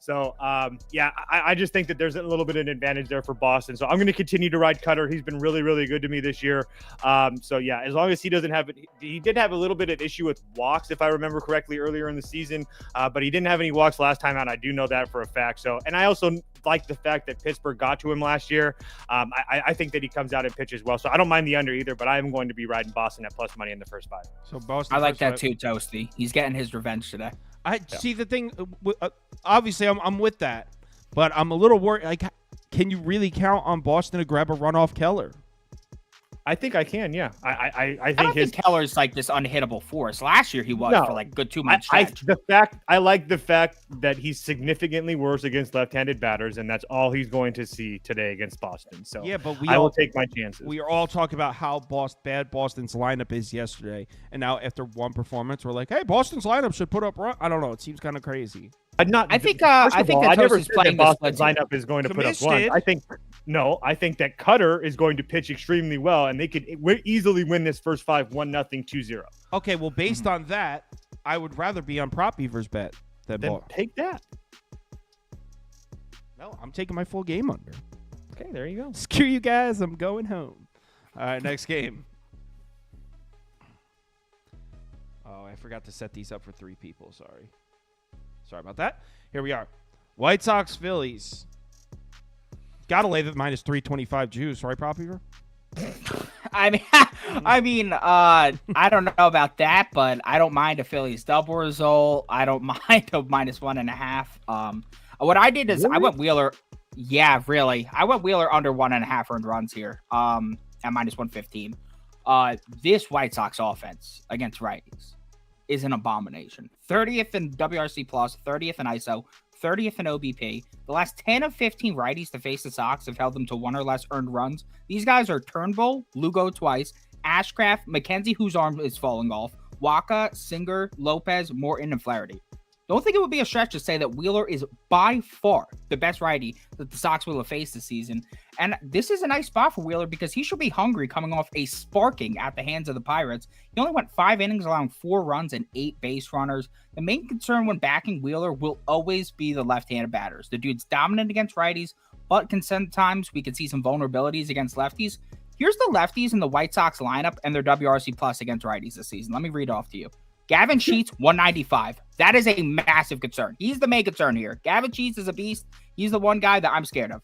So, I just think that there's a little bit of an advantage there for Boston. So I'm going to continue to ride Cutter. He's been really, really good to me this year. As long as he doesn't have it, he did have a little bit of issue with walks, if I remember correctly, earlier in the season. But he didn't have any walks last time out. I do know that for a fact. So, and I also like the fact that Pittsburgh got to him last year. I think that he comes out and pitches well. So I don't mind the under either, but I'm going to be riding Boston at plus money in the first 5. So Boston. I like that too, Toasty. He's getting his revenge today. See the thing. Obviously, I'm with that, but I'm a little worried. Like, can you really count on Boston to grab a run off Keller? I think I can. Yeah, I think Keller's like this unhittable force. Last year he was for like good 2 months. I like the fact that he's significantly worse against left-handed batters, and that's all he's going to see today against Boston. So yeah, but I will take my chances. We are all talking about how bad Boston's lineup is yesterday, and now after one performance, we're like, hey, Boston's lineup should put up run. I don't know. It seems kind of crazy. I think that Boston's Boston's lineup is going to put up runs. I think that Cutter is going to pitch extremely well, and they could easily win this first 5 1-0, 2-0. Okay, well, based on that, I would rather be on Prop Beaver's bet than then take that. No, I'm taking my full game under. Okay, there you go. Screw you guys. I'm going home. All right, next game. Oh, I forgot to set these up for 3 people. Sorry about that. Here we are. White Sox, Phillies. Got to lay the minus 325 juice, right, Prop Beaver? I mean, I don't know about that, but I don't mind a Phillies double result. I don't mind a minus 1.5. What I did is I went Wheeler. Yeah, really. I went Wheeler under 1.5 earned runs here. At minus 115. This White Sox offense against righties is an abomination. 30th in WRC plus, 30th in ISO, 30th in OBP. The last 10 of 15 righties to face the Sox have held them to 1 or less earned runs. These guys are Turnbull, Lugo twice, Ashcraft, McKenzie, whose arm is falling off, Waka, Singer, Lopez, Morton, and Flaherty. Don't think it would be a stretch to say that Wheeler is by far the best righty that the Sox will have faced this season. And this is a nice spot for Wheeler because he should be hungry coming off a sparking at the hands of the Pirates. He only went 5 innings, allowing 4 runs and 8 base runners. The main concern when backing Wheeler will always be the left-handed batters. The dude's dominant against righties, but sometimes we can see some vulnerabilities against lefties. Here's the lefties in the White Sox lineup and their WRC plus against righties this season. Let me read off to you. Gavin Sheets, 195. That is a massive concern. He's the main concern here. Gavin Sheets is a beast. He's the one guy that I'm scared of.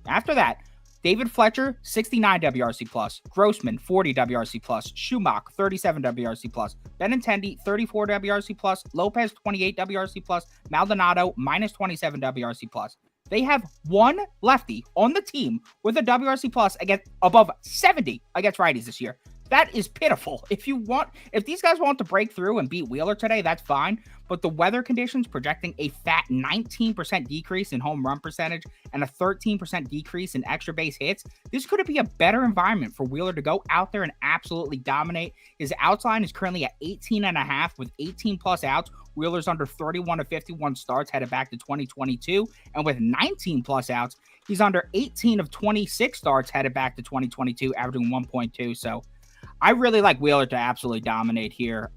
After that, David Fletcher, 69 WRC plus. Grossman, 40 WRC plus. Schumacher, 37 WRC plus. Benintendi, 34 WRC plus. Lopez, 28 WRC plus. Maldonado, minus 27 WRC plus. They have one lefty on the team with a WRC plus against above 70 against righties this year. That is pitiful. If these guys want to break through and beat Wheeler today, that's fine. But the weather conditions projecting a fat 19% decrease in home run percentage and a 13% decrease in extra base hits. This could be a better environment for Wheeler to go out there and absolutely dominate. His outs line is currently at 18.5 with 18 plus outs. Wheeler's under 31 of 51 starts headed back to 2022. And with 19 plus outs, he's under 18 of 26 starts headed back to 2022, averaging 1.2. So I really like Wheeler to absolutely dominate here.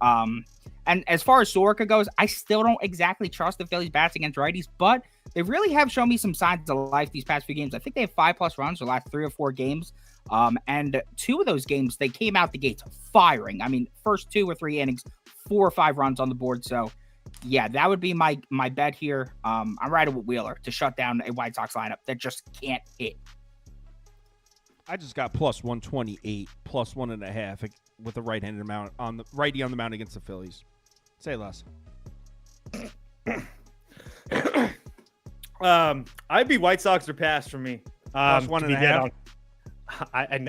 And as far as Soroka goes, I still don't exactly trust the Phillies bats against righties, but they really have shown me some signs of life these past few games. I think they have 5+ runs the last 3 or 4 games. And 2 of those games, they came out the gates firing. I mean, first 2 or 3 innings, 4 or 5 runs on the board. So yeah, that would be my bet here. I'm riding with Wheeler to shut down a White Sox lineup that just can't hit. I just got plus 128, plus 1.5 with the right-handed amount on the righty on the mound against the Phillies. Say less. I'd be White Sox or pass for me. Plus 1.5.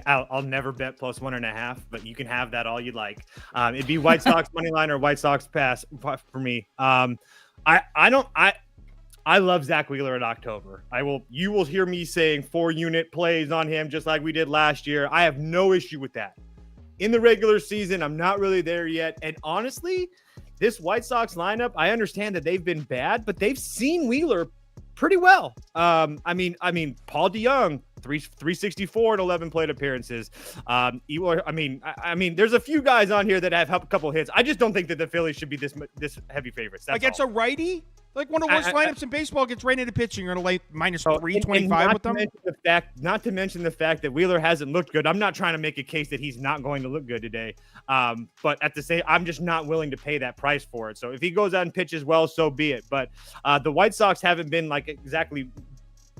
I'll never bet plus 1.5, but you can have that all you'd like. It'd be White Sox money line or White Sox pass for me. I love Zach Wheeler in October. You will hear me saying 4-unit plays on him just like we did last year. I have no issue with that. In the regular season, I'm not really there yet. And honestly, this White Sox lineup, I understand that they've been bad, but they've seen Wheeler pretty well. I mean, Paul DeYoung, 364 and 11 plate appearances. I mean, there's a few guys on here that have a couple hits. I just don't think that the Phillies should be this heavy favorites. That's against all. a righty? Like one of the worst lineups in baseball gets right into pitching. You're going to lay minus 325 with them? Not to mention the fact that Wheeler hasn't looked good. I'm not trying to make a case that he's not going to look good today. But at the same, I'm just not willing to pay that price for it. So if he goes out and pitches well, so be it. But the White Sox haven't been like exactly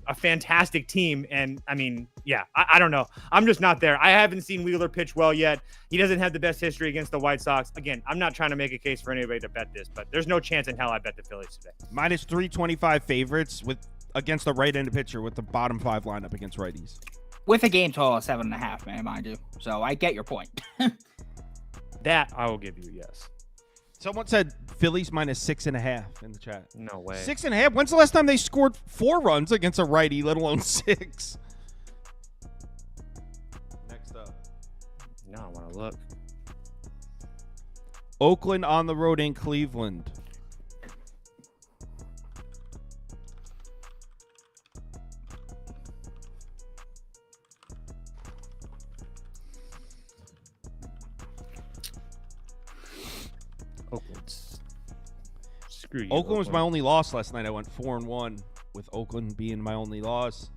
a fantastic team. And I mean, yeah, I don't know. I'm just not there. I haven't seen Wheeler pitch well yet. He doesn't have the best history against the White Sox. Again, I'm not trying to make a case for anybody to bet this, but there's no chance in hell I bet the Phillies today. Minus 325 favorites against the right-handed pitcher with the bottom 5 lineup against righties. With a game total of 7.5, man, mind you. So I get your point. That I will give you, yes. Someone said Phillies minus 6.5 in the chat. No way. 6.5? When's the last time they scored 4 runs against a righty, let alone 6? Next up. No, I want to look. Oakland on the road in Cleveland. Oakland was my only loss last night. I went 4-1 with Oakland being my only loss.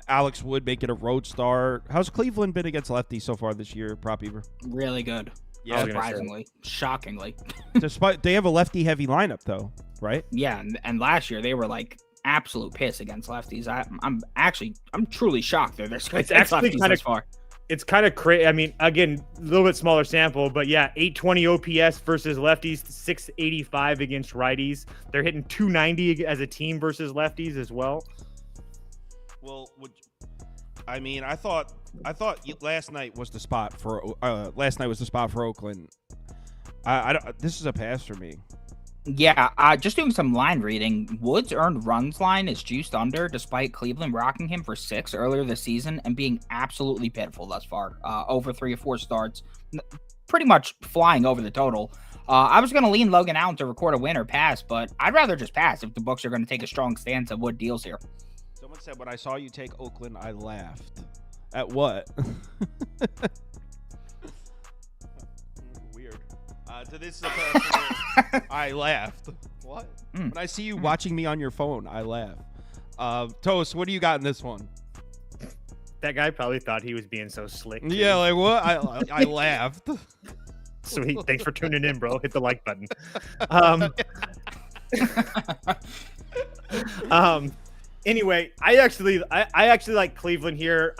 Alex Wood making a road start. How's Cleveland been against lefties so far this year, Prop Beaver? Really good. Yeah, surprisingly, shockingly. Despite they have a lefty-heavy lineup, though, right? Yeah, and last year they were like absolute piss against lefties. I'm truly shocked they're this good. It's actually kind of far. It's kind of crazy. I mean, again, a little bit smaller sample, but yeah, 820 OPS versus lefties, 685 against righties. They're hitting 290 as a team versus lefties as well. Well, I thought last night was the spot for Oakland. This is a pass for me. Yeah, just doing some line reading. Woods' earned runs line is juiced under, despite Cleveland rocking him for 6 earlier this season and being absolutely pitiful thus far. Over 3 or 4 starts, pretty much flying over the total. I was going to lean Logan Allen to record a win or pass, but I'd rather just pass if the books are going to take a strong stance of Wood deals here. Someone said, when I saw you take Oakland, I laughed. At what? Weird. To this is a pass. I laughed. What? When I see you watching me on your phone, I laugh. Toast, what do you got in this one? That guy probably thought he was being so slick. Too. Yeah, like what? I laughed. Sweet. Thanks for tuning in, bro. Hit the like button. Anyway, I actually like Cleveland here.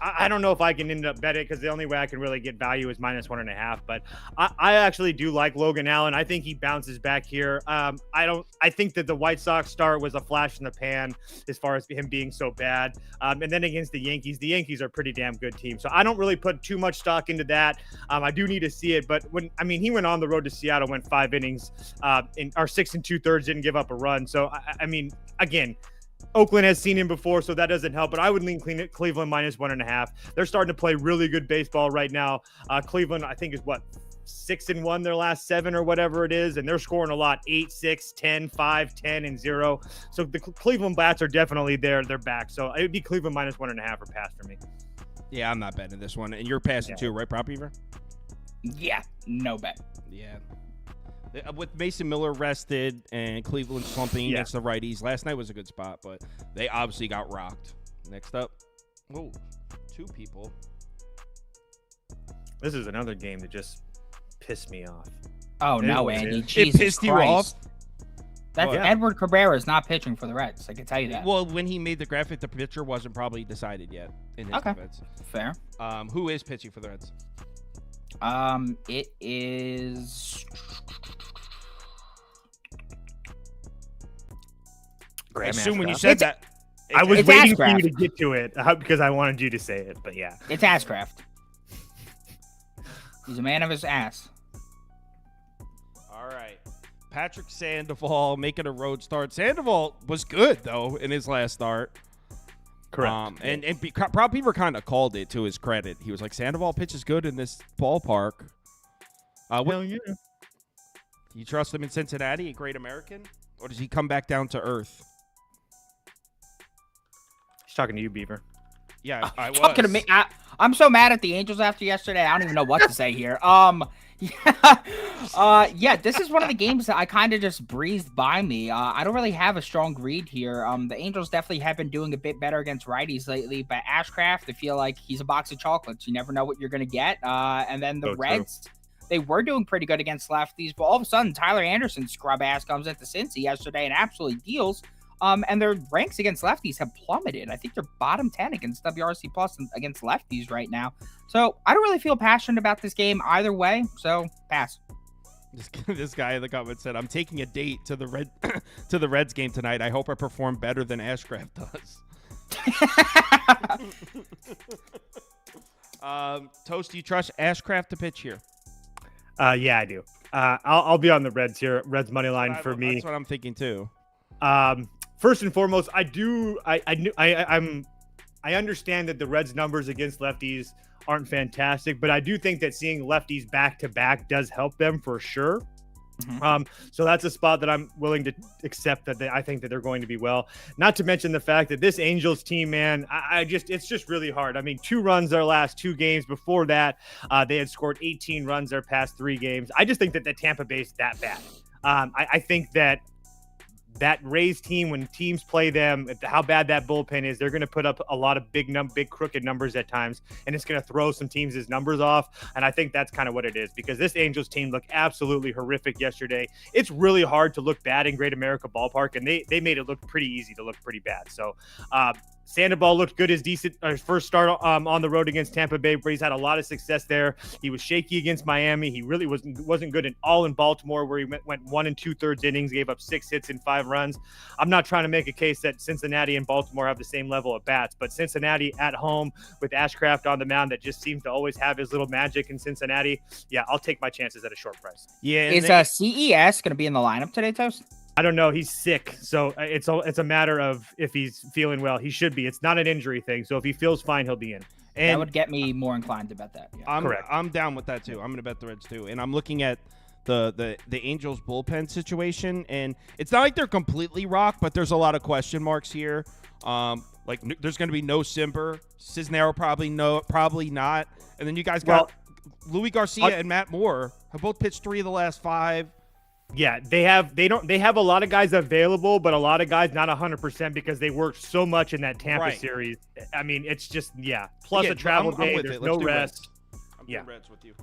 I don't know if I can end up betting because the only way I can really get value is -1.5. But I actually do like Logan Allen. I think he bounces back here. I think that the White Sox start was a flash in the pan as far as him being so bad. And then against the Yankees are a pretty damn good team. So I don't really put too much stock into that. I do need to see it. But he went on the road to Seattle, went 5 innings, in our 6 2/3, didn't give up a run. So again, Oakland has seen him before, so that doesn't help. But I would lean Cleveland -1.5. They're starting to play really good baseball right now. Cleveland, I think, is 6-1 their last 7 or whatever it is, and they're scoring a lot: 8, 6, 10, 5, 10, and 0. So the Cleveland bats are definitely there. They're back. So it would be Cleveland -1.5 or pass for me. Yeah, I'm not betting this one, and you're passing too, right, Prop Beaver? Yeah, no bet. Yeah. With Mason Miller rested and Cleveland slumping against the righties, last night was a good spot, but they obviously got rocked. Next up, 2 people. This is another game that just pissed me off. Oh, no, It Andy. is. Jesus It pissed you off? That's Edward Cabrera is not pitching for the Reds. I can tell you that. Well, when he made the graphic, the pitcher wasn't probably decided yet in his defense. Fair. Who is pitching for the Reds? It is. I assume when you said that. I was it's waiting for Ashcraft. you to get to it because I wanted you to say it, but yeah. It's Ashcraft. He's a man of his ass. All right. Patrick Sandoval making a road start. Sandoval was good, though, in his last start. Correct. And Prop Beaver kind of called it to his credit. He was like, Sandoval pitches good in this ballpark. Hell yeah. You trust him in Cincinnati, a great American? Or does he come back down to earth? He's talking to you, Beaver. Yeah, I was. Talking to me. I'm so mad at the Angels after yesterday. I don't even know what to say here. This is one of the games that I kind of just breezed by me. I don't really have a strong read here. The Angels definitely have been doing a bit better against righties lately, but Ashcraft, I feel like he's a box of chocolates. You never know what you're going to get. And then the Reds, they were doing pretty good against lefties, but all of a sudden, Tyler Anderson's scrub ass comes into Cincy yesterday and absolutely deals. And their ranks against lefties have plummeted. I think they're bottom 10 against WRC plus against lefties right now. So I don't really feel passionate about this game either way. So pass. This guy in the comments said, "I'm taking a date to the to the Reds game tonight. I hope I perform better than Ashcraft does." Toast, do you trust Ashcraft to pitch here? Yeah, I do. I'll be on the Reds here. Reds money line for me. That's what I'm thinking too. First and foremost, I understand that the Reds numbers against lefties aren't fantastic, but I do think that seeing lefties back to back does help them for sure. Mm-hmm. So that's a spot that I'm willing to accept that I think that they're going to be well. Not to mention the fact that this Angels team, man, it's just really hard. 2 runs their last 2 games. Before that, they had scored 18 runs their past 3 games. I just think that the Tampa Bay is that bad. I think that Rays team, when teams play them, how bad that bullpen is, they're going to put up a lot of big crooked numbers at times, and it's going to throw some teams' numbers off. And I think that's kind of what it is, because this Angels team looked absolutely horrific yesterday. It's really hard to look bad in Great America Ballpark, and they made it look pretty easy to look pretty bad. So Sandoval looked good his first start on the road against Tampa Bay, where he's had a lot of success there. He was shaky against Miami. He really wasn't good in Baltimore, where he went 1 2/3 innings, gave up 6 hits and 5 runs. I'm not trying to make a case that Cincinnati and Baltimore have the same level of bats, but Cincinnati at home with Ashcraft on the mound, that just seems to always have his little magic in Cincinnati. Yeah, I'll take my chances at a short price. Yeah. Is CES going to be in the lineup today, Toast? I don't know. He's sick, so it's a matter of if he's feeling well. He should be. It's not an injury thing, so if he feels fine, he'll be in. And that would get me more inclined to bet that. Yeah. Correct. I'm down with that too. I'm going to bet the Reds too, and I'm looking at the Angels bullpen situation, and it's not like they're completely rocked, but there's a lot of question marks here. There's going to be no Simber, Cisnero probably not, and then you guys got Louis Garcia and Matt Moore have both pitched 3 of the last 5. Yeah, they have a lot of guys available, but a lot of guys not 100% because they worked so much in that Tampa series. It's just Plus a travel day, there's no rest. I'm doing Reds with you.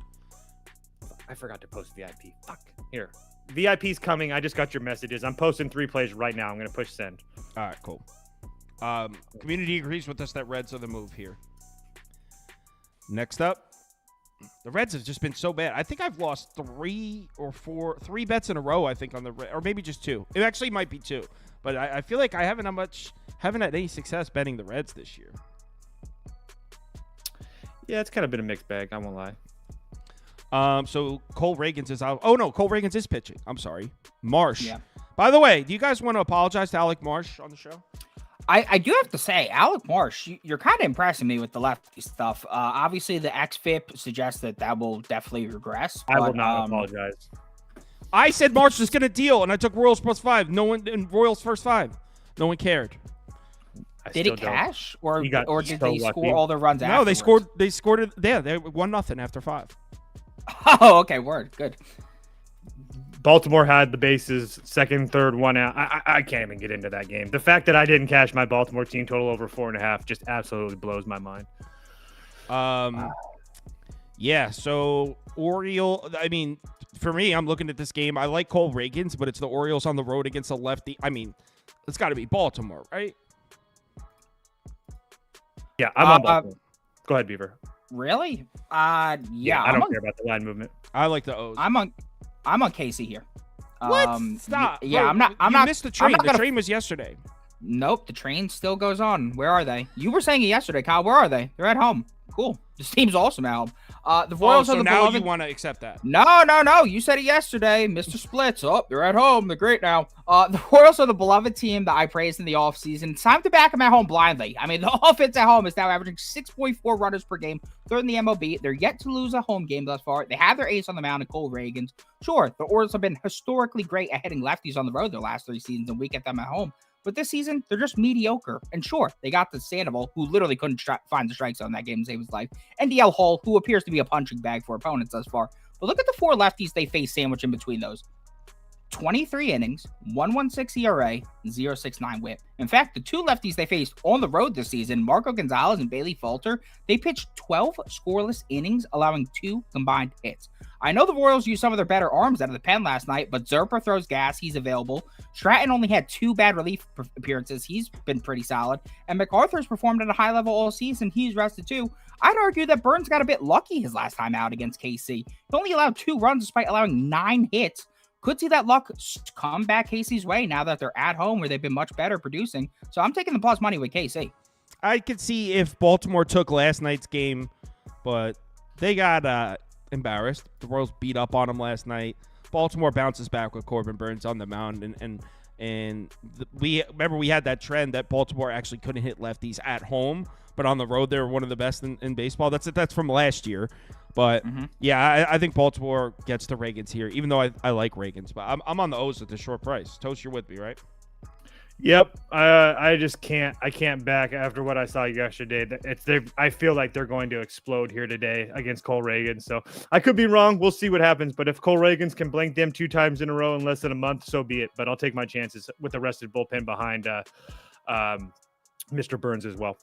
I forgot to post VIP. Fuck. Here. VIP's coming. I just got your messages. I'm posting 3 plays right now. I'm going to push send. All right, cool. Community agrees with us that Reds are the move here. Next up, the Reds have just been so bad. I think I've lost three bets in a row, I think, on the Reds, or maybe just 2. It actually might be 2. But I feel like I haven't had any success betting the Reds this year. Yeah, it's kind of been a mixed bag. I won't lie. So Cole Reagans is out. Oh, no, Cole Reagans is pitching. I'm sorry. Marsh. Yeah. By the way, do you guys want to apologize to Alec Marsh on the show? I do have to say, Alec Marsh, you're kind of impressing me with the lefty stuff. Obviously, the XFIP suggests that will definitely regress. I will not apologize. I said Marsh was going to deal, and I took Royals +5. No one in Royals first 5. No one cared. Did it cash, or did so they lucky. score all their runs? No, they afterwards? scored it. Yeah, they 1-0 after 5. Oh, okay, word, good. Baltimore had the bases, second, third, 1 out. I can't even get into that game. The fact that I didn't cash my Baltimore team total over 4.5 just absolutely blows my mind. Yeah, so I mean, for me, I'm looking at this game. I like Cole Reagans, but it's the Orioles on the road against a lefty. I mean, it's got to be Baltimore, right? Yeah, I'm on Baltimore. Go ahead, Beaver. Really? Yeah. I don't care about the line movement. I like the O's. I'm on Casey here. What? Stop. Yeah, Bro, I'm not. Missed the train. The train was yesterday. Nope, the train still goes on. Where are they? You were saying it yesterday, Kyle. Where are they? They're at home. Cool. This team's awesome at home. The Royals are the now beloved... you want to accept that? No. You said it yesterday, Mr. Splits. Oh, they're at home. They're great now. The Royals are the beloved team that I praised in the offseason. It's time to back them at home blindly. I mean, the offense at home is now averaging 6.4 runners per game. Third in the MLB. They're yet to lose a home game thus far. They have their ace on the mound in Cole Reagans. Sure, the Orioles have been historically great at hitting lefties on the road their last 3 seasons, and we get them at home. But this season, they're just mediocre. And sure, they got the Sandoval, who literally couldn't find the strike zone that game to save his life, and DL Hall, who appears to be a punching bag for opponents thus far. But look at the 4 lefties they face sandwiched in between those. 23 innings, 1.16 ERA, 0.69 whip. In fact, the 2 lefties they faced on the road this season, Marco Gonzalez and Bailey Falter, they pitched 12 scoreless innings, allowing 2 combined hits. I know the Royals used some of their better arms out of the pen last night, but Zerper throws gas. He's available. Stratton only had 2 bad relief appearances. He's been pretty solid. And MacArthur's performed at a high level all season. He's rested too. I'd argue that Burns got a bit lucky his last time out against KC. He only allowed 2 runs despite allowing 9 hits. Could see that luck come back Casey's way now that they're at home where they've been much better producing. So I'm taking the plus money with KC. I could see if Baltimore took last night's game, but they got embarrassed. The Royals beat up on them last night. Baltimore bounces back with Corbin Burns on the mound, we had that trend that Baltimore actually couldn't hit lefties at home, but on the road they were one of the best in baseball. That's from last year. But, yeah, I think Baltimore gets the Reagans here, even though I like Reagans. But I'm on the O's at the short price. Toast, you're with me, right? Yep. I just can't. I can't back after what I saw yesterday. I feel like they're going to explode here today against Cole Reagans. So I could be wrong. We'll see what happens. But if Cole Reagans can blank them 2 times in a row in less than a month, so be it. But I'll take my chances with the rested bullpen behind Mr. Burns as well.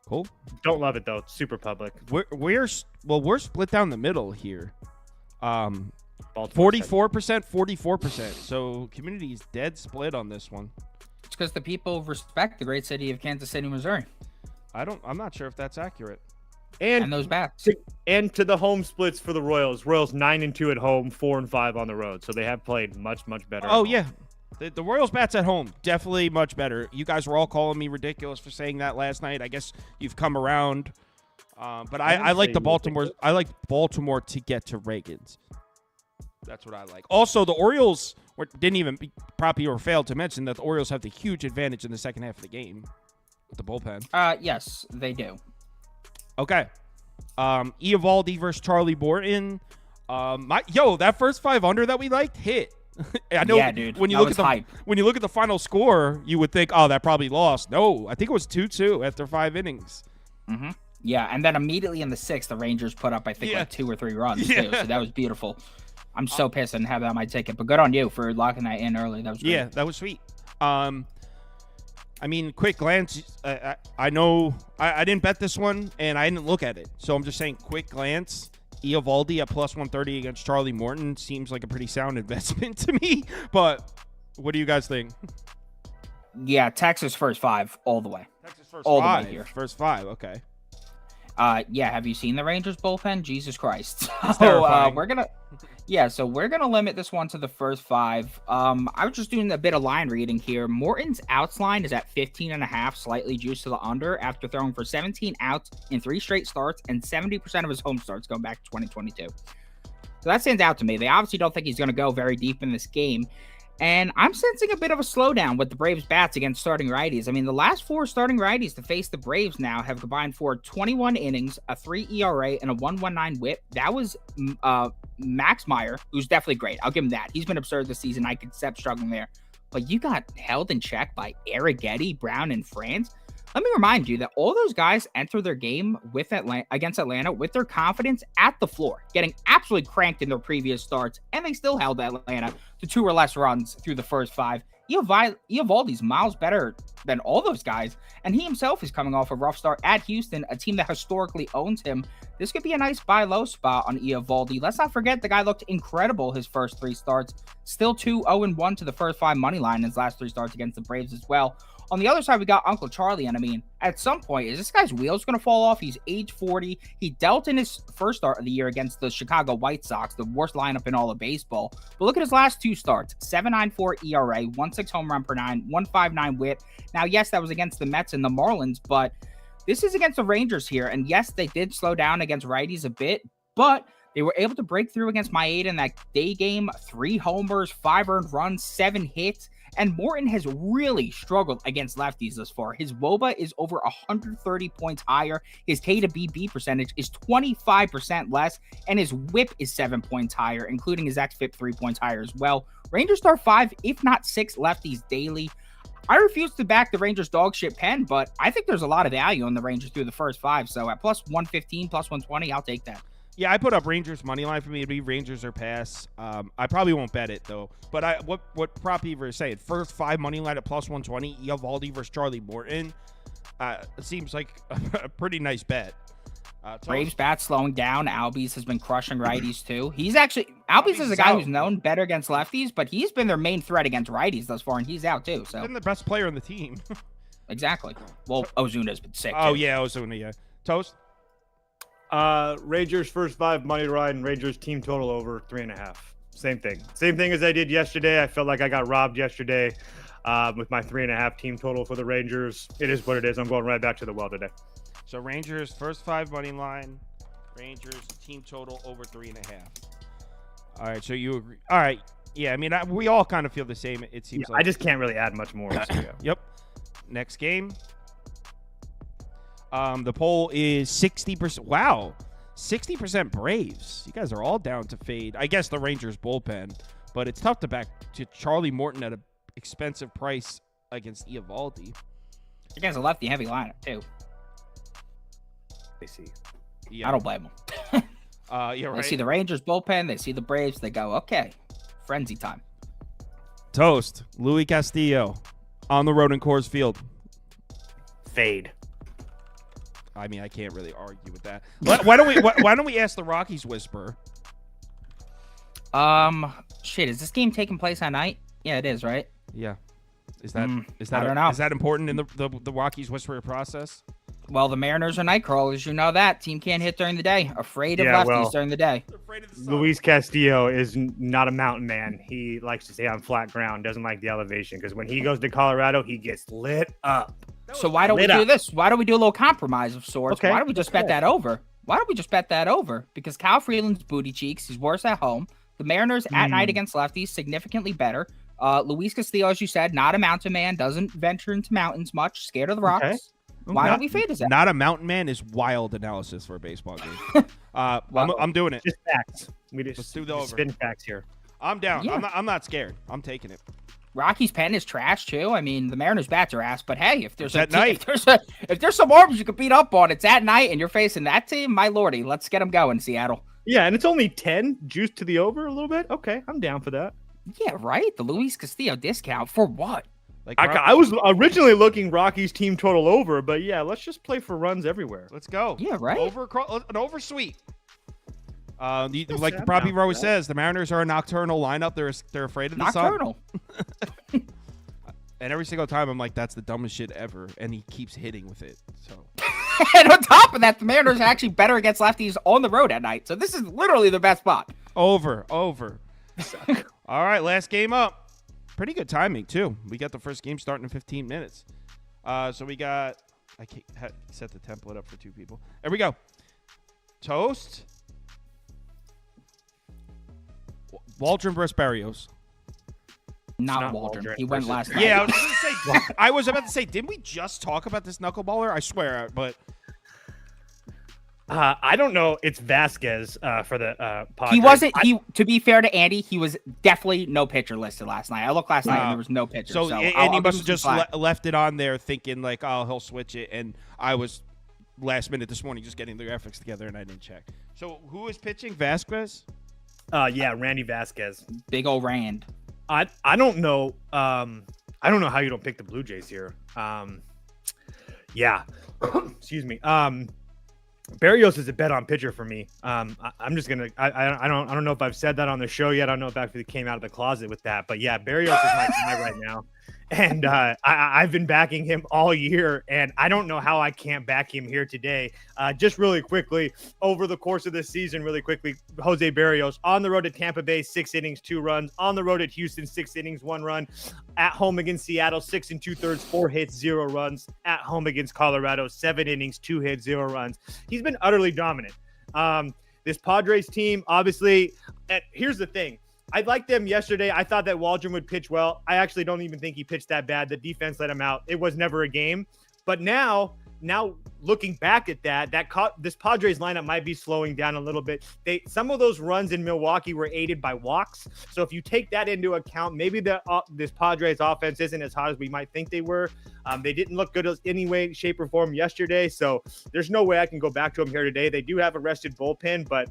Cool. Don't love it though. It's super public. We're split down the middle here. 44%, 44%. So community is dead split on this one. It's because the people respect the great city of Kansas City, Missouri. I'm not sure if that's accurate. And those bats. And to the home splits for the Royals. Royals 9-2 at home, 4-5 on the road. So they have played much, much better. Oh yeah. The Royals bats at home, definitely much better. You guys were all calling me ridiculous for saying that last night. I guess you've come around. But I like the Baltimore. I like Baltimore to get to Reagans. That's what I like. Also, the Orioles didn't even probably or failed to mention that the Orioles have the huge advantage in the second half of the game with the bullpen. Yes, they do. Okay. Eovaldi versus Charlie Morton. That first 5 under that we liked hit. I know. Yeah, dude. When you look at the final score, you would think, oh, that probably lost. No, I think it was 2-2 after 5 innings. Mm-hmm. Yeah, and then immediately in the 6th, the Rangers put up, I think, like 2 or 3 runs too. So that was beautiful. I'm so pissed I didn't have that on my ticket, but good on you for locking that in early. That was great. Yeah, that was sweet. I mean, quick glance. I know I didn't bet this one, and I didn't look at it. So I'm just saying, quick glance. Eovaldi at plus 130 against Charlie Morton seems like a pretty sound investment to me. But what do you guys think? Yeah, Texas first 5 all the way. Texas first all 5. the way here. First 5, okay. Yeah. Have you seen the Rangers bullpen? Jesus Christ. It's So terrifying. we're gonna limit this one to the first 5. I was just doing a bit of line reading here. Morton's outs line is at 15.5, slightly juiced to the under after throwing for 17 outs in 3 straight starts and 70% of his home starts going back to 2022. So that stands out to me. They obviously don't think he's going to go very deep in this game. And I'm sensing a bit of a slowdown with the Braves bats against starting righties. I mean, the last 4 starting righties to face the Braves now have combined for 21 innings, a 3 ERA, and a 1.19 WHIP. That was Max Meyer, who's definitely great. I'll give him that. He's been absurd this season. I could accept struggling there. But you got held in check by Arrighetti, Brown, and France. Let me remind you that all those guys enter their game with against Atlanta with their confidence at the floor, getting absolutely cranked in their previous starts, and they still held Atlanta to 2 or less runs through the first 5. Eovaldi's miles better than all those guys, and he himself is coming off a rough start at Houston, a team that historically owns him. This could be a nice buy low spot on Eovaldi. Let's not forget the guy looked incredible his first 3 starts, still 2-0-1 to the first 5 money line in his last 3 starts against the Braves as well. On the other side, we got Uncle Charlie, and I mean, at some point, is this guy's wheels going to fall off? He's age 40. He dealt in his first start of the year against the Chicago White Sox, the worst lineup in all of baseball. But look at his last 2 starts, 7.94 ERA, 1.6 home run per 9, 1.59 WHIP. Now, yes, that was against the Mets and the Marlins, but this is against the Rangers here. And yes, they did slow down against righties a bit, but they were able to break through against Maeda in that day game, 3 homers, 5 earned runs, 7 hits. And Morton has really struggled against lefties thus far. His WOBA is over 130 points higher. His K to BB percentage is 25% less. And his WHIP is 7 points higher, including his xFIP 3 points higher as well. Rangers start 5, if not 6 lefties daily. I refuse to back the Rangers dog shit pen, but I think there's a lot of value in the Rangers through the first 5. So at plus 115, plus 120, I'll take that. Yeah, I put up Rangers money line for me. It'd be Rangers or pass. I probably won't bet it though. But what Prop Beaver is saying, first 5 money line at plus 120, Eovaldi versus Charlie Morton. It seems like a pretty nice bet. Braves bat slowing down. Albies has been crushing righties too. Albies is a guy who's known better against lefties, but he's been their main threat against righties thus far, and he's out too. So he's been the best player on the team. Exactly. Well, Ozuna's been sick. Oh too. yeah, Ozuna. Yeah. Toast. Rangers first 5 money ride and Rangers team total over 3.5. Same thing as I did yesterday. I felt like I got robbed yesterday with my 3.5 team total for the Rangers. It is what it is. I'm going right back to the well today. So Rangers first 5 money line, Rangers team total over 3.5. All right, so you agree? All right, yeah. I mean, we all kind of feel the same. It seems like I just can't really add much more. So, yeah. Yep. Next game. The poll is 60%. Wow, 60% Braves. You guys are all down to fade. I guess the Rangers bullpen, but it's tough to back to Charlie Morton at an expensive price against Eovaldi. You guys a lefty heavy lineup too. They see. Yeah. I don't blame them. You're right. They see the Rangers bullpen. They see the Braves. They go, okay, frenzy time. Toast. Luis Castillo on the road in Coors Field. Fade. I mean, I can't really argue with that. Why don't we ask the Rockies whisperer? Shit, is this game taking place at night? Yeah, it is, right? Yeah. Is that I don't know. Is that important in the Rockies whisperer process? Well, the Mariners are night crawlers. You know that. Team can't hit during the day. Afraid of lefties during the day. Luis Castillo is not a mountain man. He likes to stay on flat ground, doesn't like the elevation, because when he goes to Colorado, he gets lit up. So why don't we do this? Why don't we do a little compromise of sorts? Okay. Why don't we just bet that over? Because Kyle Freeland's booty cheeks. He's worse at home. The Mariners at night against lefties, significantly better. Luis Castillo, as you said, not a mountain man, doesn't venture into mountains much, scared of the rocks. Okay. Why don't we fade his ass? Not a mountain man is wild analysis for a baseball game. I'm doing it. Just facts. Let's do the over. Spin facts here. I'm down. Yeah. I'm not scared. I'm taking it. Rocky's pen is trash too. I mean, the Mariners bats are ass, but hey, if there's if there's some arms you can beat up on, it's at night and you're facing that team, my lordy, let's get them going, Seattle. Yeah, and it's only 10 juice to the over a little bit. Okay, I'm down for that. Yeah, right. The Luis Castillo discount for what? Like I was originally looking Rockies team total over, but yeah, let's just play for runs everywhere. Let's go. Yeah, right. An over sweep. Like the Prop Beaver always says, the Mariners are a nocturnal lineup. They're afraid of the sun. Nocturnal. And every single time I'm like, that's the dumbest shit ever, and he keeps hitting with it. So And on top of that, the Mariners are actually better against lefties on the road at night. So this is literally the best spot. Over. All right, last game up. Pretty good timing, too. We got the first game starting in 15 minutes. So we got – I can't set the template up for two people. There we go. Toast. Waldron versus Barrios. Not Waldron. He went last night. Yeah, I was about to say, didn't we just talk about this knuckleballer? I swear, but I don't know. It's Vasquez for the Padres. He wasn't. To be fair to Andy, he was definitely no pitcher listed last night. I looked last night and there was no pitcher. So he must have just left it on there, thinking like, oh, he'll switch it. And I was last minute this morning just getting the graphics together, and I didn't check. So who is pitching? Vasquez? Yeah, Randy Vasquez. Big old Rand. I don't know. I don't know how you don't pick the Blue Jays here. Yeah. Excuse me. Barrios is a bet on pitcher for me. I'm just gonna. I don't know if I've said that on the show yet. I don't know if I actually came out of the closet with that, but yeah, Barrios is my guy right now, and I've been backing him all year, and I don't know how I can't back him here today. Just really quickly over the course of this season, really quickly, Jose Barrios on the road at Tampa Bay, 6 innings, 2 runs. On the road at Houston, 6 innings, 1 run. At home against Seattle, 6 2/3, 4 hits, 0 runs. At home against Colorado, 7 innings, 2 hits, 0 runs. He's been utterly dominant. This Padres team, obviously, and here's the thing. I liked them yesterday. I thought that Waldron would pitch well. I actually don't even think he pitched that bad. The defense let him out. It was never a game. But now looking back at this Padres lineup might be slowing down a little bit. Some of those runs in Milwaukee were aided by walks. So if you take that into account, maybe this Padres offense isn't as hot as we might think they were. They didn't look good in any way, shape, or form yesterday. So there's no way I can go back to them here today. They do have a rested bullpen, but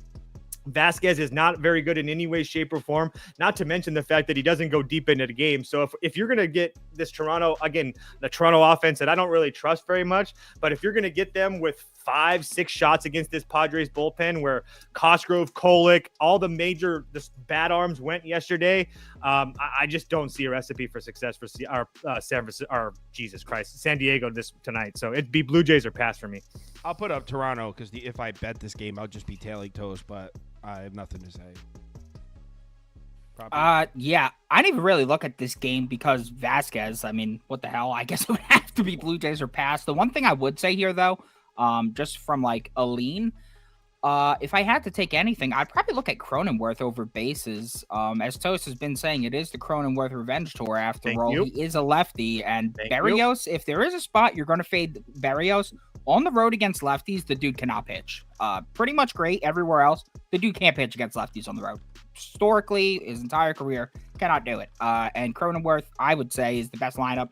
Vasquez is not very good in any way, shape, or form, not to mention the fact that he doesn't go deep into the game. So if you're going to get this Toronto offense that I don't really trust very much, but if you're going to get them with 5-6 shots against this Padres bullpen where Cosgrove, Kolick, all the major bad arms went yesterday, I just don't see a recipe for success for San Diego tonight. So it'd be Blue Jays or pass for me. I'll put up Toronto because if I bet this game, I'll just be tailing toast, but I have nothing to say. Yeah, I didn't even really look at this game because Vasquez, I mean, what the hell? I guess it would have to be Blue Jays or pass. The one thing I would say here, though, just from like a lean, if I had to take anything, I'd probably look at Cronenworth over bases. As Toast has been saying, it is the Cronenworth revenge tour after all. He is a lefty, and Barrios, if there is a spot you're going to fade Barrios on the road against lefties, the dude cannot pitch. Pretty much great everywhere else. The dude can't pitch against lefties on the road. Historically, his entire career, cannot do it. And Cronenworth, I would say, is the best lineup.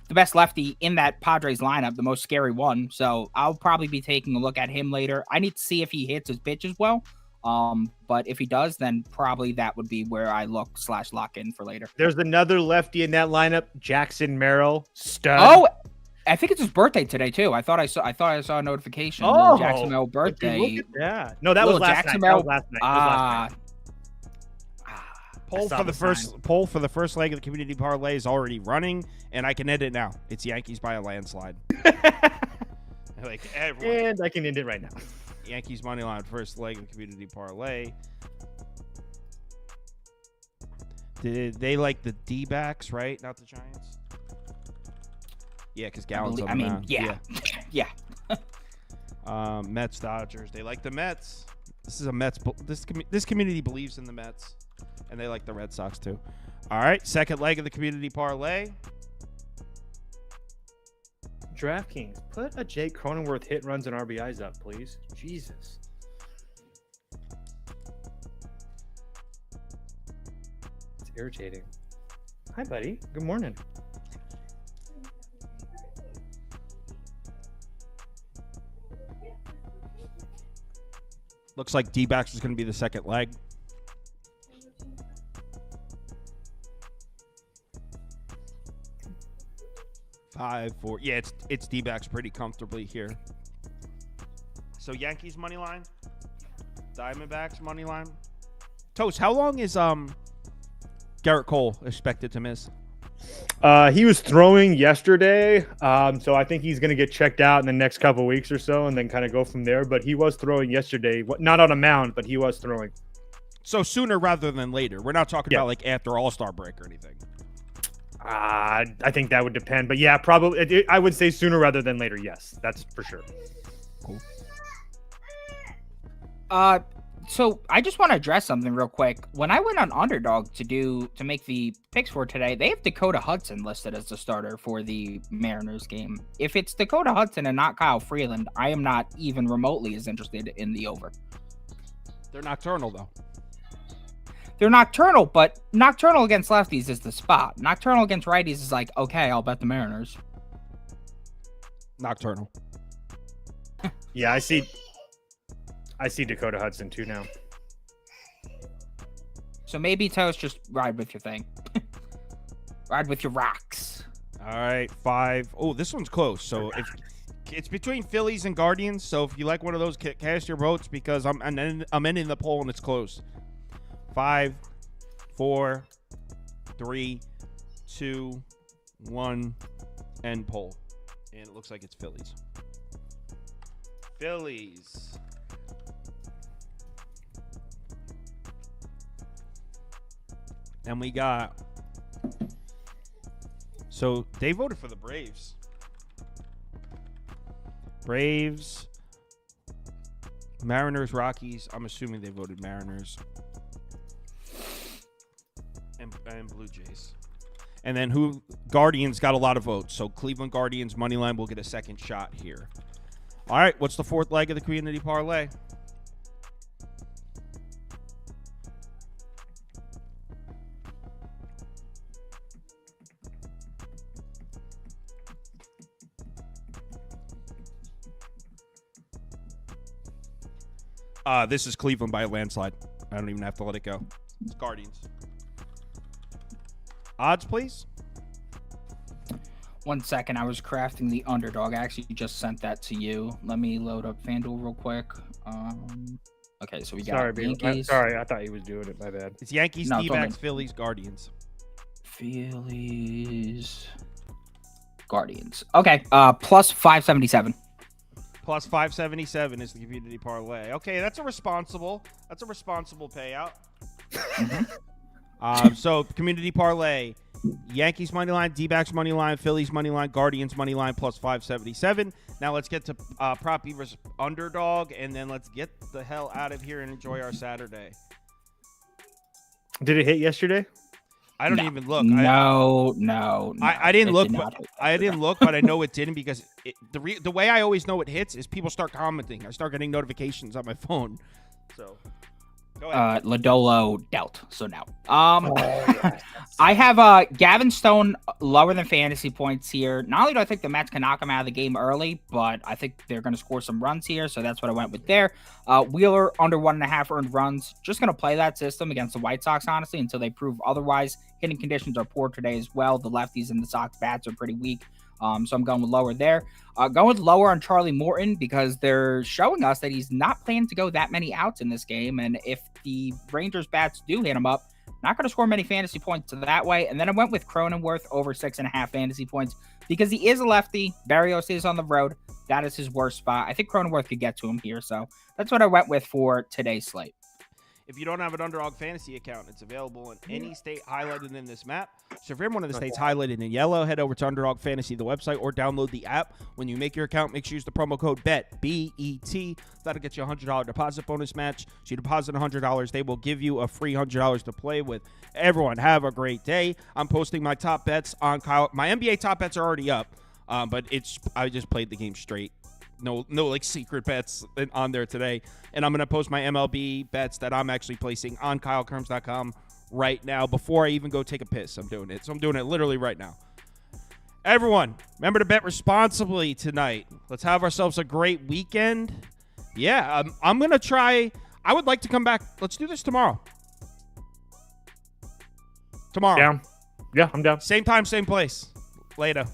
The best lefty in that Padres lineup, the most scary one. So I'll probably be taking a look at him later. I need to see if he hits his pitch as well. But if he does, then probably that would be where I lock in for later. There's another lefty in that lineup, Jackson Merrill, stud. Oh, I think it's his birthday today too. I thought I saw a notification. Oh, Jackson Merrill birthday. Look at that. No, that was last night. That was last night. Poll for the first leg of the community parlay is already running, and I can end it now. It's Yankees by a landslide. Like everyone. And I can end it right now. Yankees money line, first leg of community parlay. Did they like the D-backs, right? Not the Giants. Yeah, because Gallen's on the mound. Yeah. Mets, Dodgers. They like the Mets. This is a Mets. This community believes in the Mets, and they like the Red Sox too. All right, second leg of the community parlay. DraftKings, put a Jake Cronenworth hit, runs, and RBIs up, please. Jesus. It's irritating. Hi, buddy. Good morning. Looks like D-backs is going to be the second leg. Five, 4. Yeah, it's D-backs pretty comfortably here. So Yankees money line, Diamondbacks money line. Toast, how long is Garrett Cole expected to miss? He was throwing yesterday, so I think he's going to get checked out in the next couple weeks or so, and then kind of go from there. But he was throwing yesterday, not on a mound, but he was throwing. So sooner rather than later. We're not talking about like after All-Star break or anything. I think that would depend, but yeah, probably. I would say sooner rather than later. Yes, that's for sure. Cool. So I just want to address something real quick. When I went on Underdog to make the picks for today, they have Dakota Hudson listed as the starter for the Mariners game. If it's Dakota Hudson and not Kyle Freeland, I am not even remotely as interested in the over. They're nocturnal though. They're nocturnal, but nocturnal against lefties is the spot. Nocturnal against righties is like, okay, I'll bet the Mariners. Nocturnal. Yeah, I see Dakota Hudson too now. So maybe Toast, just ride with your thing. Ride with your rocks. All right, 5. Oh, this one's close. So if it's between Phillies and Guardians. So if you like one of those, cast your votes because I'm ending the poll and it's close. 5, 4, 3, 2, 1, end poll. And it looks like it's Phillies. Phillies. And we got... So they voted for the Braves. Braves. Mariners, Rockies. I'm assuming they voted Mariners. And Blue Jays. And then Guardians got a lot of votes. So Cleveland Guardians moneyline will get a second shot here. All right, what's the fourth leg of the community parlay? This is Cleveland by a landslide. I don't even have to let it go. It's Guardians. Odds, please. 1 second. I was crafting the Underdog. I actually just sent that to you. Let me load up FanDuel real quick. Okay, so we got Yankees. Sorry, I thought he was doing it. My bad. It's Yankees, D-backs, Phillies, Guardians. Phillies, Guardians. Okay, plus 577. Plus 577 is the community parlay. Okay, that's a responsible payout. So community parlay, Yankees money line, D-backs money line, Phillies money line, Guardians money line plus 577. Now let's get to Prop Beaver's Underdog, and then let's get the hell out of here and enjoy our Saturday. Did it hit yesterday? I don't even look. No. I didn't look. I didn't look, but I know it didn't because the way I always know it hits is people start commenting. I start getting notifications on my phone. So go ahead. Lodolo dealt. So now, I have Gavin Stone lower than fantasy points here. Not only do I think the Mets can knock him out of the game early, but I think they're going to score some runs here. So that's what I went with there. Wheeler under 1.5 earned runs. Just going to play that system against the White Sox, honestly, until they prove otherwise. Hitting conditions are poor today as well. The lefties and the Sox bats are pretty weak. So I'm going with lower there. Going with lower on Charlie Morton because they're showing us that he's not planning to go that many outs in this game. And if the Rangers bats do hit him up, not going to score many fantasy points that way. And then I went with Cronenworth over 6.5 fantasy points because he is a lefty. Barrios is on the road. That is his worst spot. I think Cronenworth could get to him here. So that's what I went with for today's slate. If you don't have an Underdog Fantasy account, it's available in any state highlighted in this map. So if you're in one of the states highlighted in yellow, head over to Underdog Fantasy, the website, or download the app. When you make your account, make sure you use the promo code BET, B-E-T. That'll get you a $100 deposit bonus match. So you deposit $100, they will give you a free $100 to play with. Everyone, have a great day. I'm posting my top bets on Kyle. My NBA top bets are already up, but I just played the game straight. No like secret bets on there today. And I'm going to post my MLB bets that I'm actually placing on KyleKirms.com right now before I even go take a piss. I'm doing it. So I'm doing it literally right now. Everyone, remember to bet responsibly tonight. Let's have ourselves a great weekend. Yeah, I'm going to try. I would like to come back. Let's do this tomorrow. Down. Yeah, I'm down. Same time, same place. Later.